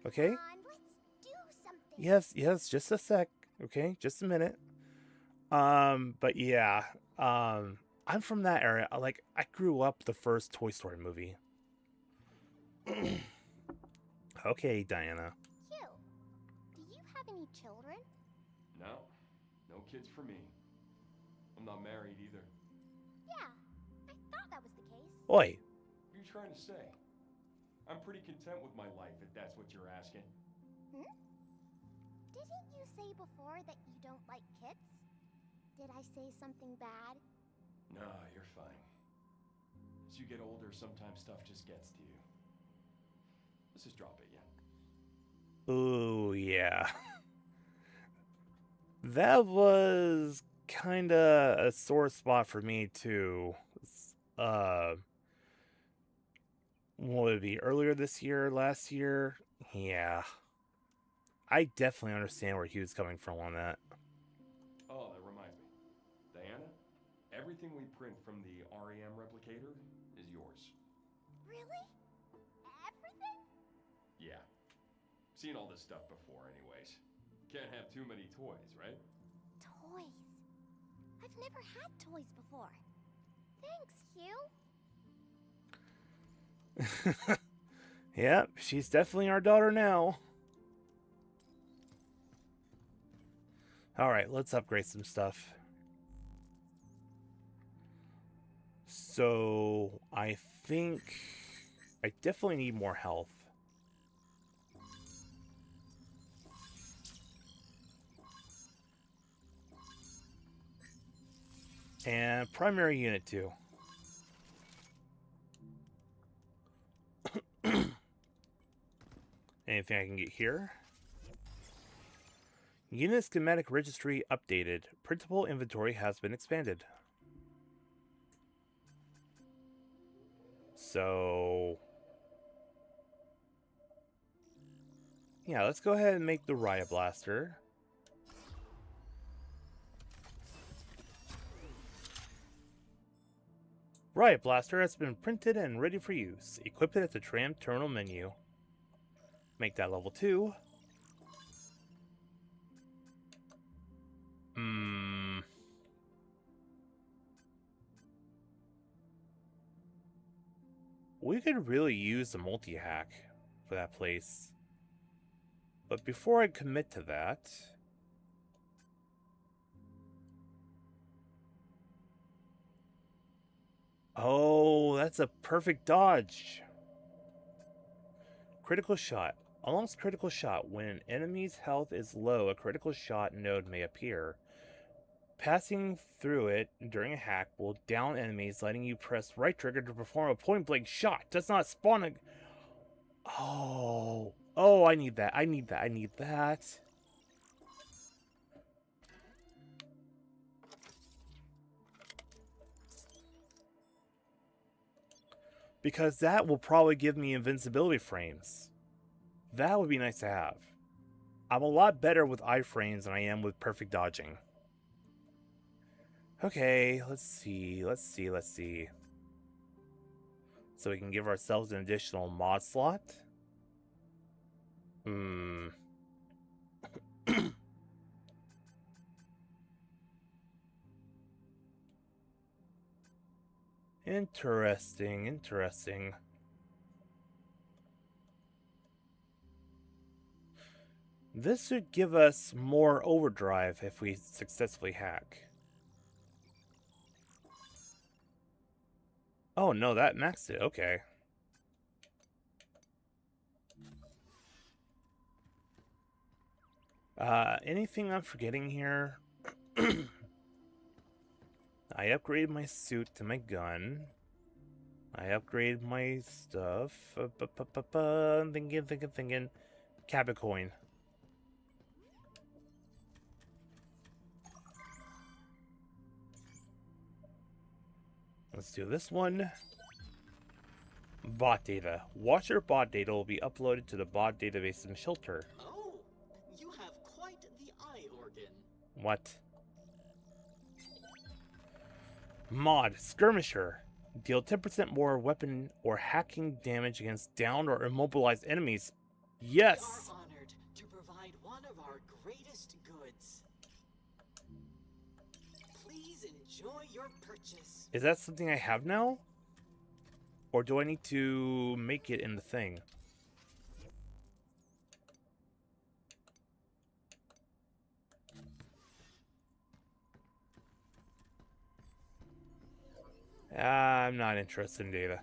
Okay? Come on, let's do something. Yes, just a sec. Okay? Just a minute. But yeah, I'm from that area. Like, I grew up the first Toy Story movie. Okay, Diana. Hugh, do you have any children? No, no kids for me. I'm not married either. Yeah, I thought that was the case. Oi. What are you trying to say? I'm pretty content with my life, if that's what you're asking. Didn't you say before that you don't like kids? Did I say something bad? No, you're fine. As you get older, sometimes stuff just gets to you. Let's just drop it, yeah? Ooh, yeah. That was kind of a sore spot for me, too. What would it be? Earlier this year, last year? Yeah. I definitely understand where he was coming from on that. Oh, that reminds me. Diana, everything we print from the REM replicator is yours. Really? Everything? Yeah. Seen all this stuff before anyways. Can't have too many toys, right? Toys. I've never had toys before. Thanks, Hugh. Yep, she's definitely our daughter now. Alright, let's upgrade some stuff. So, I think I definitely need more health. And primary unit too. Anything I can get here? Unit schematic registry updated. Printable inventory has been expanded. So... yeah, let's go ahead and make the Riot Blaster. Riot Blaster has been printed and ready for use. Equip it at the tram terminal menu. Make that level 2. We could really use the multi-hack for that place. But before I commit to that... Oh, that's a perfect dodge. Critical shot. Almost critical shot. When an enemy's health is low, a critical shot node may appear. Passing through it during a hack will down enemies, letting you press right trigger to perform a point-blank shot. Does not spawn a... Oh. Oh, I need that. I need that. I need that. Because that will probably give me invincibility frames. That would be nice to have. I'm a lot better with iframes than I am with perfect dodging. Okay, let's see. So we can give ourselves an additional mod slot. Interesting. This should give us more overdrive if we successfully hack. Oh no, that maxed it. Okay. Anything I'm forgetting here? I upgraded my suit to my gun. I upgraded my stuff. I'm thinking. Capricorn. Let's do this one. Bot data. Watcher bot data will be uploaded to the bot database in Shelter. Oh, you have quite the eye organ. What? Mod Skirmisher. Deal 10% more weapon or hacking damage against downed or immobilized enemies. Yes! We are honored to provide one of our greatest goods. Please enjoy your purchase. Is that something I have now? Or do I need to make it in the thing? I'm not interested in data.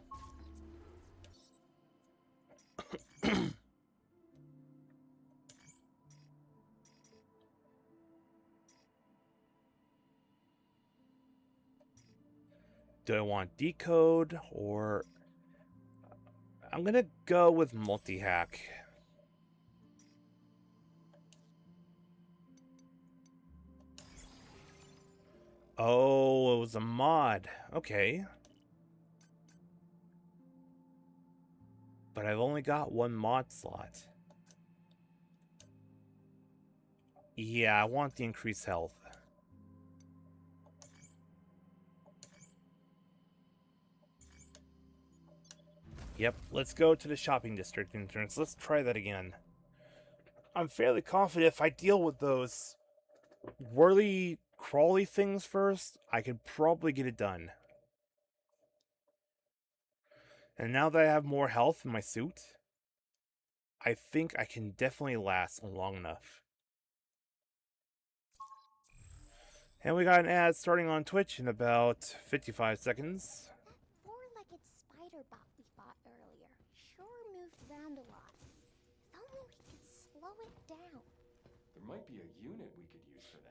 Do I want decode or... I'm gonna go with multi-hack. Oh, it was a mod. Okay. But I've only got one mod slot. Yeah, I want the increased health. Yep, let's go to the shopping district entrance. Let's try that again. I'm fairly confident if I deal with those whirly crawly things first, I could probably get it done. And now that I have more health in my suit, I think I can definitely last long enough. And we got an ad starting on Twitch in about 55 seconds. That four-legged spider bot we fought earlier sure moved around a lot. If only we could slow it down. There might be a unit we could use for that.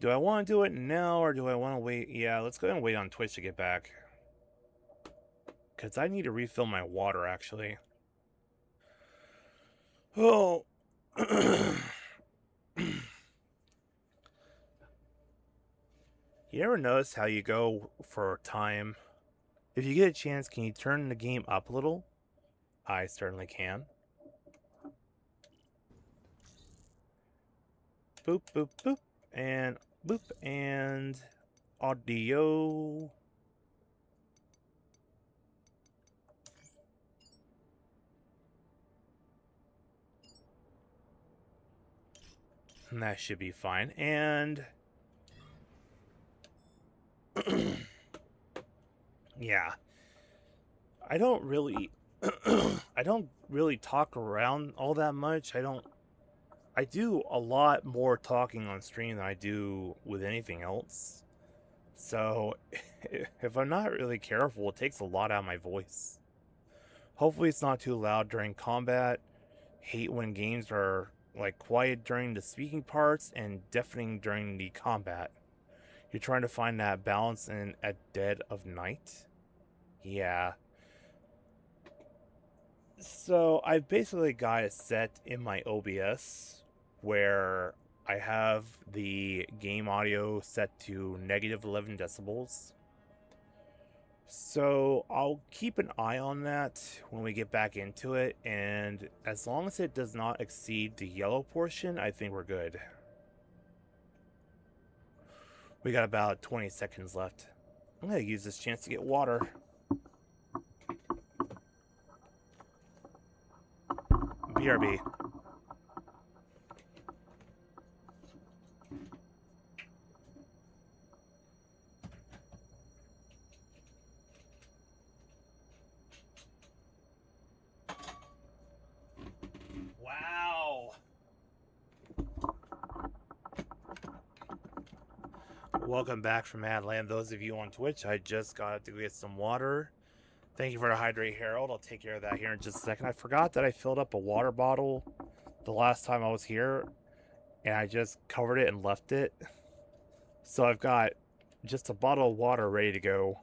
Do I want to do it now or do I want to wait? Yeah, let's go ahead and wait on Twitch to get back. Because I need to refill my water, actually. Oh. You ever notice how you go for time? If you get a chance, can you turn the game up a little? I certainly can. boop, boop, boop, and boop, and audio. And that should be fine. And yeah, I don't really talk around all that much. I do a lot more talking on stream than I do with anything else. So if I'm not really careful, it takes a lot out of my voice. Hopefully it's not too loud during combat. Hate when games are like quiet during the speaking parts and deafening during the combat. You're trying to find that balance in at dead of night. Yeah. So I've basically got it set in my OBS where I have the game audio set to -11 decibels. So I'll keep an eye on that when we get back into it, and as long as it does not exceed the yellow portion, I think we're good. We got about 20 seconds left. I'm gonna use this chance to get water. BRB. Wow. Welcome back from Madland. Those of you on Twitch, I just got to get some water. Thank you for the hydrate, Harold. I'll take care of that here in just a second. I forgot that I filled up a water bottle the last time I was here, and I just covered it and left it. So I've got just a bottle of water ready to go.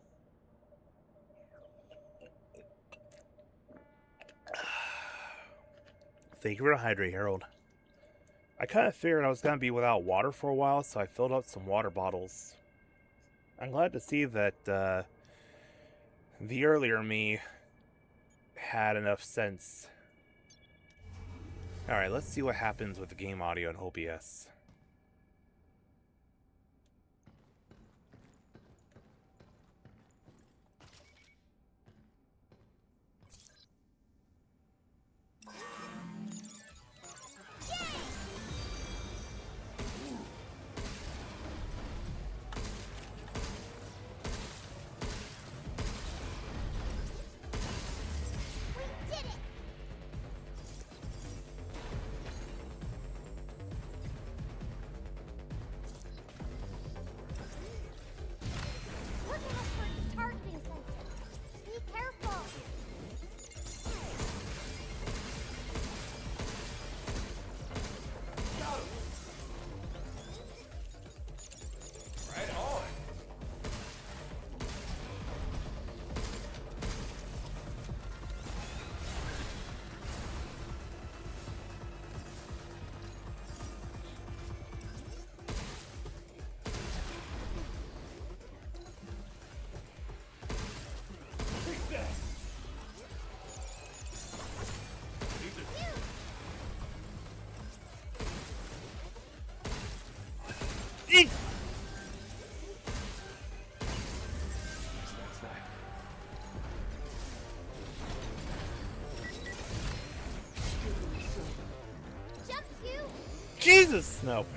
Thank you for the hydrate, Harold. I kind of figured I was going to be without water for a while, so I filled up some water bottles. I'm glad to see that the earlier me had enough sense. Alright, let's see what happens with the game audio in OBS. Jesus! Nope.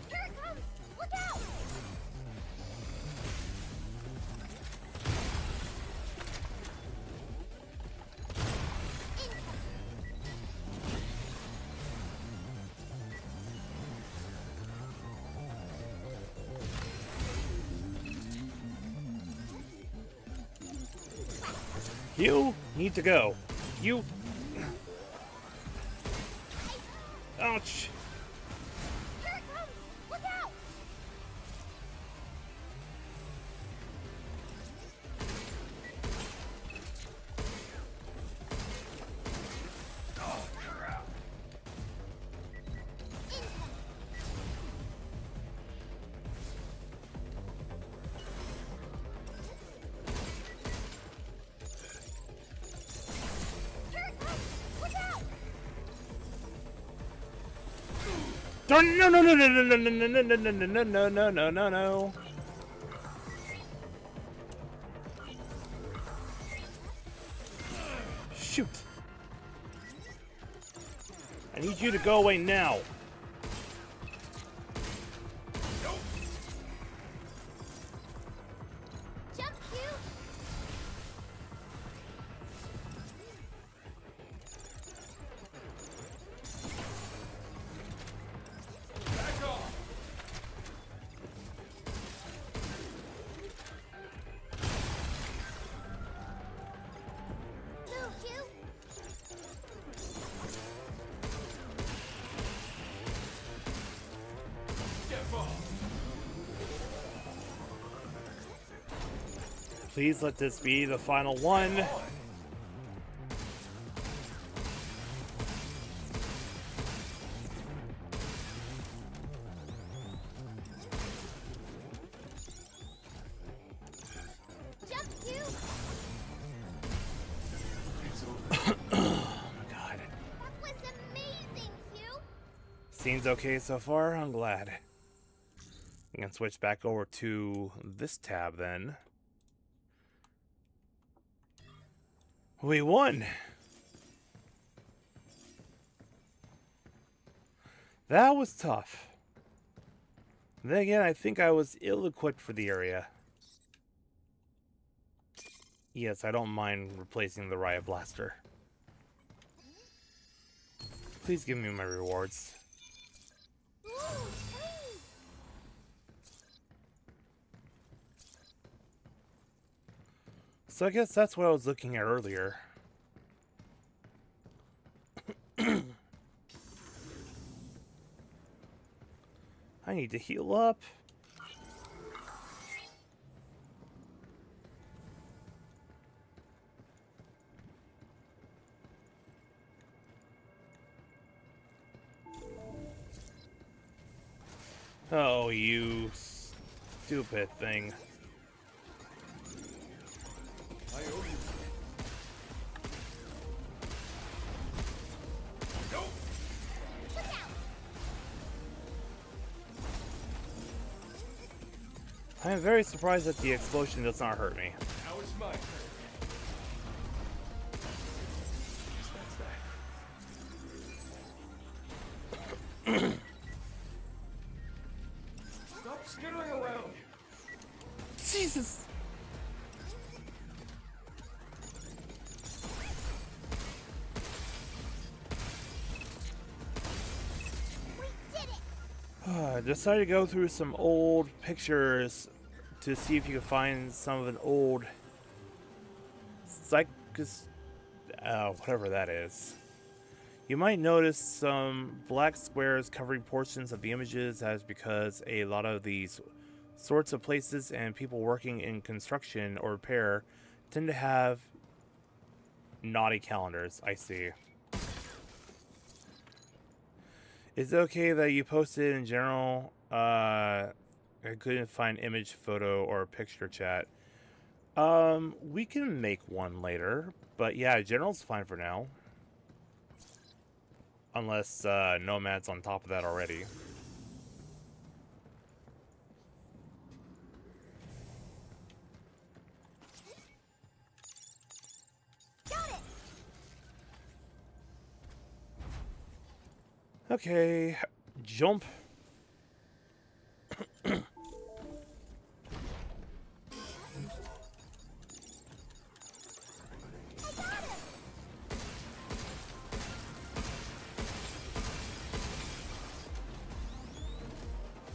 Here it comes! Look out! You need to go. You... Ouch. Here it comes! Look out! Oh, crap. Darn! No! No! No! No! No! No! No! No! No! No! No! No! No! No! No! No! Shoot! I need you to go away now. Jump, Q! Back off! Move, Q! Step off! Please let this be the final one. Jump, Q! It's over. God. That was amazing, Q! Seems okay so far. I'm glad. I can switch back over to this tab then. We won! That was tough. Then again, I think I was ill-equipped for the area. Yes, I don't mind replacing the Riot Blaster. Please give me my rewards. Ooh, hey! So I guess that's what I was looking at earlier. I need to heal up. Oh, you stupid thing. I owe you. Nope. Look out! I am very surprised that the explosion does not hurt me. Now it's my turn. That's that. Stop skittering around. Jesus! We did it! I decided to go through some old pictures to see if you could find some of an old whatever that is. You might notice some black squares covering portions of the images. That is because a lot of these sorts of places and people working in construction or repair tend to have naughty calendars. I see. Is it okay that you posted in general? I couldn't find image, photo, or picture chat. We can make one later, but yeah, general's fine for now. Unless Nomad's on top of that already. Got it! Okay, jump.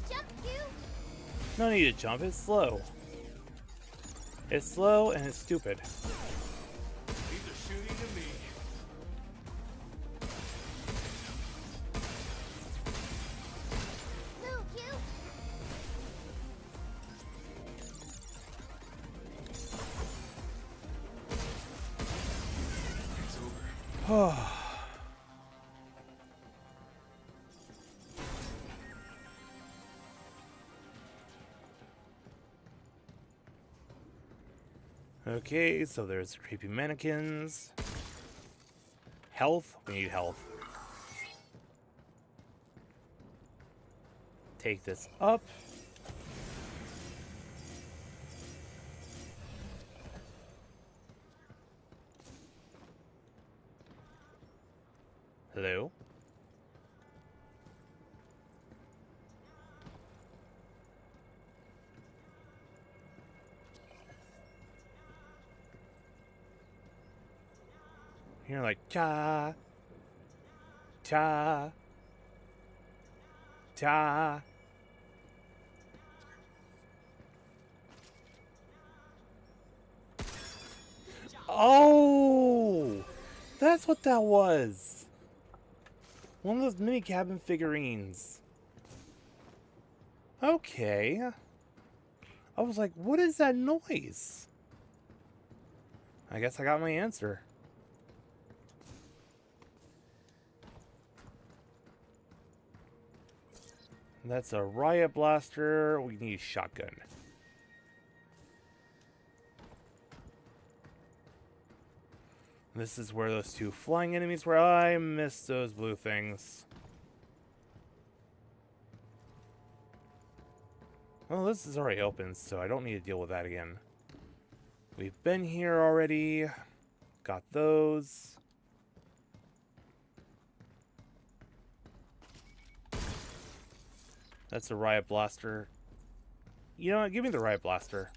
Jump, Q! No need to jump, it's slow. It's slow and it's stupid. These are shooting to me. Move, Q! It's over. Okay, so there's creepy mannequins. Health? We need health. take this up. Hello? You're like, cha, cha, cha. Oh, that's what that was. One of those mini cabin figurines. Okay. I was like, what is that noise? I guess I got my answer. That's a riot blaster. We need a shotgun. This is where those two flying enemies were. I missed those blue things. Well, this is already open, so I don't need to deal with that again. We've been here already. Got those. That's a riot blaster. You know what? Give me the riot blaster.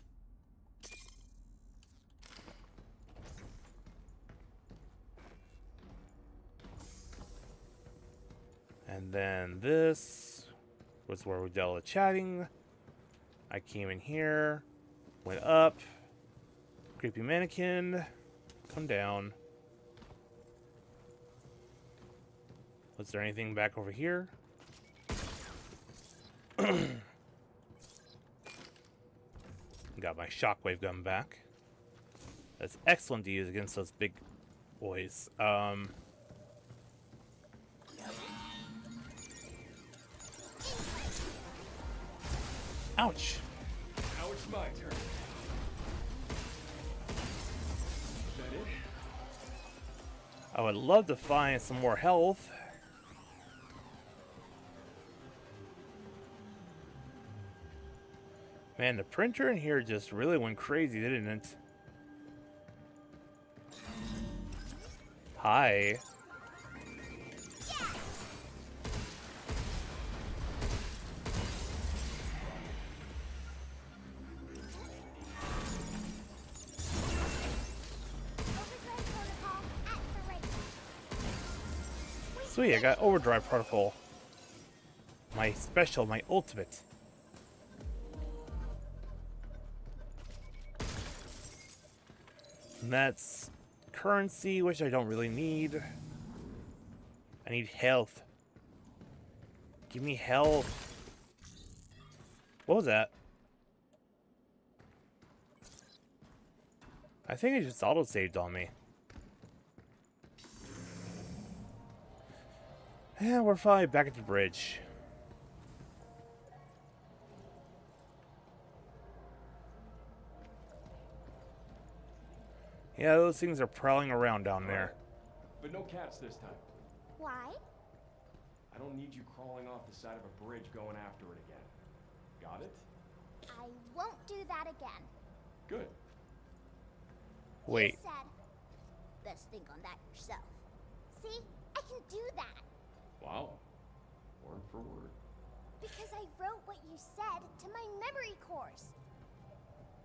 And then this was where we dealt with chatting. I came in here, went up. Creepy mannequin, come down. Was there anything back over here? Got my shockwave gun back. That's excellent to use against those big boys. Ouch. Now it's my turn. Is that it? I would love to find some more health. Man, the printer in here just really went crazy, didn't it? Hi. Sweet, I got overdrive protocol. My special, my ultimate. And that's currency, which I don't really need. I need health. Give me health. What was that? I think it just auto-saved on me. Yeah, we're finally back at the bridge. Yeah, those things are prowling around down there. But no cats this time. Why? I don't need you crawling off the side of a bridge going after it again. Got it? I won't do that again. Good. Wait. You said, best think on that yourself. See? I can do that. Wow. Word for word. Because I wrote what you said to my memory course.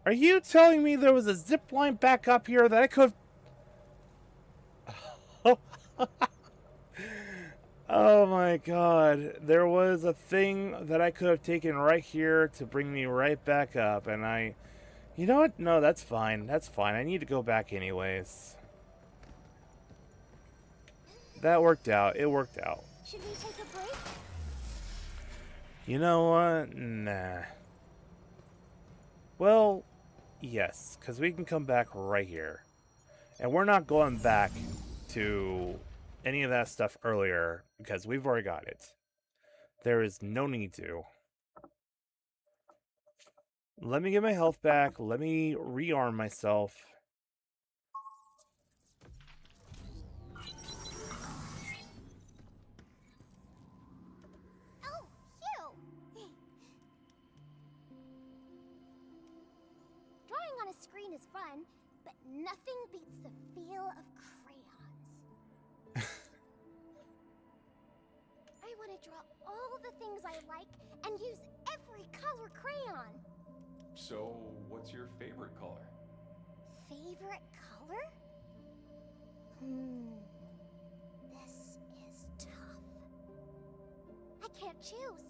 Are you telling me there was a zip line back up here that I could... Oh my god. There was a thing that I could have taken right here to bring me right back up, and I... You know what? No, that's fine. That's fine. I need to go back anyways. That worked out. It worked out. Should we take a break? You know what? Nah. Well, yes, because we can come back right here. And we're not going back to any of that stuff earlier, because we've already got it. There is no need to. Let me get my health back. Let me rearm myself. Oh, Hugh! on a screen is fun, but nothing beats the feel of crayons. I want to draw all the things I like and use every color crayon. So, what's your favorite color? Favorite color? This is tough. I can't choose.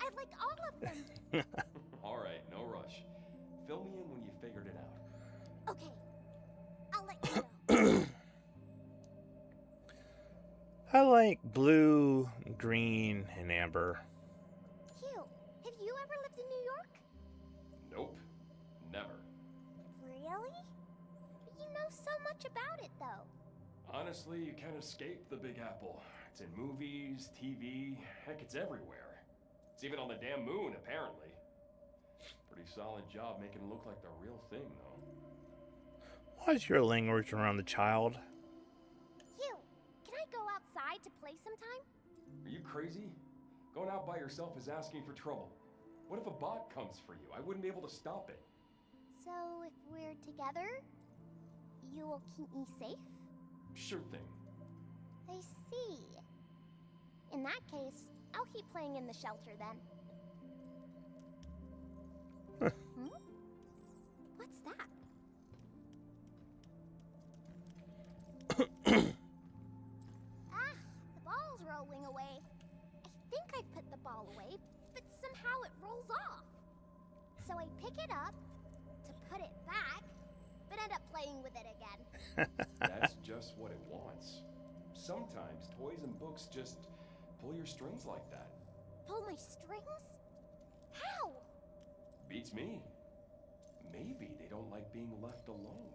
I like all of them. All right, no rush. Fill me in when you figured it out. Okay, I'll let you know. I like blue, green, and amber. Hugh, have you ever lived in New York? Nope. Never. Really? But you know so much about it, though. Honestly, you can't escape the Big Apple. It's in movies, TV, heck, it's everywhere. It's even on the damn moon, apparently. Pretty solid job making it look like the real thing, though. What's your language around the child? Hugh, can I go outside to play sometime? Are you crazy? Going out by yourself is asking for trouble. What if a bot comes for you? I wouldn't be able to stop it. So if we're together, you will keep me safe? Sure thing. I see. In that case, I'll keep playing in the shelter then. What's that? The ball's rolling away. I think I put the ball away, but somehow it rolls off. So I pick it up to put it back, but end up playing with it again. That's just what it wants. Sometimes toys and books just pull your strings like that. Pull my strings? How? Beats me. Maybe they don't like being left alone.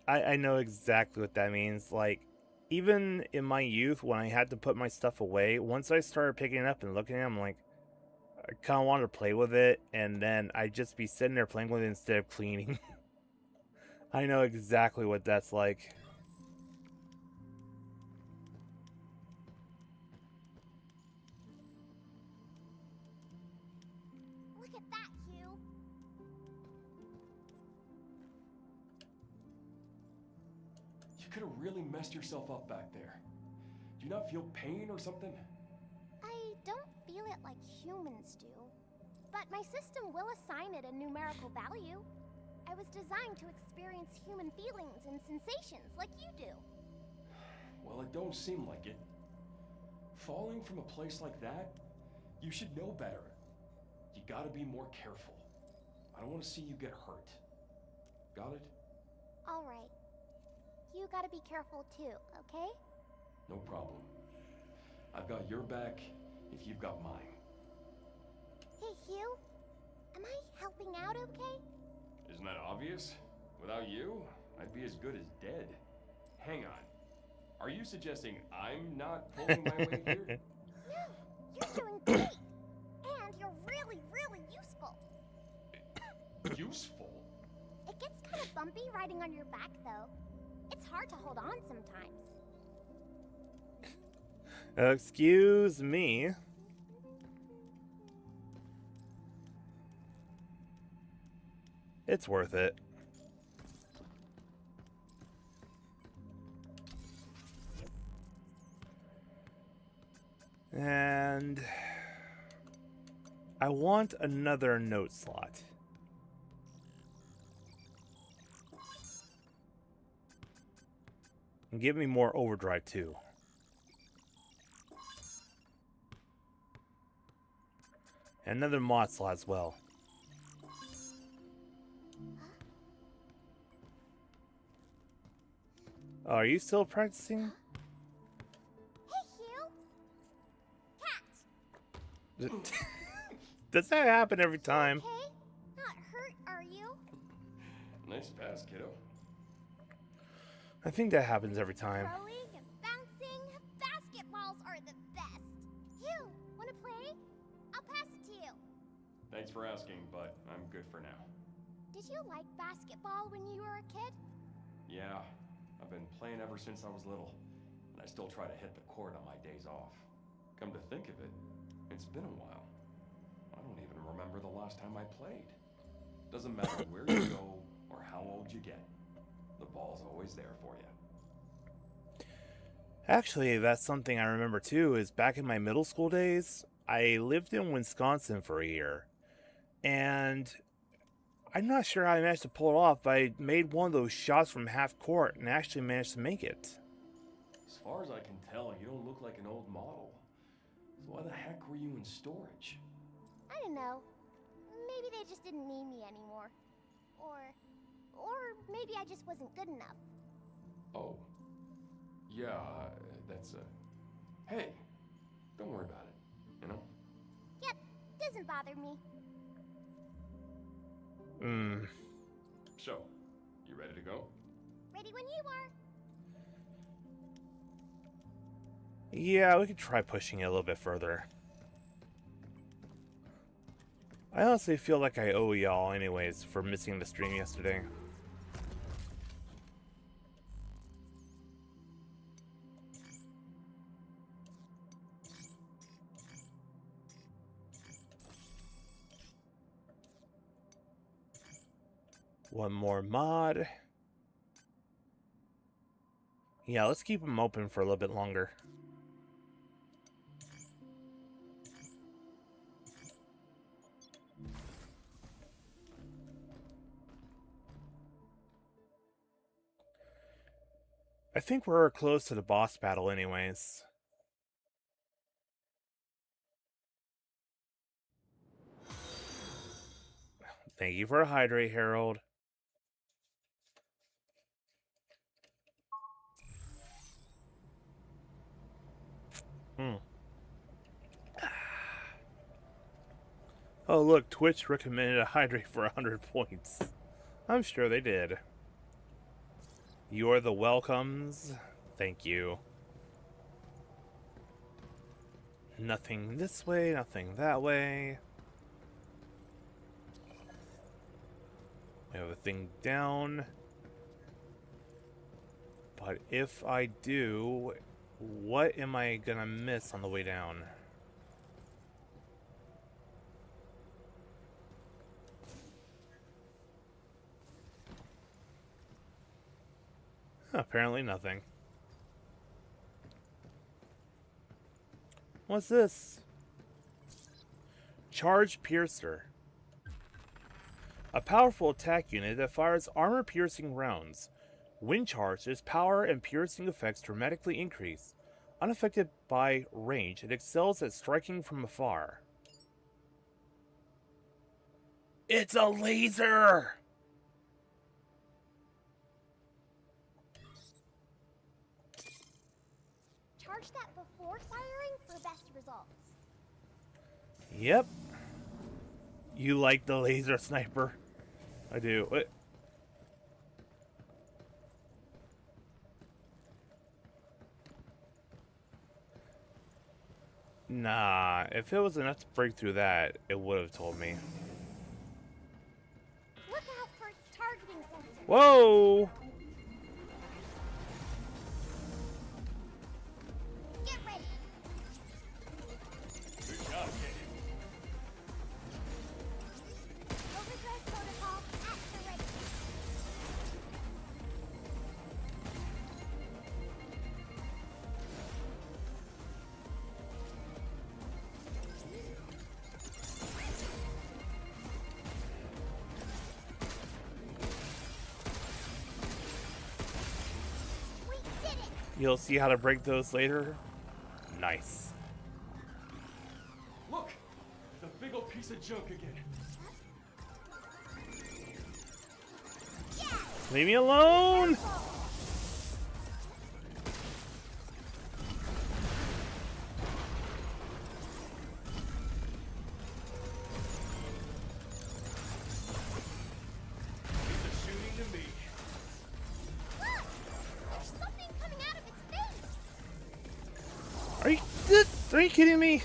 I know exactly what that means. Like, even in my youth, when I had to put my stuff away, once I started picking it up and looking at it, I'm like, I kind of wanted to play with it, and then I'd just be sitting there playing with it instead of cleaning. I know exactly what that's like. Look at that, Hugh. You could have really messed yourself up back there. Do you not feel pain or something? I don't feel it like humans do, but my system will assign it a numerical value. I was designed to experience human feelings and sensations like you do. Well, it don't seem like it. Falling from a place like that, you should know better. You gotta be more careful. I don't want to see you get hurt. Got it? All right. You gotta be careful too, okay? No problem. I've got your back if you've got mine. Hey, Hugh. Am I helping out okay? Isn't that obvious? Without you, I'd be as good as dead. Hang on. Are you suggesting I'm not pulling my weight here? No, you're doing great. And you're really, really useful. Useful? It gets kind of bumpy riding on your back, though. It's hard to hold on sometimes. Excuse me. It's worth it. And I want another note slot. And give me more overdrive too. And another mod slot as well. Oh, are you still practicing? Hey, Hugh. Cat. Does that happen every time? Okay? Not hurt, are you? Nice pass, kiddo. I think that happens every time. Throwing and bouncing. Basketballs are the best. Hugh, wanna play? I'll pass it to you. Thanks for asking, but I'm good for now. Did you like basketball when you were a kid? Yeah, I've been playing ever since I was little, and I still try to hit the court on my days off. Come to think of it, it's been a while. last time I played. Doesn't matter where you go or how old you get. The ball's always there for you. Actually, that's something I remember too, is back in my middle school days, I lived in Wisconsin for a year. And I'm not sure how I managed to pull it off, but I made one of those shots from half court and actually managed to make it. As far as I can tell, you don't look like an old model. So why the heck were you in storage? I don't know. Maybe they just didn't need me anymore. Or maybe I just wasn't good enough. Oh. Yeah, that's Hey, don't worry about it, you know? Yep, doesn't bother me. So, you ready to go? Ready when you are. Yeah, we could try pushing it a little bit further. I honestly feel like I owe y'all anyways for missing the stream yesterday. One more mod. Yeah, let's keep them open for a little bit longer. I think we're close to the boss battle anyways. Thank you for a hydrate, Harold. Oh look, Twitch recommended a hydrate for 100 points. I'm sure they did. You're the welcomes. Thank you. Nothing this way, nothing that way. We have a thing down. But if I do, what am I gonna miss on the way down? Apparently nothing. What's this? Charge Piercer. A powerful attack unit that fires armor-piercing rounds. When charged, its power and piercing effects dramatically increase. Unaffected by range, it excels at striking from afar. It's a laser! Charge that before firing for best results. Yep. You like the laser sniper? I do. What? Nah, if it was enough to break through that, it would have told me. Look out for its targeting sensor. Whoa! Get ready. Good job, kid. Overdrive protocol at the ready. We did it. You'll see how to break those later. Nice. Look! The big old piece of junk again. Leave me alone! Piece of shooting to me. Look! There's something coming out of its face. Are you kidding me?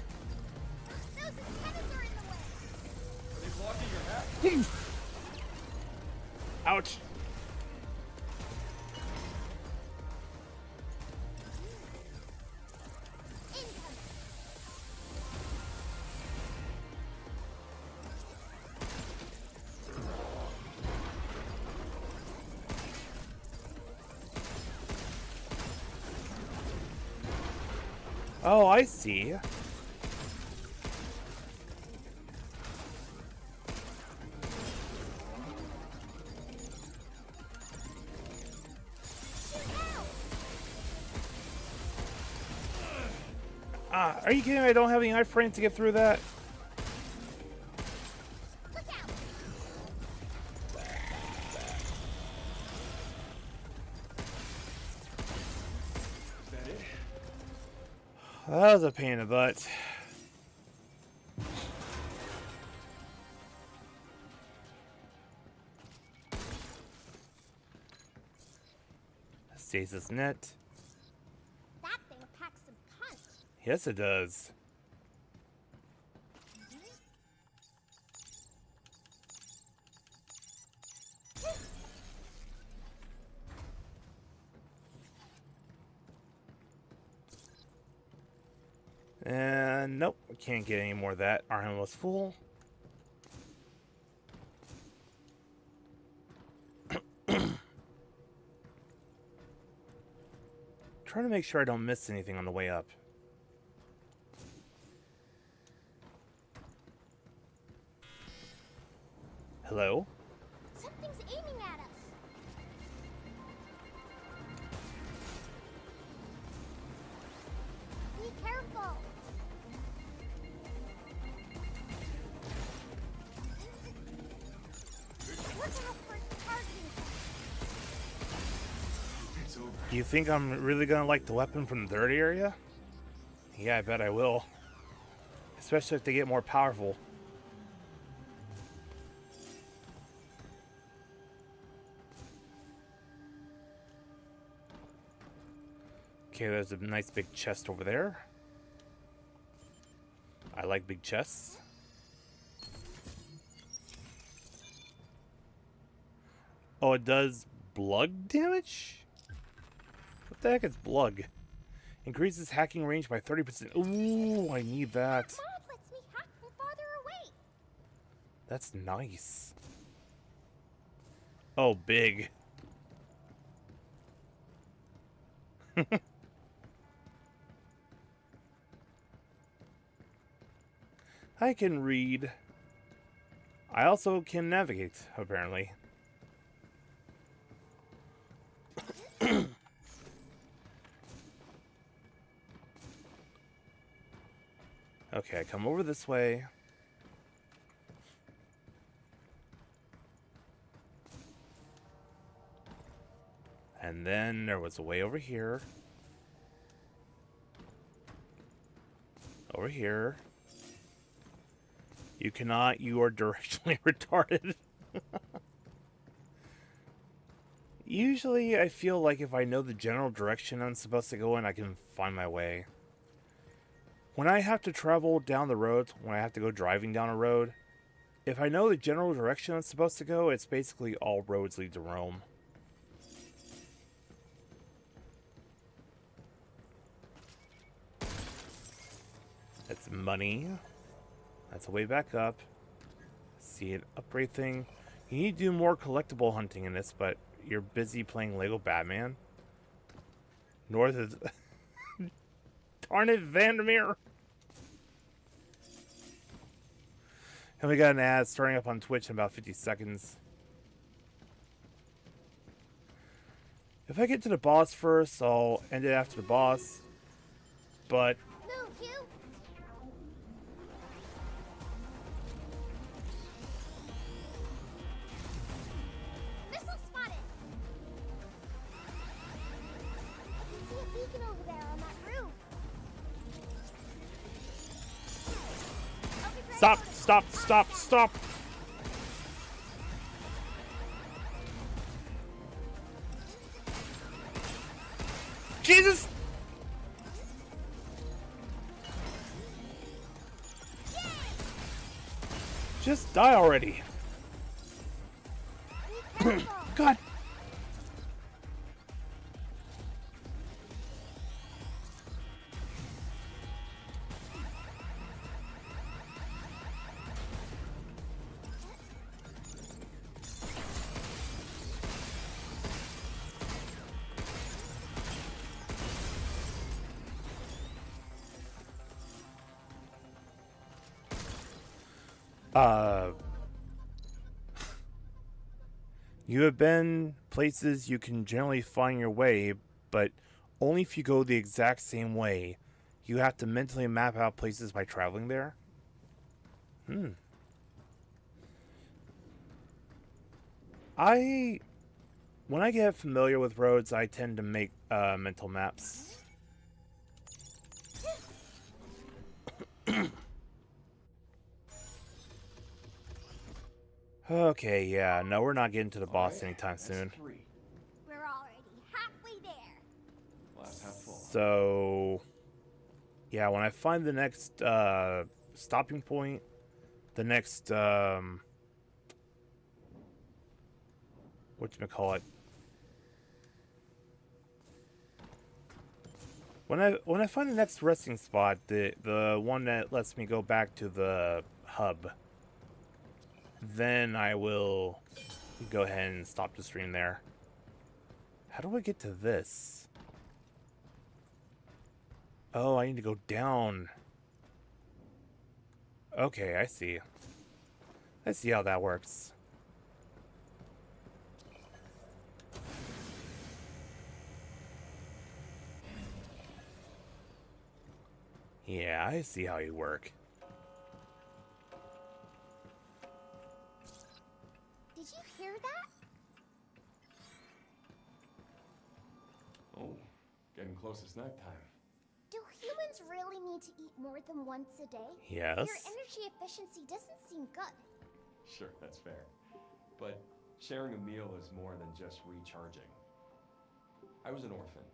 Those antennas are in the way. Are they blocking your hat? Ouch. Incoming. Oh, I see. Ah, are you kidding me? I don't have any iframes to get through that. Look out! Is that it? That was a pain in the butt. Stasis net. That thing packs some punch. Yes, it does. And nope, we can't get any more of that. Our hand was full. Trying to make sure I don't miss anything on the way up. Hello? Something's aiming at us. Be careful. Look out for its targeting. It's over. Do you think I'm really gonna like the weapon from the third area? Yeah, I bet I will. Especially if they get more powerful. Okay, there's a nice big chest over there. I like big chests. Oh, it does blood damage? What the heck is blood? Increases hacking range by 30%. Ooh, I need that. Mod lets me hack from farther away. That's nice. Oh, big. I can read. I also can navigate, apparently. Okay, I come over this way. And then there was a way over here. Over here. You cannot, you are directionally retarded. Usually, I feel like if I know the general direction I'm supposed to go in, I can find my way. When I have to travel down the road, when I have to go driving down a road, if I know the general direction I'm supposed to go, it's basically all roads lead to Rome. That's money. That's a way back up. See an upgrade thing. You need to do more collectible hunting in this, but you're busy playing Lego Batman. North is... Darn it, Vandermeer! And we got an ad starting up on Twitch in about 50 seconds. If I get to the boss first, I'll end it after the boss. But... Move, you. Missile spotted. I can see a beacon over there on that roof. I'll be right Stop! over. Stop! Stop! Stop! Jesus! Just die already. Be careful. God. You have been places you can generally find your way, but only if you go the exact same way. You have to mentally map out places by traveling there. When I get familiar with roads, I tend to make mental maps. Okay, yeah, no, we're not getting to the boss anytime soon. 3. We're already halfway there. Glass half full. So, yeah, when I find the next stopping point, the next whatchamacallit? When I find the next resting spot, the one that lets me go back to the hub, then I will go ahead and stop the stream there. How do I get to this? Oh, I need to go down. Okay, I see. I see how that works. Yeah, I see how you work. Did you hear that? Oh, getting close to snack time. Do humans really need to eat more than once a day? Yes. Your energy efficiency doesn't seem good. Sure, that's fair. But sharing a meal is more than just recharging. I was an orphan,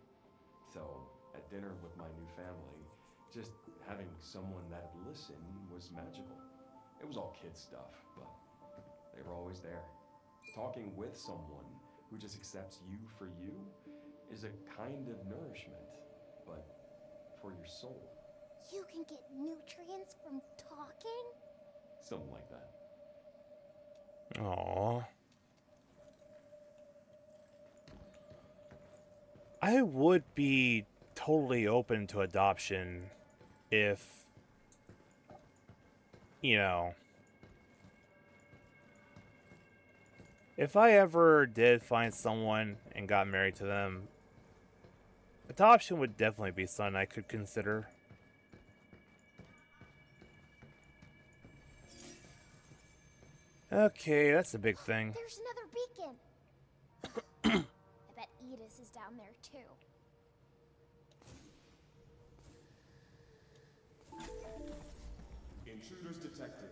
so at dinner with my new family, just having someone that'd listen was magical. It was all kid stuff, but they were always there. Talking with someone who just accepts you for you is a kind of nourishment, but for your soul. You can get nutrients from talking? Something like that. Aww. I would be totally open to adoption if, you know, if I ever did find someone and got married to them, adoption would definitely be something I could consider. Okay, that's a big thing. There's another beacon. I bet Edith is down there too. Intruders detected.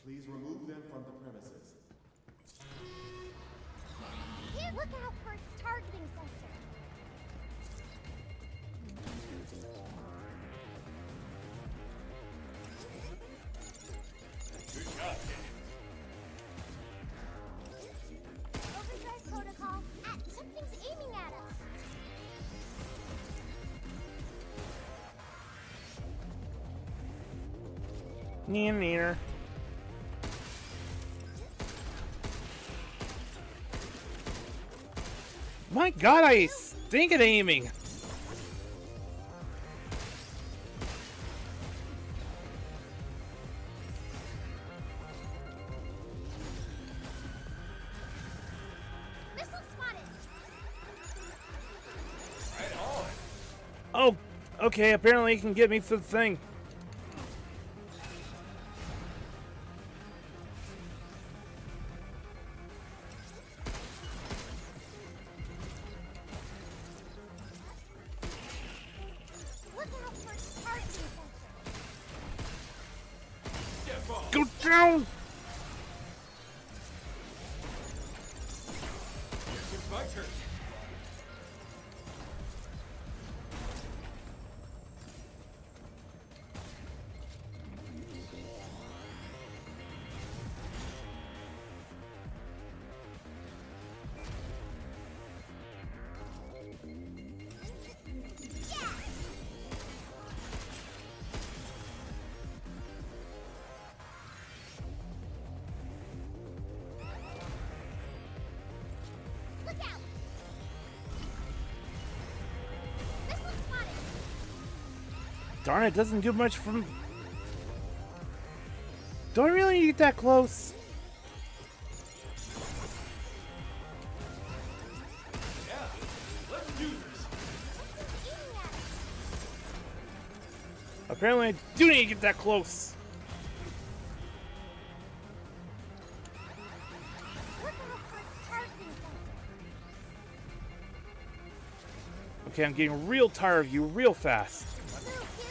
Please remove them from the premises. Look out for its targeting sensor. Good job, kid. Overdrive protocol. Something's aiming at us. Near. My god, I stink at aiming! Missile spotted. Right on. Oh, okay, apparently you can get me for the thing. Look out for its targeting sensor. Get ball. Go down! It's my turn. Look out. Missile spotted. Darn it, doesn't do much from... Do I really need to get that close? Yeah, let's do this. Apparently I do need to get that close. Look out for its targeting sensor. Okay, I'm getting real tired of you real fast. Move, you.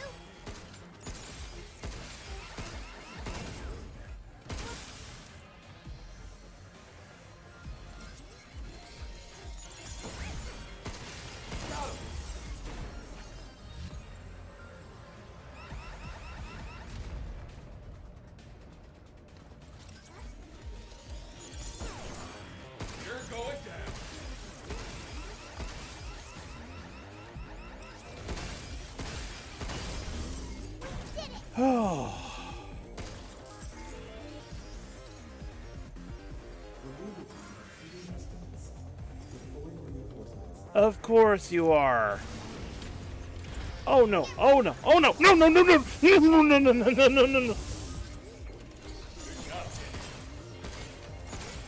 You're going down. Oh. Of course you are. Oh no! Oh no! Oh no! No! No! No! No! No! No! No! No! No! No! No! No!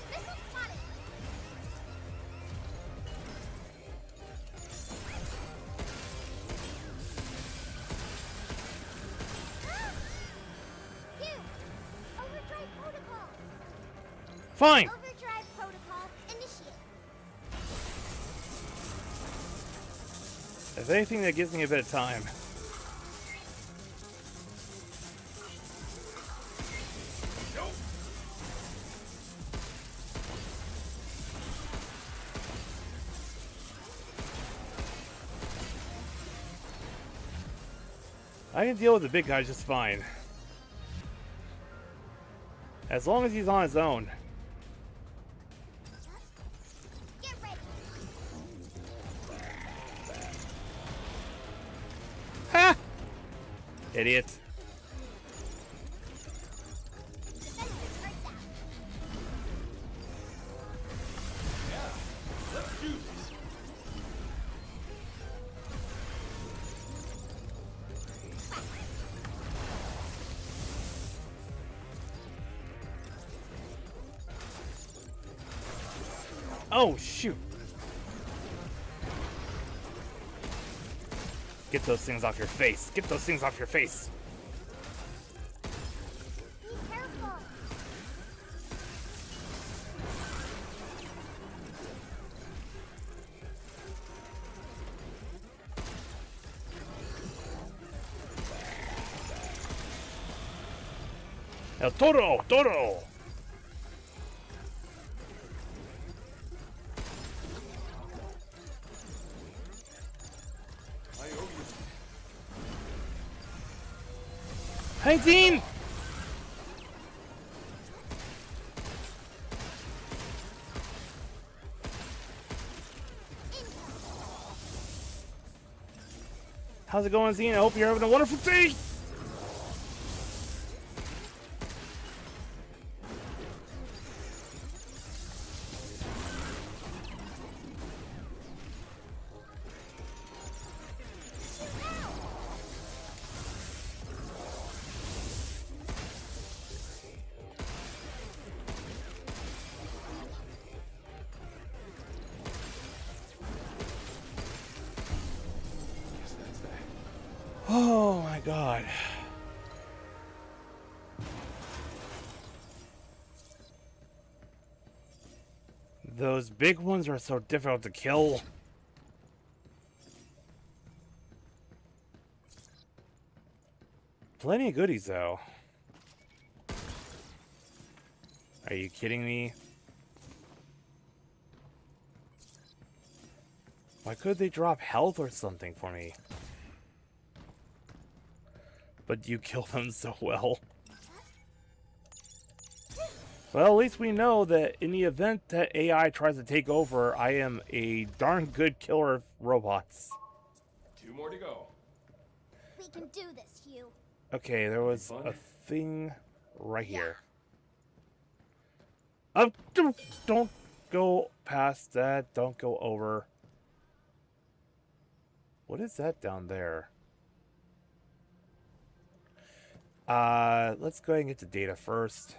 Missile spotted. You. Overdrive protocol. Fine. Overdrive protocol initiate. If anything, that gives me a bit of time. Nope. I can deal with the big guy just fine. As long as he's on his own. Get ready. Ha! Idiot. Defenders are down. Let's do this. Oh, shoot. Get those things off your face. Get those things off your face. Be careful. El Toro! Toro! I owe you. 19! How's it going, Zine? I hope you're having a wonderful day! Oh my god. Those big ones are so difficult to kill. Plenty of goodies, though. Are you kidding me? Why could they drop health or something for me? But you kill them so well. Well, at least we know that in the event that AI tries to take over, I am a darn good killer of robots. 2 more to go. We can do this, Hugh. Okay, there was Fun. a thing right here. Don't go past that. Don't go over. What is that down there? Let's go ahead and get the data first.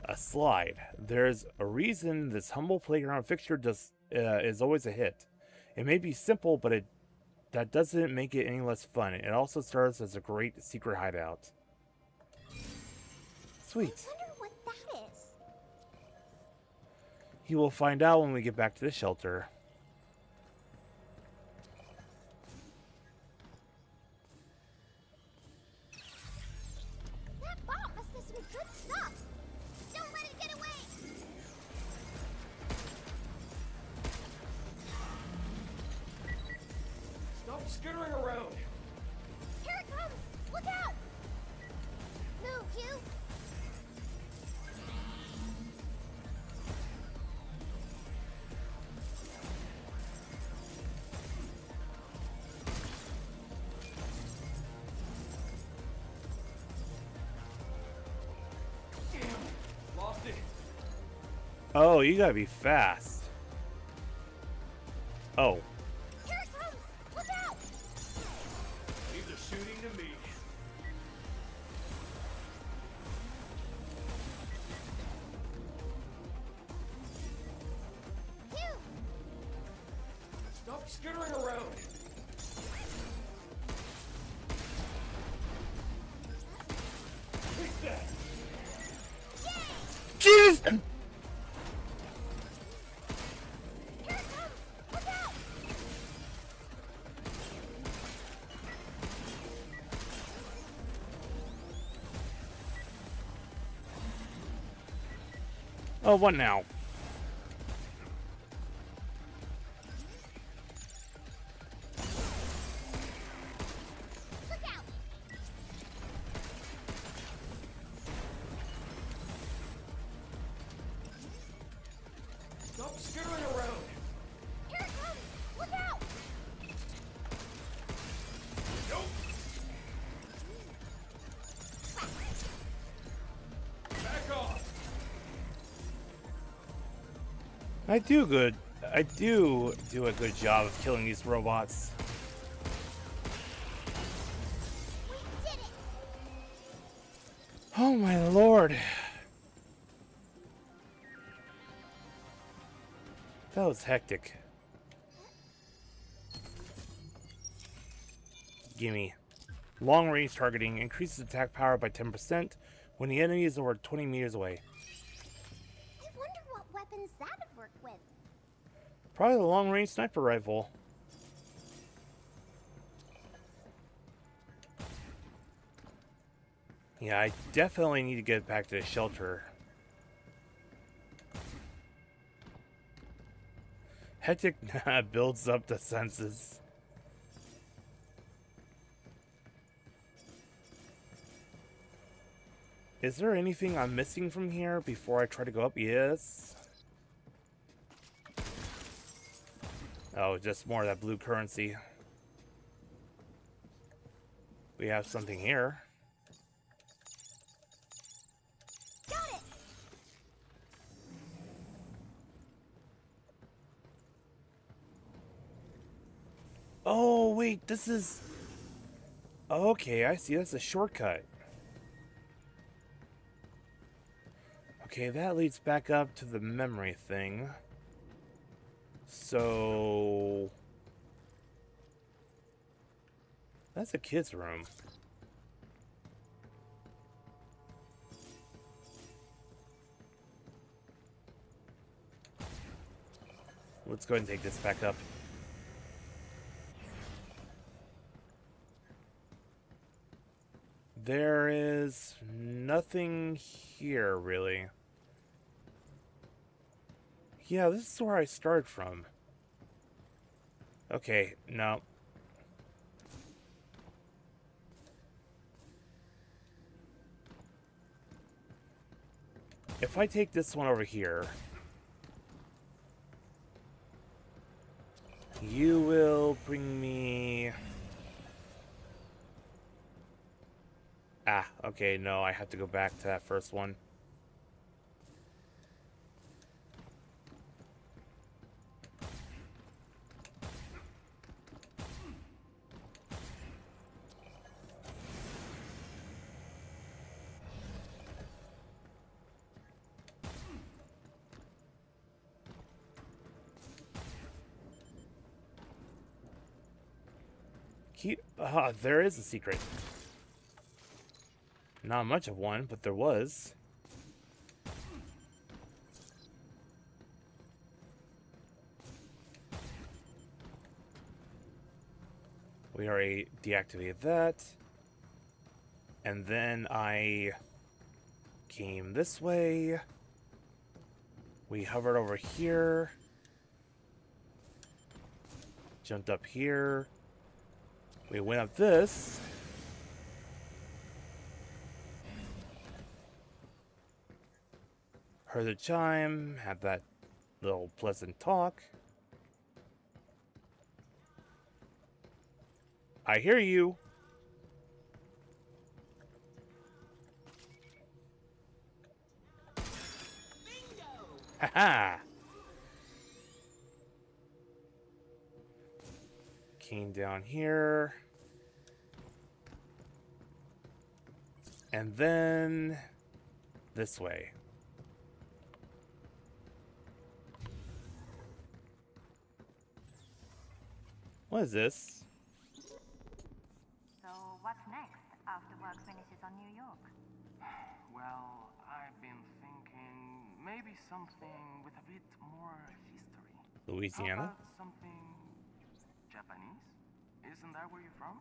A slide. There's a reason this humble playground fixture is always a hit. It may be simple, but that doesn't make it any less fun. It also serves as a great secret hideout. Sweet. I wonder what that is. You will find out when we get back to the shelter. That bomb must have some good stuff. Don't let it get away. Stop skittering around! Here it comes. Look out. Move, you. Lost it. Oh, you gotta be fast. Oh. Here it comes. Look out. These are shooting to me. You. Stop skittering around! Take that! Jesus! Here it comes. Look out. Oh, what now? Look out. Stop skittering around! Here it comes. Look out. Nope! Back off! I do a good job of killing these robots. We did it. Oh my lord. That was hectic. Gimme. Long range targeting increases attack power by 10% when the enemy is over 20 meters away. I wonder what weapons that'd work with. Probably the long range sniper rifle. Yeah, I definitely need to get back to the shelter. Hectic builds up the senses. Is there anything I'm missing from here before I try to go up? Yes. Oh, just more of that blue currency. We have something here. Got it. Oh, wait, this is... Okay, I see. That's a shortcut. Okay, that leads back up to the memory thing. So... That's a kid's room. Let's go ahead and take this back up. There is nothing here, really. Yeah, this is where I started from. Okay, no. If I take this one over here, you will bring me... Ah, okay, no, I have to go back to that first one. There is a secret. Not much of one, but there was. We already deactivated that. And then I came this way. We hovered over here. Jumped up here. We went up this. Heard the chime, had that little pleasant talk. I hear you. Haha. Came down here. And then this way. What is this? So what's next after work finishes on New York? Well, I've been thinking maybe something with a bit more history. Louisiana? How about something Japanese? Isn't that where you're from?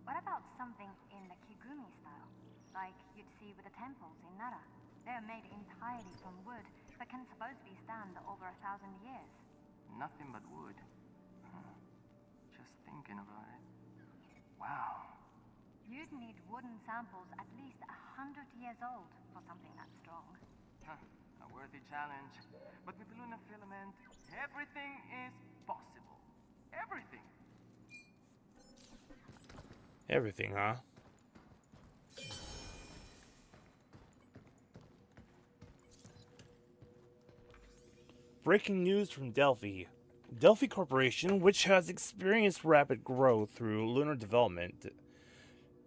What about something in the Kigumi style? Like you'd see with the temples in Nara. They're made entirely from wood, but can supposedly stand over 1,000 years. Nothing but wood. Just thinking about it. Wow. You'd need wooden samples at least 100 years old for something that strong. A worthy challenge. But with lunar filament, everything is possible. Everything. Everything, huh? Breaking news from Delphi. Delphi Corporation, which has experienced rapid growth through lunar development,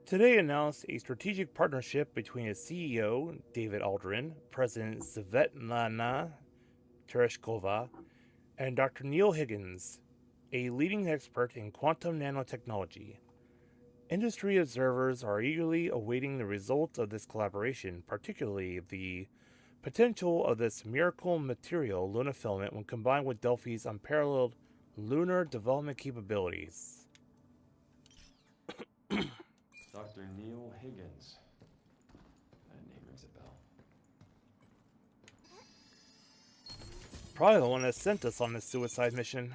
today announced a strategic partnership between its CEO, David Aldrin, President Svetlana Tereshkova, and Dr. Neil Higgins, a leading expert in quantum nanotechnology. Industry observers are eagerly awaiting the results of this collaboration, particularly the potential of this miracle material, lunar filament, when combined with Delphi's unparalleled lunar development capabilities. Dr. Neil Higgins. That name rings a bell. Probably the one that sent us on this suicide mission.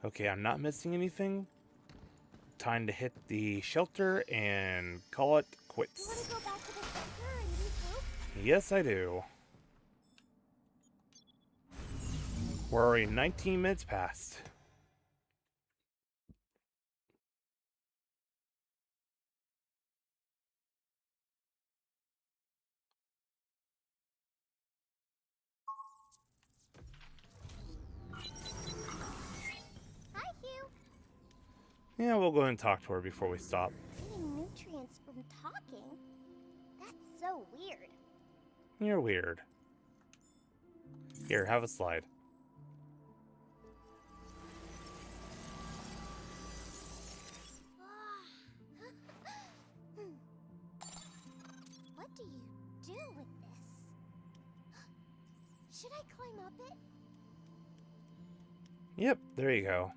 Okay, I'm not missing anything. Time to hit the shelter and call it quits. You want to go back to the center and regroup? Yes, I do. We're already 19 minutes past. Hi, Hugh. Yeah, we'll go ahead and talk to her before we stop. Getting nutrients from talking? That's so weird. You're weird. Here, have a slide. What do you do with this? Should I climb up it? Yep, there you go.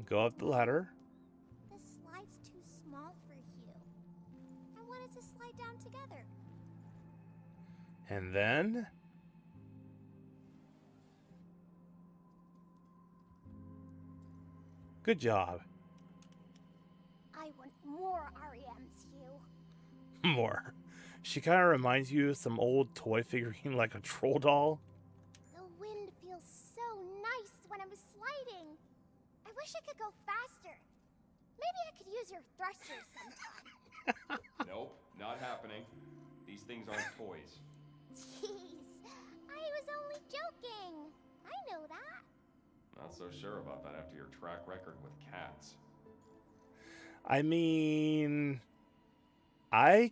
Go up the ladder. This slide's too small for Hugh. I wanted to slide down together. And then... Good job. I want more REMs, Hugh. More. She kind of reminds you of some old toy figurine like a troll doll. The wind feels so nice when I'm sliding. I wish I could go faster. Maybe I could use your thrusters sometime. Nope, not happening. These things aren't toys. Jeez, I was only joking. I know that. Not so sure about that after your track record with cats. I mean... I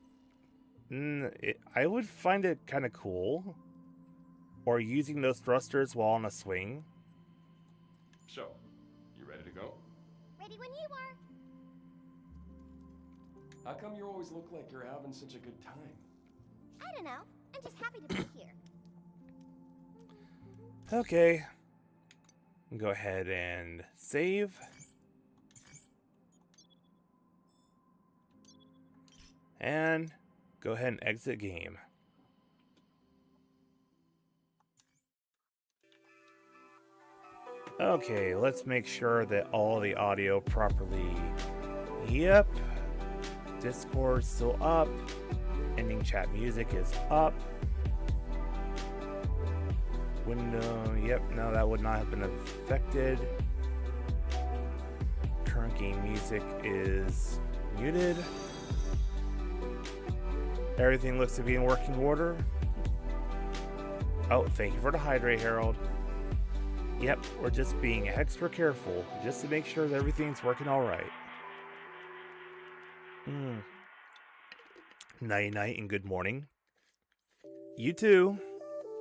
would find it kind of cool. Or using those thrusters while on a swing. ready when you are. How come you always look like you're having such a good time? I don't know. I'm just happy to be here. Okay. Go ahead and save. And go ahead and exit game. Okay, let's make sure that all the audio properly. Yep. Discord's still up. Ending chat music is up. Window, yep, no, that would not have been affected. Current game music is muted. Everything looks to be in working order. Oh, thank you for the hydrate, Harold. Yep, we're just being extra careful, just to make sure that everything's working alright. Night-night and good morning. You too.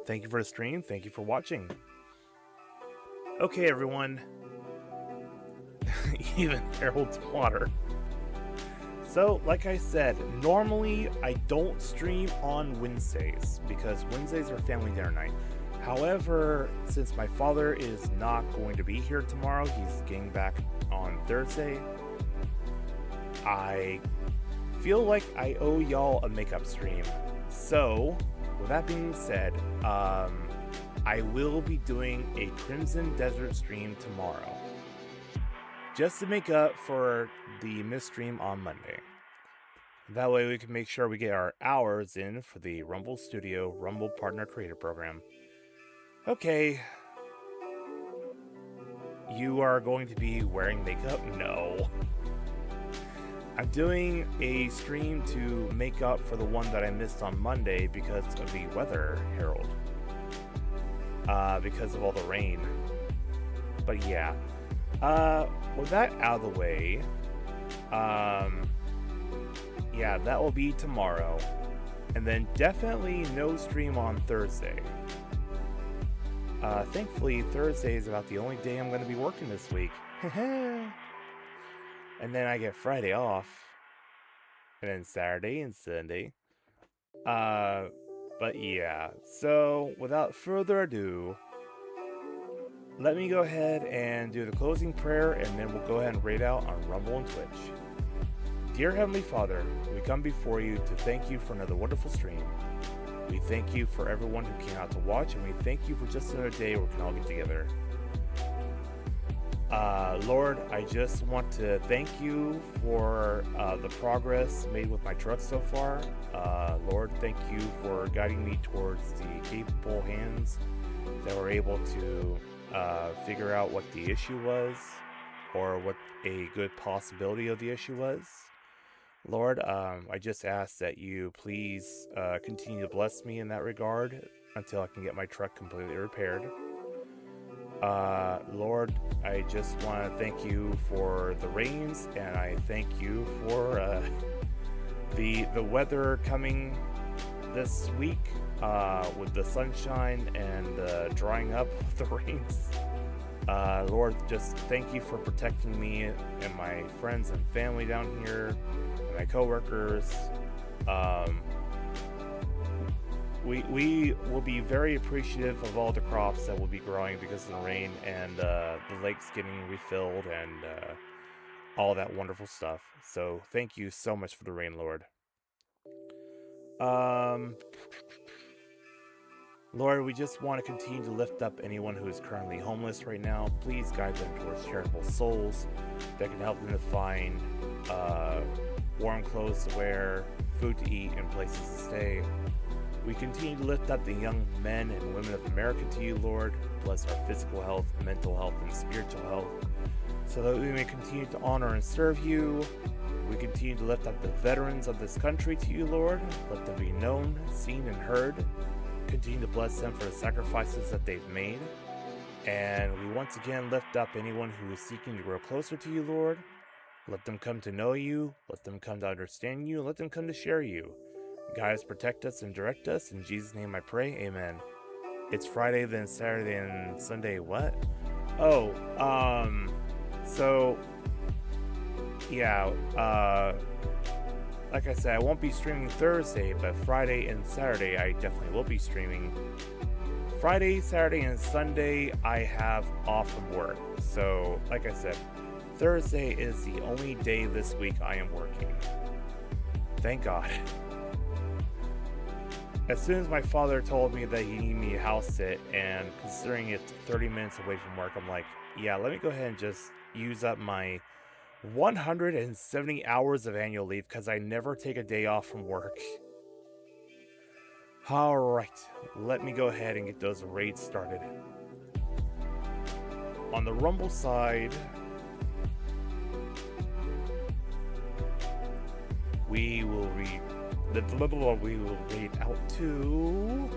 Thank you for the stream, thank you for watching. Okay, everyone. Even Harold's water. So, like I said, normally I don't stream on Wednesdays, because Wednesdays are family dinner night. However, since my father is not going to be here tomorrow, he's getting back on Thursday, I feel like I owe y'all a makeup stream. So, with that being said, I will be doing a Crimson Desert stream tomorrow, just to make up for the missed stream on Monday. That way we can make sure we get our hours in for the Rumble Studio Rumble Partner Creator Program. Okay. You are going to be wearing makeup? No. I'm doing a stream to make up for the one that I missed on Monday because of the weather, Harold. Because of all the rain. But yeah. With that out of the way, yeah, that will be tomorrow. And then definitely no stream on Thursday. Thankfully, Thursday is about the only day I'm going to be working this week. And then I get Friday off. And then Saturday and Sunday. But yeah, so without further ado, let me go ahead and do the closing prayer, and then we'll go ahead and raid out on Rumble and Twitch. Dear Heavenly Father, we come before you to thank you for another wonderful stream. We thank you for everyone who came out to watch, and we thank you for just another day where we can all get together. Lord, I just want to thank you for the progress made with my truck so far. Lord, thank you for guiding me towards the capable hands that were able to figure out what the issue was, or what a good possibility of the issue was. Lord, I just ask that you please continue to bless me in that regard until I can get my truck completely repaired. Lord, I just want to thank you for the rains, and I thank you for the weather coming this week with the sunshine and drying up of the rains. Lord, just thank you for protecting me and my friends and family down here, and my coworkers. We will be very appreciative of all the crops that will be growing because of the rain, and the lakes getting refilled, and all that wonderful stuff. So thank you so much for the rain, Lord. Lord, we just want to continue to lift up anyone who is currently homeless right now. Please guide them towards charitable souls that can help them to find warm clothes to wear, food to eat, and places to stay. We continue to lift up the young men and women of America to you, Lord. Bless our physical health, mental health, and spiritual health, so that we may continue to honor and serve you. We continue to lift up the veterans of this country to you, Lord. Let them be known, seen, and heard. Continue to bless them for the sacrifices that they've made. And we once again lift up anyone who is seeking to grow closer to you, Lord. Let them come to know you. Let them come to understand you. Let them come to share you. Guide us, protect us, and direct us. In Jesus' name I pray, amen. It's Friday, then Saturday, and Sunday, what? Oh, so yeah, like I said, I won't be streaming Thursday, but Friday and Saturday I definitely will be streaming. Friday, Saturday, and Sunday I have off from work. So, like I said, Thursday is the only day this week I am working. Thank God. As soon as my father told me that he needed me a house sit, and considering it's 30 minutes away from work, I'm like, yeah, let me go ahead and just use up my 170 hours of annual leave because I never take a day off from work. Alright, let me go ahead and get those raids started. On the Rumble side, we will read out to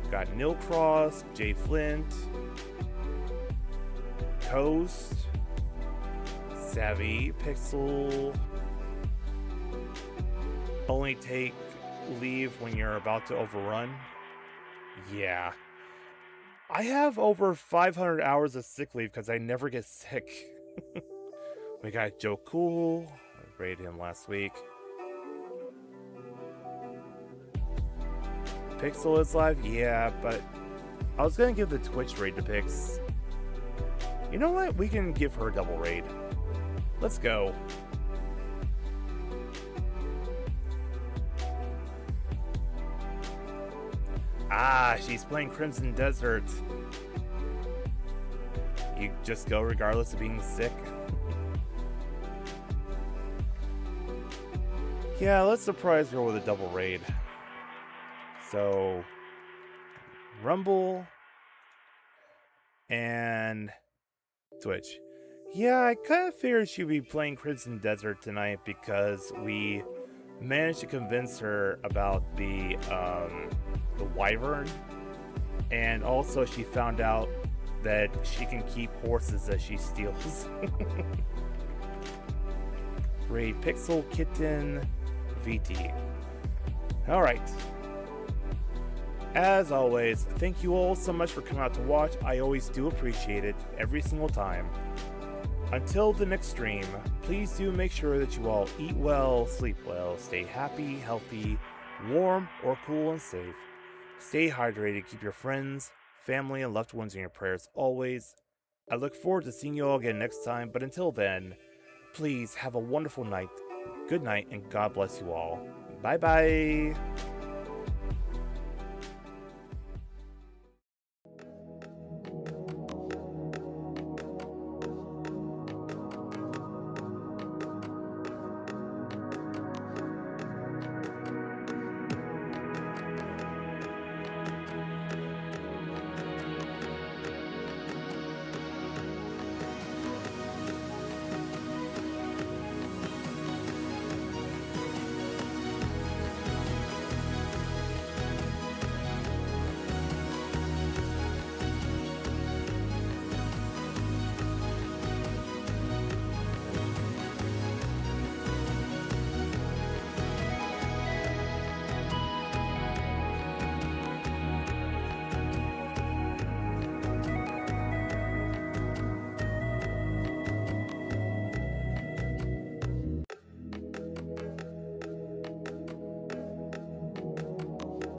got Nilcross, Jay Flint, Coast, Savvy, Pixel. Only take leave when you're about to overrun. Yeah. I have over 500 hours of sick leave because I never get sick. We got Joe Cool. I raided him last week. Pixel is live? Yeah, but I was going to give the Twitch raid to Pix. You know what? We can give her a double raid. Let's go. Ah, she's playing Crimson Desert. You just go regardless of being sick. Yeah, let's surprise her with a double raid. So, Rumble and Twitch. Yeah, I kind of figured she'd be playing Crimson Desert tonight because we managed to convince her about the Wyvern, and also she found out that she can keep horses that she steals. Raid Pixel Kitten VT. Alright. As always, thank you all so much for coming out to watch. I always do appreciate it every single time. Until the next stream, please do make sure that you all eat well, sleep well, stay happy, healthy, warm, or cool and safe. Stay hydrated, keep your friends, family, and loved ones in your prayers always. I look forward to seeing you all again next time, but until then, please have a wonderful night, good night, and God bless you all. Bye-bye!